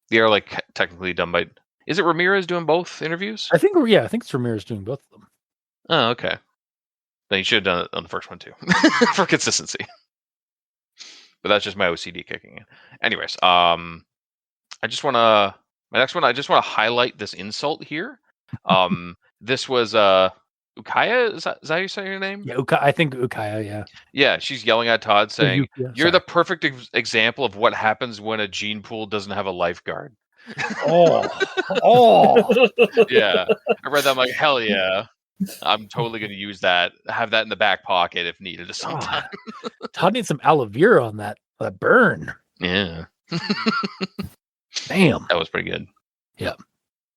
They are like technically done by. Is it Ramirez doing both interviews? I think it's Ramirez doing both of them. Oh, okay. Then you should have done it on the first one too, for consistency. But that's just my OCD kicking in. Anyways, I just want to my next one. I just want to highlight this insult here. This was Ukaya. Is that how you say your name? Yeah, I think Ukaya. Yeah. Yeah, she's yelling at Todd saying, Yukia, "You're sorry. the perfect example of what happens when a gene pool doesn't have a lifeguard." Oh. Yeah, I read that. I'm like, hell yeah. I'm totally going to use that. Have that in the back pocket if needed sometime. Todd needs some aloe vera on that burn. Yeah. Damn. That was pretty good.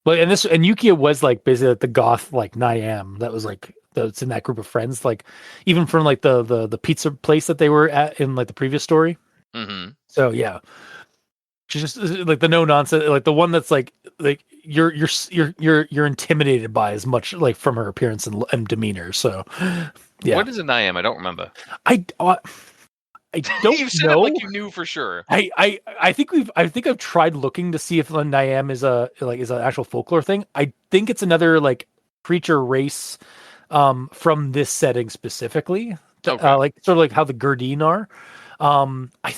But and Yukia was like basically like the goth like Niam that was like that's in that group of friends, like even from like the pizza place that they were at in like the previous story. Mm-hmm. So yeah, she's just like the no nonsense, like the one that's like you're intimidated by as much like from her appearance and demeanor. So yeah, What is an IM? I don't remember. I don't You said know. it like you knew for sure. I think I've tried looking to see if Niam is an actual folklore thing. I think it's another like creature race from this setting specifically. Okay. Like sort of like how the Gurdine are. I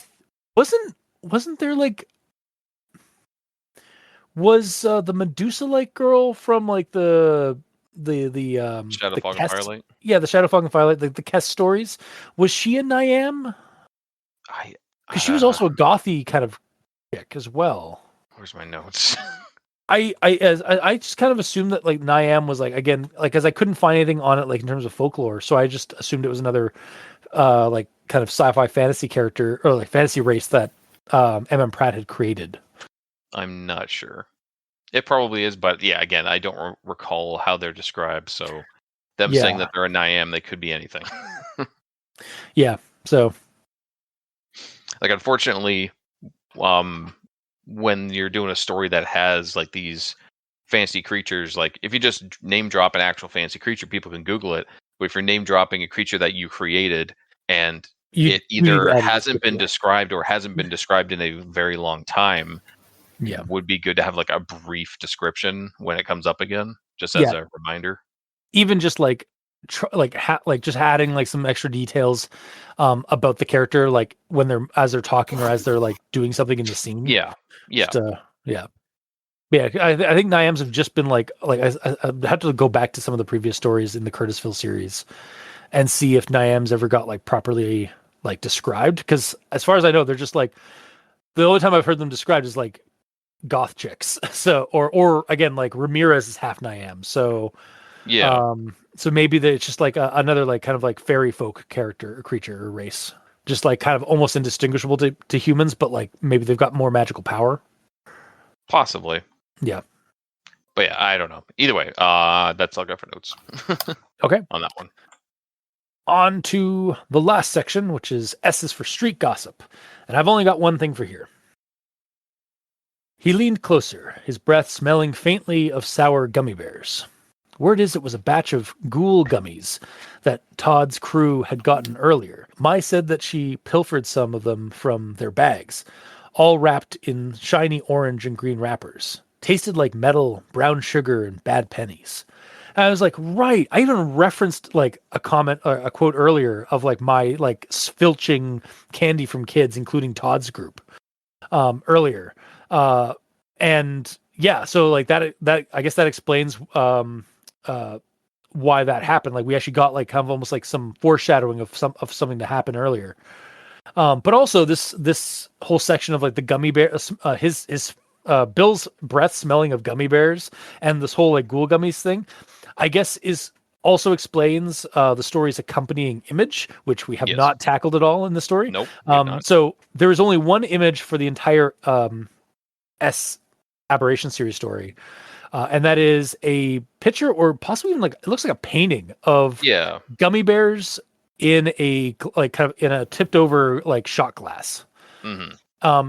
wasn't there like was the Medusa like girl from like the Shadow the Fog and Kest- Firelight? Yeah, the Shadow Fog and Firelight, the Kest stories. Was she a Niam? Because she was also a gothy kind of chick as well. Where's my notes? I just kind of assumed that like Niam was like, again, like, because I couldn't find anything on it like in terms of folklore, so I just assumed it was another like kind of sci-fi fantasy character or like fantasy race that M.M. Pratt had created. I'm not sure. It probably is, but yeah, again, I don't recall how they're described. So them saying that they're a Niam, they could be anything. Yeah. So like, unfortunately, when you're doing a story that has like these fancy creatures, like if you just name drop an actual fancy creature, people can Google it. But if you're name dropping a creature that you created and it either hasn't been described or hasn't been described in a very long time, would be good to have like a brief description when it comes up again, just as a reminder. Even just like just adding like some extra details about the character, like when they're talking or as they're like doing something in the scene. Yeah. Just, I think Niams have just been like I have to go back to some of the previous stories in the Curtisville series and see if Niams ever got like properly like described, because as far as I know, they're just like the only time I've heard them described is like goth chicks. So or again, like Ramirez is half Niam, so so maybe that it's just like another like kind of like fairy folk character or creature or race, just like kind of almost indistinguishable to humans, but like maybe they've got more magical power. Possibly. Yeah. But yeah, I don't know. Either way, that's all I got for notes. Okay. On that one. On to the last section, which is S is for street gossip. And I've only got one thing for here. He leaned closer, his breath smelling faintly of sour gummy bears. Word is it was a batch of ghoul gummies that Todd's crew had gotten earlier. Mai said that she pilfered some of them from their bags, all wrapped in shiny orange and green wrappers. Tasted like metal, brown sugar, and bad pennies. And I was like, right. I even referenced like a comment, or a quote earlier of like my like filching candy from kids, including Todd's group, earlier. And yeah, so like that I guess that explains why that happened. Like we actually got like kind of almost like some foreshadowing of something to happen earlier. But also this whole section of like the gummy bear, his Bill's breath smelling of gummy bears, and this whole like ghoul gummies thing, I guess is also explains the story's accompanying image, which we have Yes. not tackled at all in the story. Nope. we have not. So there is only one image for the entire S Aberration series story. And that is a picture, or possibly even like it looks like a painting of Yeah. gummy bears in a like kind of in a tipped over like shot glass. hmm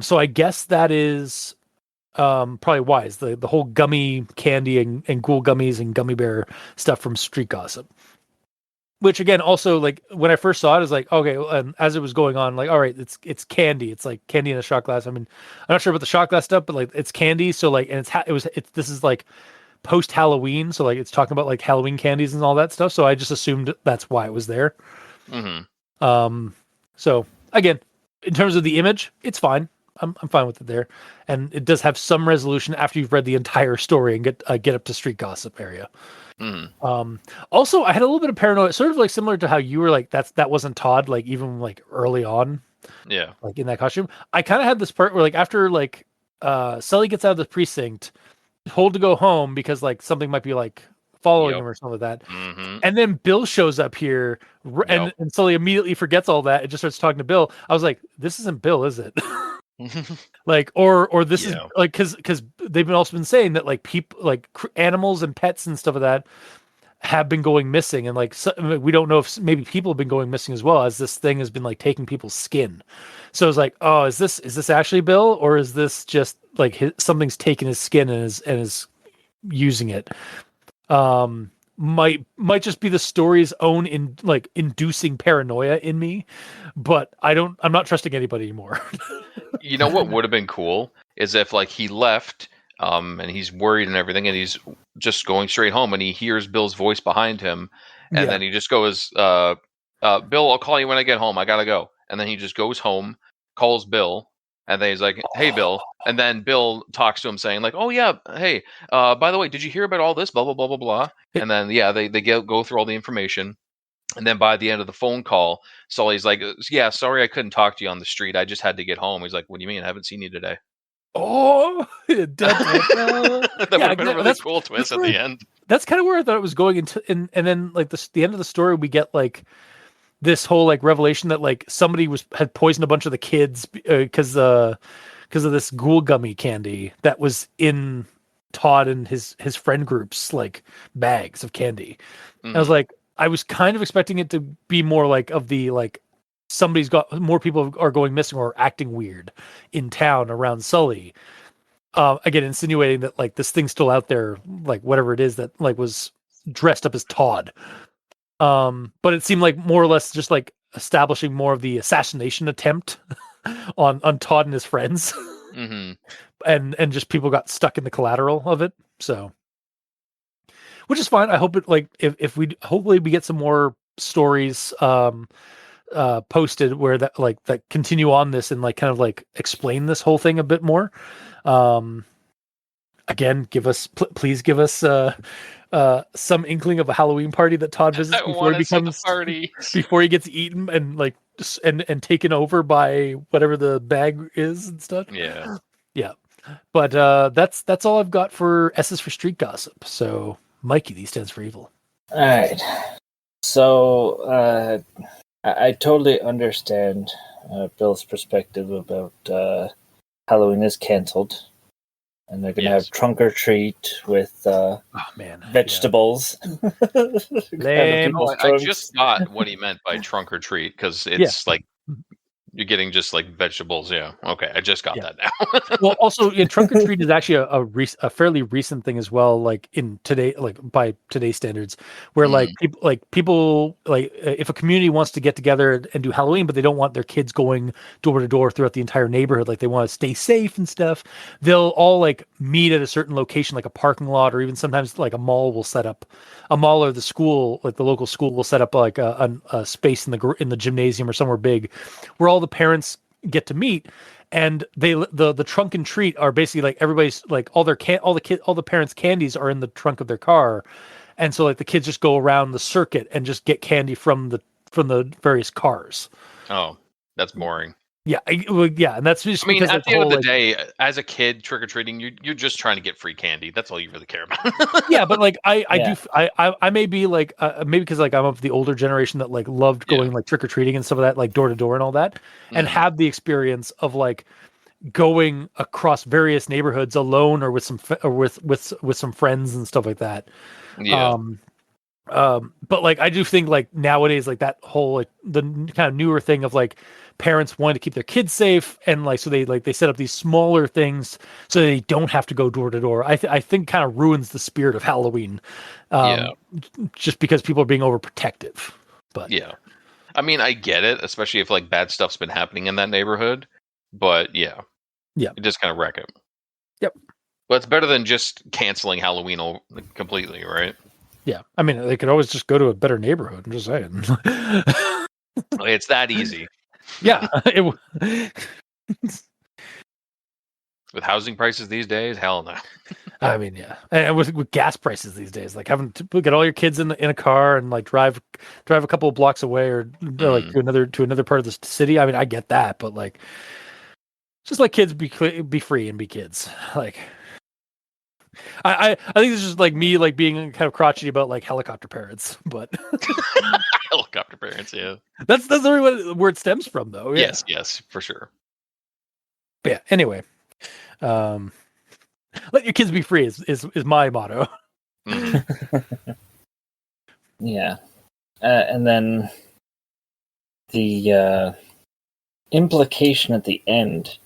So I guess that is probably wise. The whole gummy candy and ghoul gummies and gummy bear stuff from Street Gossip. Which again, also like when I first saw it, is like okay. And as it was going on, like all right, it's candy. It's like candy in a shot glass. I mean, I'm not sure about the shot glass stuff, but like it's candy. So like, and this is like post Halloween. So like it's talking about like Halloween candies and all that stuff. So I just assumed that's why it was there. hmm So again, in terms of the image, it's fine. I'm fine with it there, and it does have some resolution after you've read the entire story and get up to Street Gossip area. hmm Also, I had a little bit of paranoia, sort of like similar to how you were like that wasn't Todd, like even like early on, Yeah. like in that costume. I kind of had this part where like after like Sully gets out of the precinct, told to go home because like something might be like following Yep. him or something like that. hmm And then Bill shows up here, and Sully immediately forgets all that and just starts talking to Bill. I was like, this isn't Bill, is it? Like, or this is Yeah. like, because they've also been saying that like people, like animals and pets and stuff of that have been going missing, and like we don't know if maybe people have been going missing as well, as this thing has been like taking people's skin. So it's like, oh, is this actually Bill, or is this just like something's taken his skin and is using it? Might just be the story's own inducing paranoia in me, but I'm not trusting anybody anymore. You know what would have been cool is if like he left, and he's worried and everything, and he's just going straight home, and he hears Bill's voice behind him, and Yeah. then he just goes, "Bill, I'll call you when I get home. I gotta go." And then he just goes home, calls Bill, and then he's like, "Hey, Bill," and then Bill talks to him saying like, "Oh yeah, hey, by the way, did you hear about all this? Blah blah blah blah blah." And then yeah, they go through all the information. And then by the end of the phone call, Sully's like, "Yeah, sorry I couldn't talk to you on the street. I just had to get home." He's like, "What do you mean? I haven't seen you today." Oh, That would have been a really that's cool twist at the end. That's kind of where I thought it was going into, and then like the end of the story, we get like this whole like revelation that like somebody had poisoned a bunch of the kids because of this ghoul gummy candy that was in Todd and his friend group's like bags of candy. I was like, I was kind of expecting it to be more like of the like somebody's got more people are going missing or acting weird in town around Sully. Again, insinuating that like this thing's still out there, like whatever it is that like was dressed up as Todd. But it seemed like more or less just like establishing more of the assassination attempt on Todd and his friends. And just people got stuck in the collateral of it. So, which is fine. I hope it like if we hopefully we get some more stories posted where that continue on this and like kind of like explain this whole thing a bit more. Again, please give us some inkling of a Halloween party that Todd visits before he gets eaten and like and taken over by whatever the bag is and stuff. Yeah. But that's all I've got for S's for Street Gossip. So Mikey, these stands for evil. All right. So I totally understand Bill's perspective about Halloween is canceled, and they're going to have trunk or treat with vegetables. Lame. I just thought what he meant by trunk or treat, because it's like You're getting just like vegetables. Yeah. Okay. I just got Yeah. that now. Well, also, trunk or treat is actually a fairly recent thing as well. Like in today, like by today's standards, where like people if a community wants to get together and do Halloween, but they don't want their kids going door to door throughout the entire neighborhood, like they want to stay safe and stuff, they'll all like meet at a certain location, like a parking lot, or even sometimes like a mall or the school, like the local school will set up like a space in the gymnasium or somewhere big, where all the parents get to meet. And the trunk and treat are basically like everybody's like all the parents' candies are in the trunk of their car, and so like the kids just go around the circuit and just get candy from the various cars. Oh, that's boring. Yeah, and that's just I mean, because at like, the end of the like, day, as a kid trick or treating, you're just trying to get free candy. That's all you really care about. yeah, but like I Yeah. I may be like maybe because like I'm of the older generation that like loved going like trick or treating and stuff of that, like door to door and all that, and have the experience of like going across various neighborhoods alone or with some friends and stuff like that. Yeah. But like I do think like nowadays like that whole like the kind of newer thing of like parents wanting to keep their kids safe, and like so they set up these smaller things so they don't have to go door to door. I think kind of ruins the spirit of Halloween. Just because people are being overprotective. But yeah. I mean, I get it, especially if like bad stuff's been happening in that neighborhood. But yeah, it just kind of wreck it. Yep. But it's better than just canceling Halloween completely, right? Yeah, I mean, they could always just go to a better neighborhood. I'm just saying. It's that easy. Yeah. With housing prices these days, hell no. I mean, yeah, and with gas prices these days, like having to get all your kids in a car and like drive a couple of blocks away or like to another part of the city. I mean, I get that, but like, just let kids be free and be kids. Like, I think this is just like me like being kind of crotchety about like helicopter parents, but helicopter parents, yeah. That's really where it stems from, though. Yeah. Yes, for sure. But yeah. Anyway, let your kids be free is my motto. Yeah, and then the implication at the end,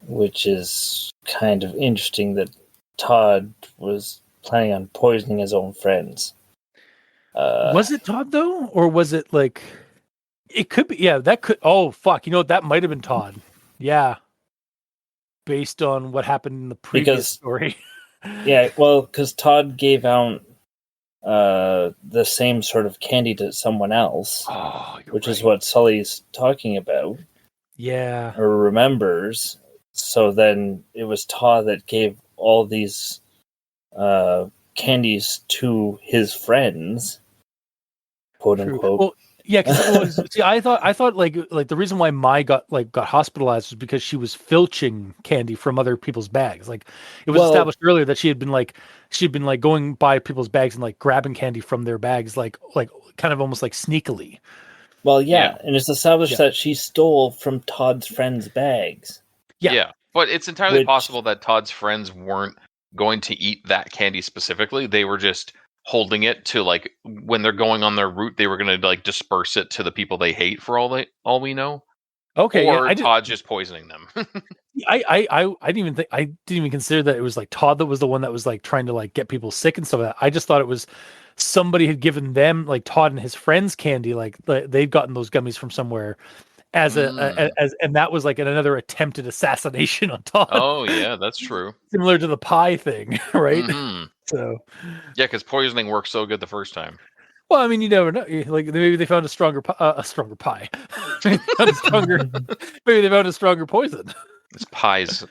which is kind of interesting, that Todd was planning on poisoning his own friends. Was it Todd though, or was it like? It could be. Yeah, that could. Oh fuck! You know what? That might have been Todd. Yeah, based on what happened in the previous story. Yeah, well, because Todd gave out the same sort of candy to someone else, which is what Sully's talking about. Yeah, or remembers. So then it was Todd that gave all these candies to his friends, quote unquote. Well, yeah, because see, I thought like the reason why Mai got hospitalized was because she was filching candy from other people's bags. Like it was established earlier that she'd been going by people's bags and like grabbing candy from their bags, like kind of almost like sneakily. Well, yeah. And it's established that she stole from Todd's friends' bags. Yeah, but it's entirely possible that Todd's friends weren't going to eat that candy specifically. They were just holding it to like when they're going on their route, they were going to like disperse it to the people they hate for all we know. Okay, or Todd's just poisoning them. I didn't even consider that it was like Todd that was the one that was like trying to like get people sick and stuff like that. I just thought it was somebody had given them, like Todd and his friends, candy, like they'd gotten those gummies from somewhere. And that was like another attempted assassination on Todd. Oh yeah, that's true. Similar to the pie thing, right? So yeah, because poisoning worked so good the first time. Well, I mean, you never know. Like maybe they found a stronger pie. Maybe they found a stronger poison. It's Pison.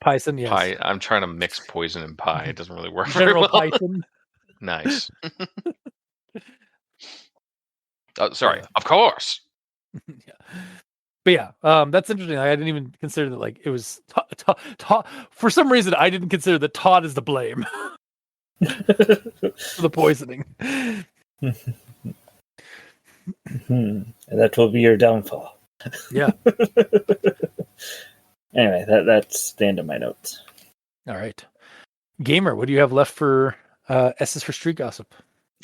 Pison, yes. Pie. I'm trying to mix poison and pie. It doesn't really work General very well. Python. Nice. Sorry. Of course. Yeah. But yeah, that's interesting. I didn't even consider that. Like it was for some reason, I didn't consider that Todd is the blame for the poisoning. And that will be your downfall. Yeah. Anyway, that's the end of my notes. All right, Gamer, what do you have left for S is for Street Gossip?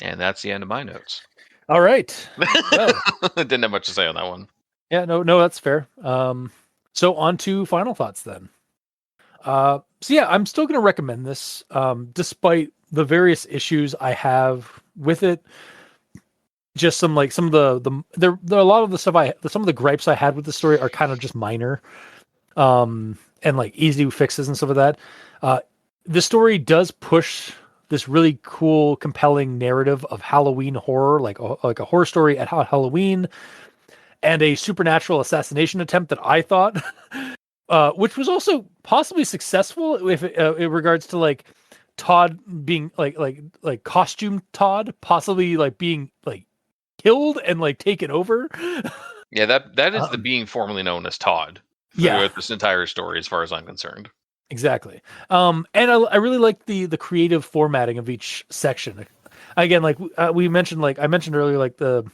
And that's the end of my notes. All right. Well. Didn't have much to say on that one. Yeah, no, that's fair. So on to final thoughts then. So yeah, I'm still going to recommend this, despite the various issues I have with it. Just some of there a lot of the stuff some of the gripes I had with the story are kind of just minor, and like easy fixes and stuff like that. The story does push this really cool, compelling narrative of Halloween horror, like a horror story at Halloween, and a supernatural assassination attempt that I thought, which was also possibly successful if in regards to like Todd being like costume Todd possibly like being like killed and like taken over. Yeah, that is the being formerly known as Todd throughout this entire story, as far as I'm concerned. Exactly. And I really like the creative formatting of each section. Again, like we mentioned, like I mentioned earlier, like the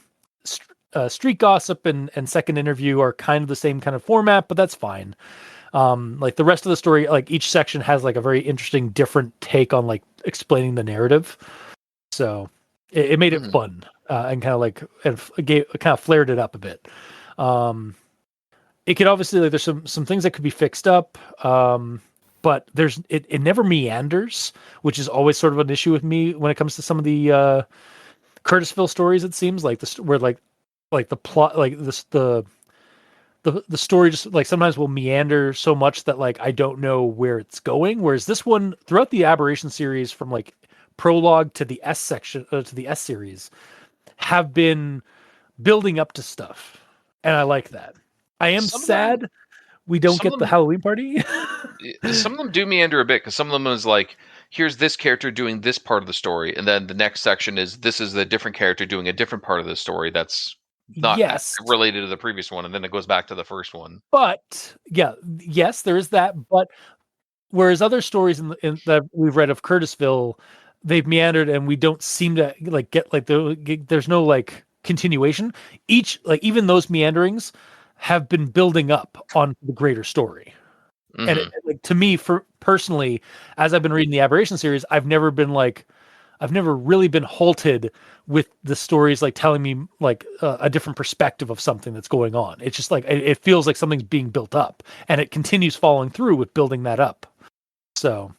street gossip and second interview are kind of the same kind of format, but that's fine. Like the rest of the story, like each section has like a very interesting, different take on like explaining the narrative. So it made it fun, and kind of like kind of flared it up a bit. It could obviously like there's some things that could be fixed up. But it never meanders, which is always sort of an issue with me when it comes to some of the Curtisville stories. It seems like where like the plot, like this the story just like sometimes will meander so much that like I don't know where it's going. Whereas this one, throughout the Aberration series, from like prologue to the S section to the S series, have been building up to stuff, and I like that. I am sad we don't get the Halloween party. Some of them do meander a bit, because some of them is like, here's this character doing this part of the story, and then the next section is this is the different character doing a different part of the story that's not related to the previous one, and then it goes back to the first one. But yeah, yes, there is that. But whereas other stories that we've read of Curtisville, they've meandered, and we don't seem to like get like there's no like continuation. Each like even those meanderings have been building up on the greater story. Mm-hmm. And like to me, for personally, as I've been reading the Aberration series, I've never really been halted with the stories like telling me like a different perspective of something that's going on. It's just like it feels like something's being built up, and it continues following through with building that up. So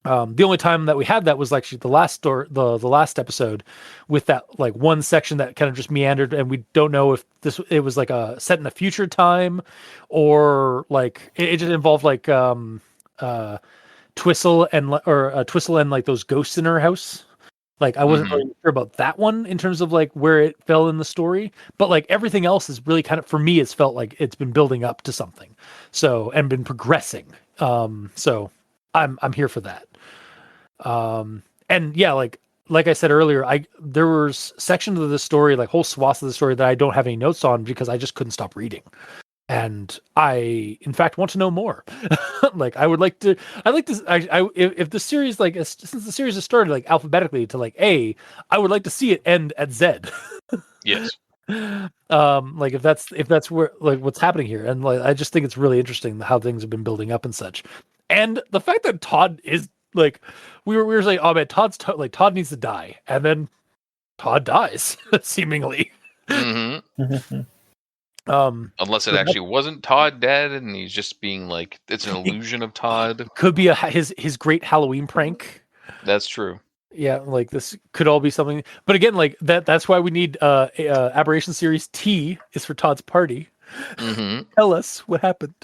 the only time that we had that was actually the last episode, with that like one section that kind of just meandered, and we don't know if it was like a set in a future time, or like it just involved like Twistle and like those ghosts in her house. Like I wasn't really sure about that one in terms of like where it fell in the story, but like everything else is really kind of, for me, it's felt like it's been building up to something, so, and been progressing. So I'm here for that. And yeah, like I said earlier, there was sections of the story, like whole swaths of the story that I don't have any notes on because I just couldn't stop reading. And I, in fact, want to know more. Like I if the series, like since the series has started like alphabetically to like A, I would like to see it end at Z. Yes. Like if that's where like what's happening here, and like I just think it's really interesting how things have been building up and such, and the fact that Todd is like we were saying, oh man, Todd needs to die, and then Todd dies seemingly. Mm-hmm. Unless it actually wasn't Todd dead, and he's just being like, it's an illusion of Todd. Could be his great Halloween prank. That's true. Yeah, like this could all be something. But again, like that's why we need Aberration series T is for Todd's party. Mm-hmm. Tell us what happened.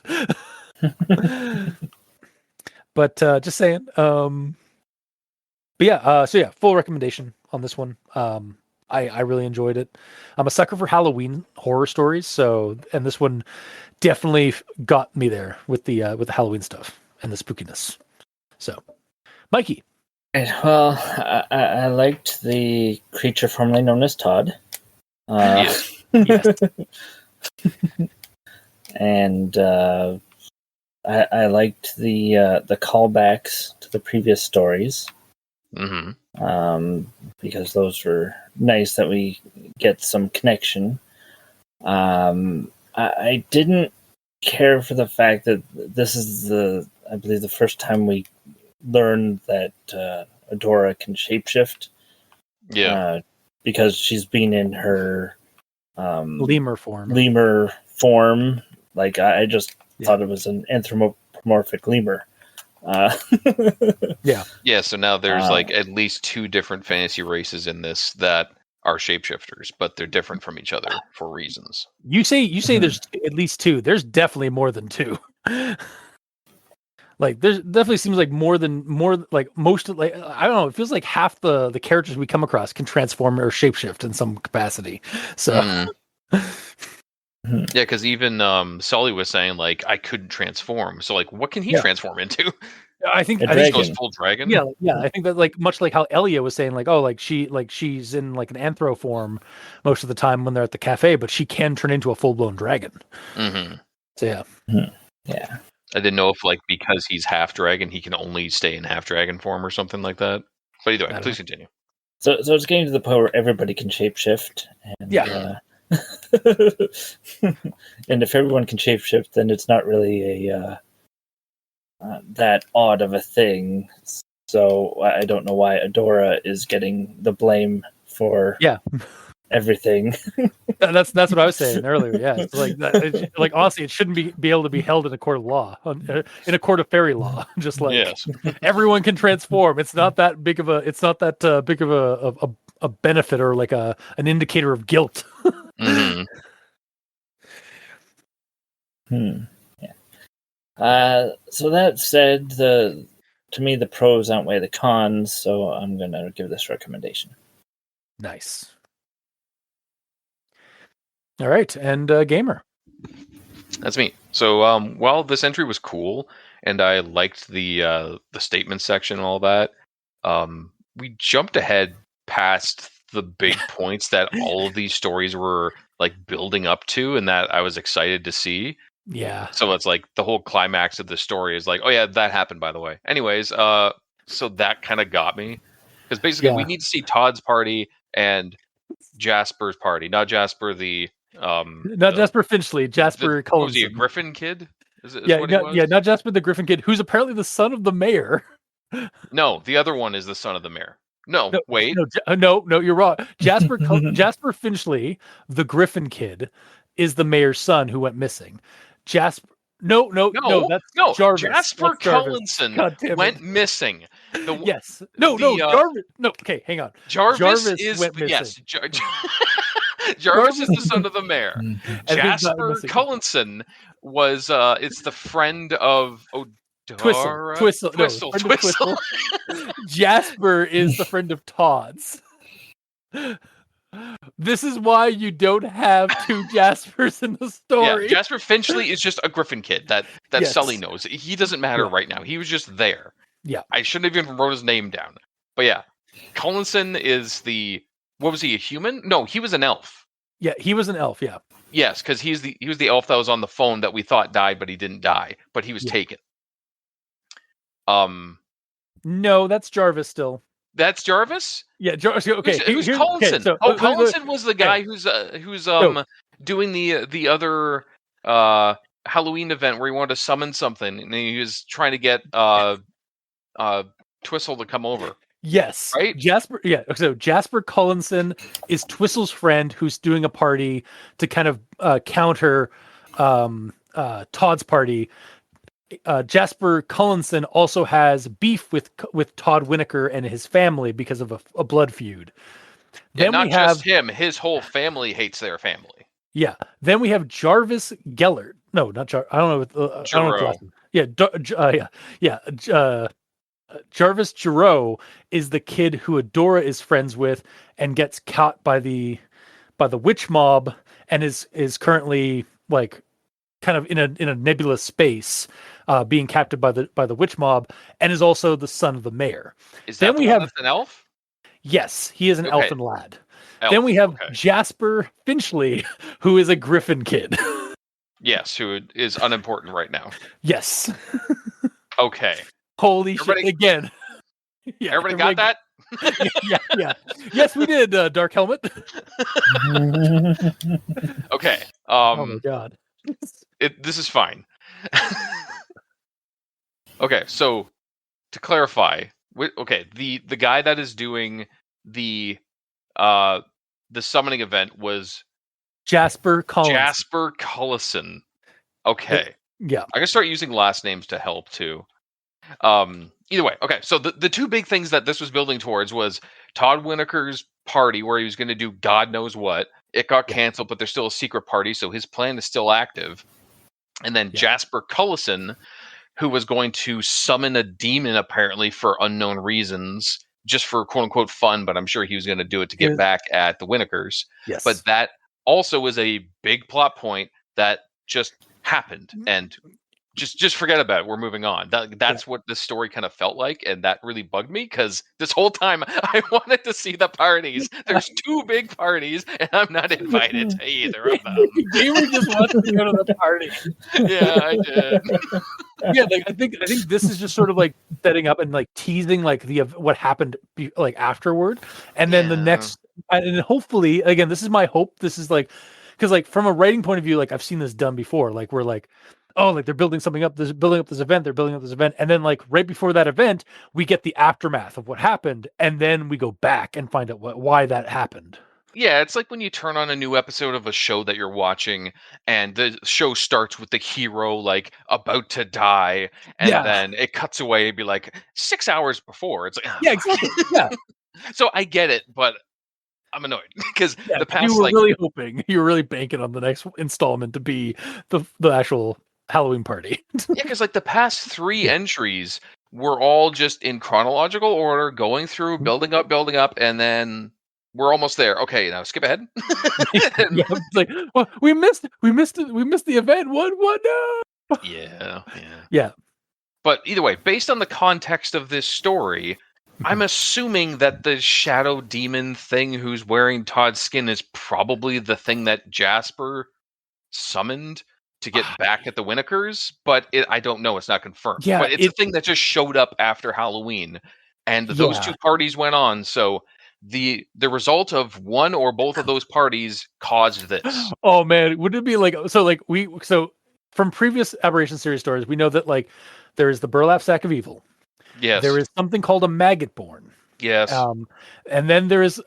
But just saying. But yeah, so yeah, full recommendation on this one. I really enjoyed it. I'm a sucker for Halloween horror stories, and this one definitely got me there with the Halloween stuff and the spookiness. So, Mikey. Well, I liked the creature formerly known as Todd. Yes. And I liked the callbacks to the previous stories. Mm-hmm. Because those were nice that we get some connection. I didn't care for the fact that this is I believe the first time we learned that Adora can shapeshift. Yeah. Because she's been in her lemur form. lemur form. Like I just thought it was an anthropomorphic lemur. Yeah, so now there's like at least 2 different fantasy races in this that are shapeshifters, but they're different from each other for reasons. You say there's at least 2. There's definitely more than 2. Like there's definitely seems like more like most of, like I don't know, it feels like half the characters we come across can transform or shapeshift in some capacity. So Yeah, because even Sully was saying like I couldn't transform. So like what can he transform into? I think goes full dragon. Yeah. I think that like much like how Elia was saying, like, oh, like she's in like an anthro form most of the time when they're at the cafe, but she can turn into a full blown dragon. Mm-hmm. So yeah. Yeah. I didn't know if like because he's half dragon, he can only stay in half dragon form or something like that. But either way, please continue. So it's getting to the point where everybody can shapeshift. And, and if everyone can shapeshift, then it's not really a that odd of a thing. So I don't know why Adora is getting the blame for everything. That's what I was saying earlier. Yeah, it's like honestly, it shouldn't be able to be held in a court of law, in a court of fairy law. Just like everyone can transform. It's not that big of a. It's not that big of a benefit or like an indicator of guilt. Yeah. So that said, to me the pros outweigh the cons. So I'm gonna give this recommendation. Nice. All right, and Gamer. That's me. So while this entry was cool and I liked the statement section and all that, we jumped ahead past the big points that all of these stories were like building up to and that I was excited to see. Yeah. So it's like the whole climax of the story is like, oh yeah, that happened by the way. Anyways, so that kind of got me because basically we need to see Todd's party and Jasper's party, not Jasper the Jasper Finchley, Jasper Cullinson. Was he a Griffin kid? Not Jasper the Griffin kid, who's apparently the son of the mayor. No, the other one is the son of the mayor. No, wait. No, you're wrong. Jasper Finchley, the Griffin kid, is the mayor's son who went missing. Jasper. No, that's Jarvis. Jasper Cullinson went missing. Yes. Jarvis. No, okay, hang on. Jarvis went missing. Yes. Jarvis is the son of the mayor. Jasper Cullinson was it's the friend of Twistle. Jasper is the friend of Todd's. This is why you don't have 2 Jaspers in the story. Yeah, Jasper Finchley is just a Griffin kid that Sully knows. He doesn't matter right now. He was just there. Yeah. I shouldn't have even wrote his name down. But yeah, Cullinson is what was he, a human? No, he was an elf. Yeah, he was an elf, yeah. Yes, because he was the elf that was on the phone that we thought died, but he didn't die. But he was taken. No, that's Jarvis still. That's Jarvis? Yeah, Jarvis. Okay, who's Cullinson? Cullinson was the guy who's doing the other Halloween event where he wanted to summon something, and he was trying to get Twistle to come over. Yes, right. Jasper. Yeah, so Jasper Cullinson is Twistle's friend who's doing a party to kind of counter Todd's party. Jasper Cullinson also has beef with Todd Winokur and his family because of a blood feud. Then not just him; his whole family hates their family. Yeah. Then we have Jarvis Gellert. No, not Jarvis. I don't know. I don't know Jarvis Giroux is the kid who Adora is friends with and gets caught by the witch mob and is currently like kind of in a nebulous space, being captured by the witch mob, and is also the son of the mayor. Is that an elf? Yes, he is an elfin lad. Then we have Jasper Finchley, who is a Griffin kid. Yes, who is unimportant right now. Yes. Okay. Holy shit! Again. Yeah, everybody got that? Yeah. Yes, we did. Dark Helmet. Okay. Oh my god. This is fine. Okay, so to clarify, the guy that is doing the summoning event was Jasper Collins. Jasper Cullison. Okay. Yeah. I can start using last names to help too. Either way, okay. So the two big things that this was building towards was Todd Winokur's party, where he was going to do God knows what. It got canceled, but there's still a secret party, so his plan is still active. And then Jasper Cullison, who was going to summon a demon apparently for unknown reasons, just for quote unquote fun, but I'm sure he was going to do it to get back at the Winokers. Yes. But that also was a big plot point that just happened, and just forget about it. We're moving on. That's what this story kind of felt like, and that really bugged me because this whole time I wanted to see the parties. There's two big parties, and I'm not invited to either of them. Gamer just wants to go to the party. Yeah, I did. Yeah, like, I think this is just sort of like setting up and like teasing like what happened like afterward, and then the next, and hopefully again, this is my hope. This is like, because like from a writing point of view, like I've seen this done before. Like we're like, oh, like they're building something up. They're building up this event, and then like right before that event, we get the aftermath of what happened, and then we go back and find out why that happened. Yeah, it's like when you turn on a new episode of a show that you're watching, and the show starts with the hero like about to die, and then it cuts away and be like 6 hours before. It's like, oh, yeah, exactly. Yeah. So I get it, but I'm annoyed because the past you were really hoping, you were really banking on the next installment to be the actual Halloween party. Yeah, because like the past three entries were all just in chronological order, going through, building up, and then we're almost there. Okay, now skip ahead. It's like, well, we missed the event. What? No. Yeah. But either way, based on the context of this story, I'm assuming that the shadow demon thing who's wearing Todd's skin is probably the thing that Jasper summoned to get back at the Winokers, but I don't know. It's not confirmed. Yeah, but it's a thing that just showed up after Halloween, and those two parties went on. So the result of one or both of those parties caused this. Oh man, would it be like so from previous Aberration series stories, we know that like there is the burlap sack of evil. Yes. There is something called a maggot born. Yes. And then there is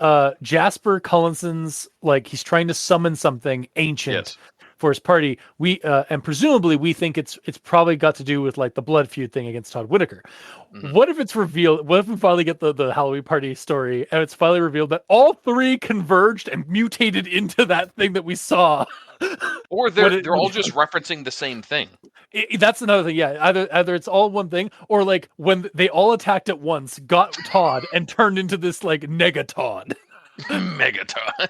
Jasper Cullinson's, like he's trying to summon something ancient for his party. We and presumably we think it's probably got to do with like the blood feud thing against Todd Winokur. What if it's revealed? What if we finally get the Halloween party story and it's finally revealed that all three converged and mutated into that thing that we saw? Or they're all just referencing the same thing. That's another thing. Yeah, either it's all one thing, or like when they all attacked at once, got Todd and turned into this like Nega Todd. Mega Todd.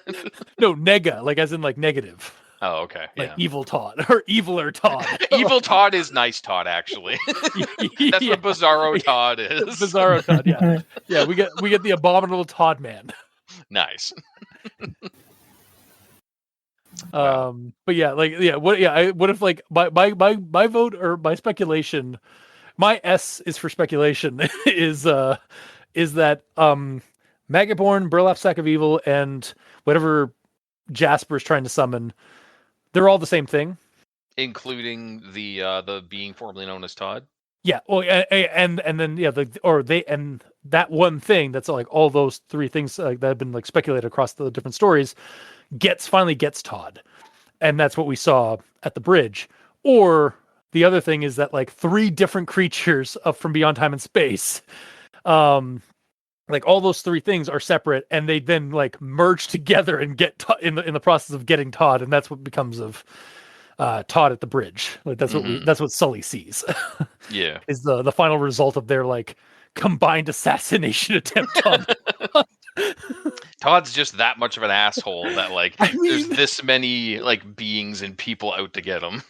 No, Nega, like as in like negative. Oh, okay. Like evil Todd or eviler Todd. Evil Todd is nice Todd, actually. That's what Bizarro Todd is. Bizarro Todd, yeah. Yeah, we get the abominable Todd man. Nice. But yeah, like what if like my vote or my speculation, my S is for speculation is that Maggot-born, burlap sack of evil, and whatever Jasper's trying to summon, they're all the same thing, including the being formerly known as Todd. Yeah, well, and then and that one thing that's like all those three things that have been like speculated across the different stories finally gets Todd, and that's what we saw at the bridge. Or the other thing is that like three different creatures from beyond time and space, like all those three things are separate, and they then like merge together and get in the process of getting Todd, and that's what becomes of Todd at the bridge. Like that's what Sully sees. Yeah, is the final result of their like combined assassination attempt on Todd's just that much of an asshole that like there's this many like beings and people out to get him.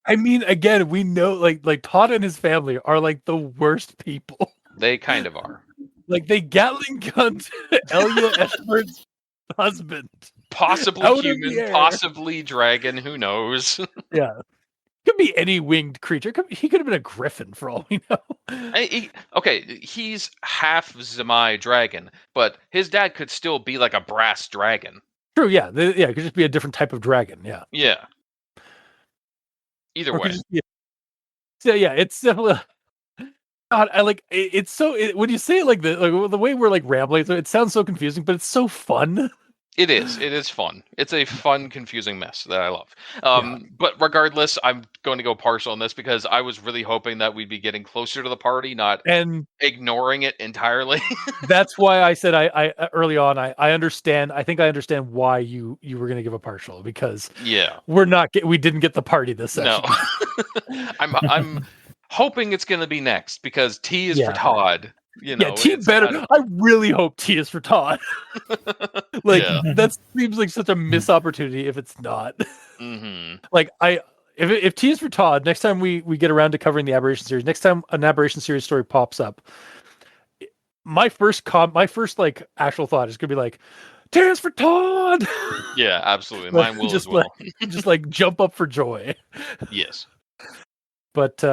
I mean, again, we know like Todd and his family are like the worst people. They kind of are. Like they Gatling gunned Elia Eshford's husband. Possibly human, possibly dragon, who knows? Yeah. Could be any winged creature. He could have been a griffin for all we know. He's half Zemai dragon, but his dad could still be like a brass dragon. True, yeah. It could just be a different type of dragon, yeah. Yeah. Either way. So yeah, it's definitely... God, I like it's so when you say it like the way we're like rambling, it sounds so confusing, but it's so fun. It is fun. It's a fun, confusing mess that I love. Yeah. But regardless, I'm going to go partial on this because I was really hoping that we'd be getting closer to the party, not And ignoring it entirely. that's why I said I early on I understand. I think I understand why you were going to give a partial, because Yeah. we didn't get the party this No. session. I'm hoping it's going to be next because T is for Yeah. Todd. Yeah, T T better. I really hope T is for Todd. Like Yeah. that seems like such a missed opportunity if it's not. Mm-hmm. Like if T is for Todd, next time we get around to covering the Aberration series, next time an Aberration series story pops up, my first like actual thought is gonna be like, T is for Todd. Yeah, absolutely. Like, Mine will just as well. just like jump up for joy. Yes. But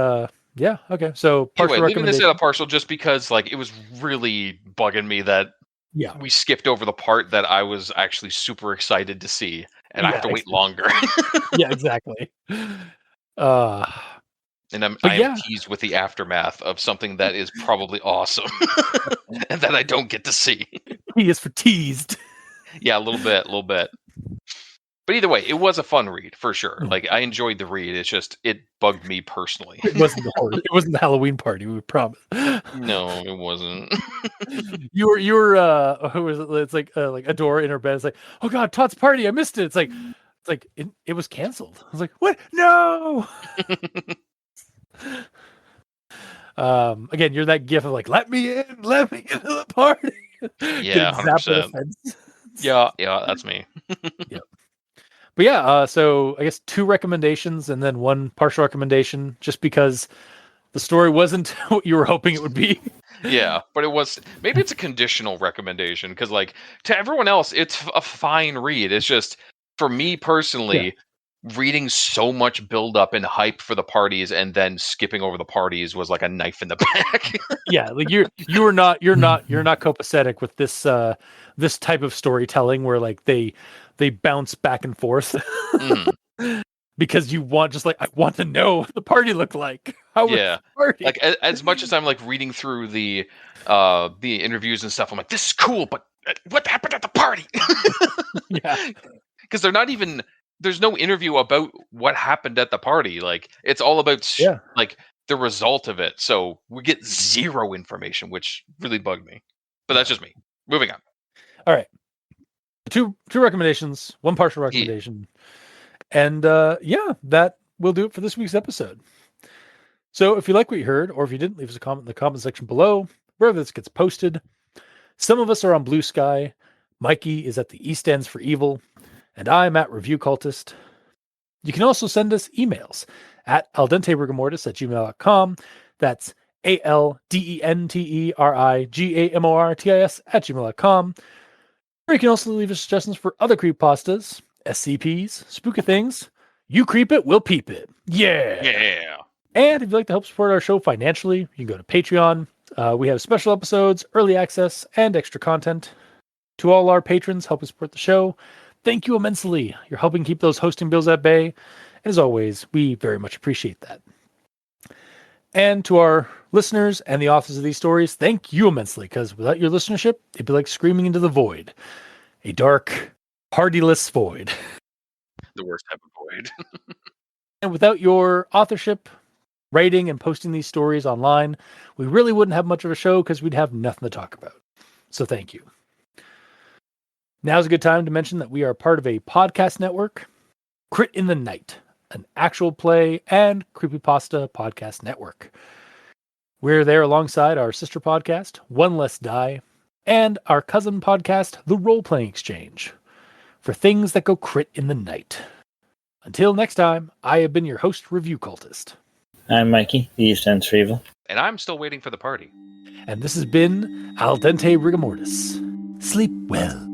yeah, okay. So partial Anyway, leaving this recommendation. at a partial just because like it was really bugging me that Yeah, we skipped over the part that I was actually super excited to see, and I have to wait longer. yeah, exactly. And I But am yeah. teased with the aftermath of something that is probably awesome, and that I don't get to see. T is for teased. Yeah, a little bit. But either way, it was a fun read for sure. Mhm. Like I enjoyed the read. It's just it bugged me personally. It wasn't the horror. It wasn't the Halloween party. We promise. No, it wasn't. You were who was it? It's like Adora in her bed. It's like, oh god, Todd's party. I missed it. It's like it was canceled. I was like, what? No. Again, you're that gif of like, let me into the party. Yeah, Getting zapped with a 100%. fence. Yeah, that's me. But yeah, so I guess 2 recommendations and then 1 partial recommendation, just because the story wasn't what you were hoping it would be. Yeah, but it was maybe it's a conditional recommendation because like to everyone else, it's a fine read. It's just for me personally, reading so much build up and hype for the parties and then skipping over the parties was like a knife in the back. Yeah, like you're not copacetic with this this type of storytelling where like they bounce back and forth. Because you want just like, I want to know what the party looked like. How was the party? Like as much as I'm like reading through the interviews and stuff, I'm like, this is cool, but what happened at the party? Yeah, because they're not even. There's no interview about what happened at the party. Like it's all about like the result of it. So we get zero information, which really bugged me. But that's just me. Moving on. All right, two recommendations, 1 partial recommendation. And yeah, that will do it for this week's episode. So if you like what you heard, or if you didn't, leave us a comment in the comment section below, wherever this gets posted. Some of us are on Blue Sky. Mikey is at the East Ends for Evil, and I'm at Review Cultist. You can also send us emails at aldenterigamortis@gmail.com. That's ALDENTERIGAMORTIS@gmail.com. Or you can also leave us suggestions for other creepypastas, SCPs, spooky things. You creep it, we'll peep it. Yeah. And if you'd like to help support our show financially, you can go to Patreon. We have special episodes, early access, and extra content. To all our patrons helping support the show, thank you immensely. You're helping keep those hosting bills at bay. And as always, we very much appreciate that. And to our listeners and the authors of these stories, thank you immensely, because without your listenership, it'd be like screaming into the void. A dark, partyless void. The worst type of void. And without your authorship, writing, and posting these stories online, we really wouldn't have much of a show because we'd have nothing to talk about. So thank you. Now's a good time to mention that we are part of a podcast network, Crit in the Night, an actual play and creepypasta podcast network. We're there alongside our sister podcast, One Less Die, and our cousin podcast, The Role Playing Exchange, for things that go crit in the night. Until next time, I have been your host, Review Cultist. I'm Mikey, the East Ends for Evil. And I'm still waiting for the party. And this has been Al Dente Rigamortis. Sleep well.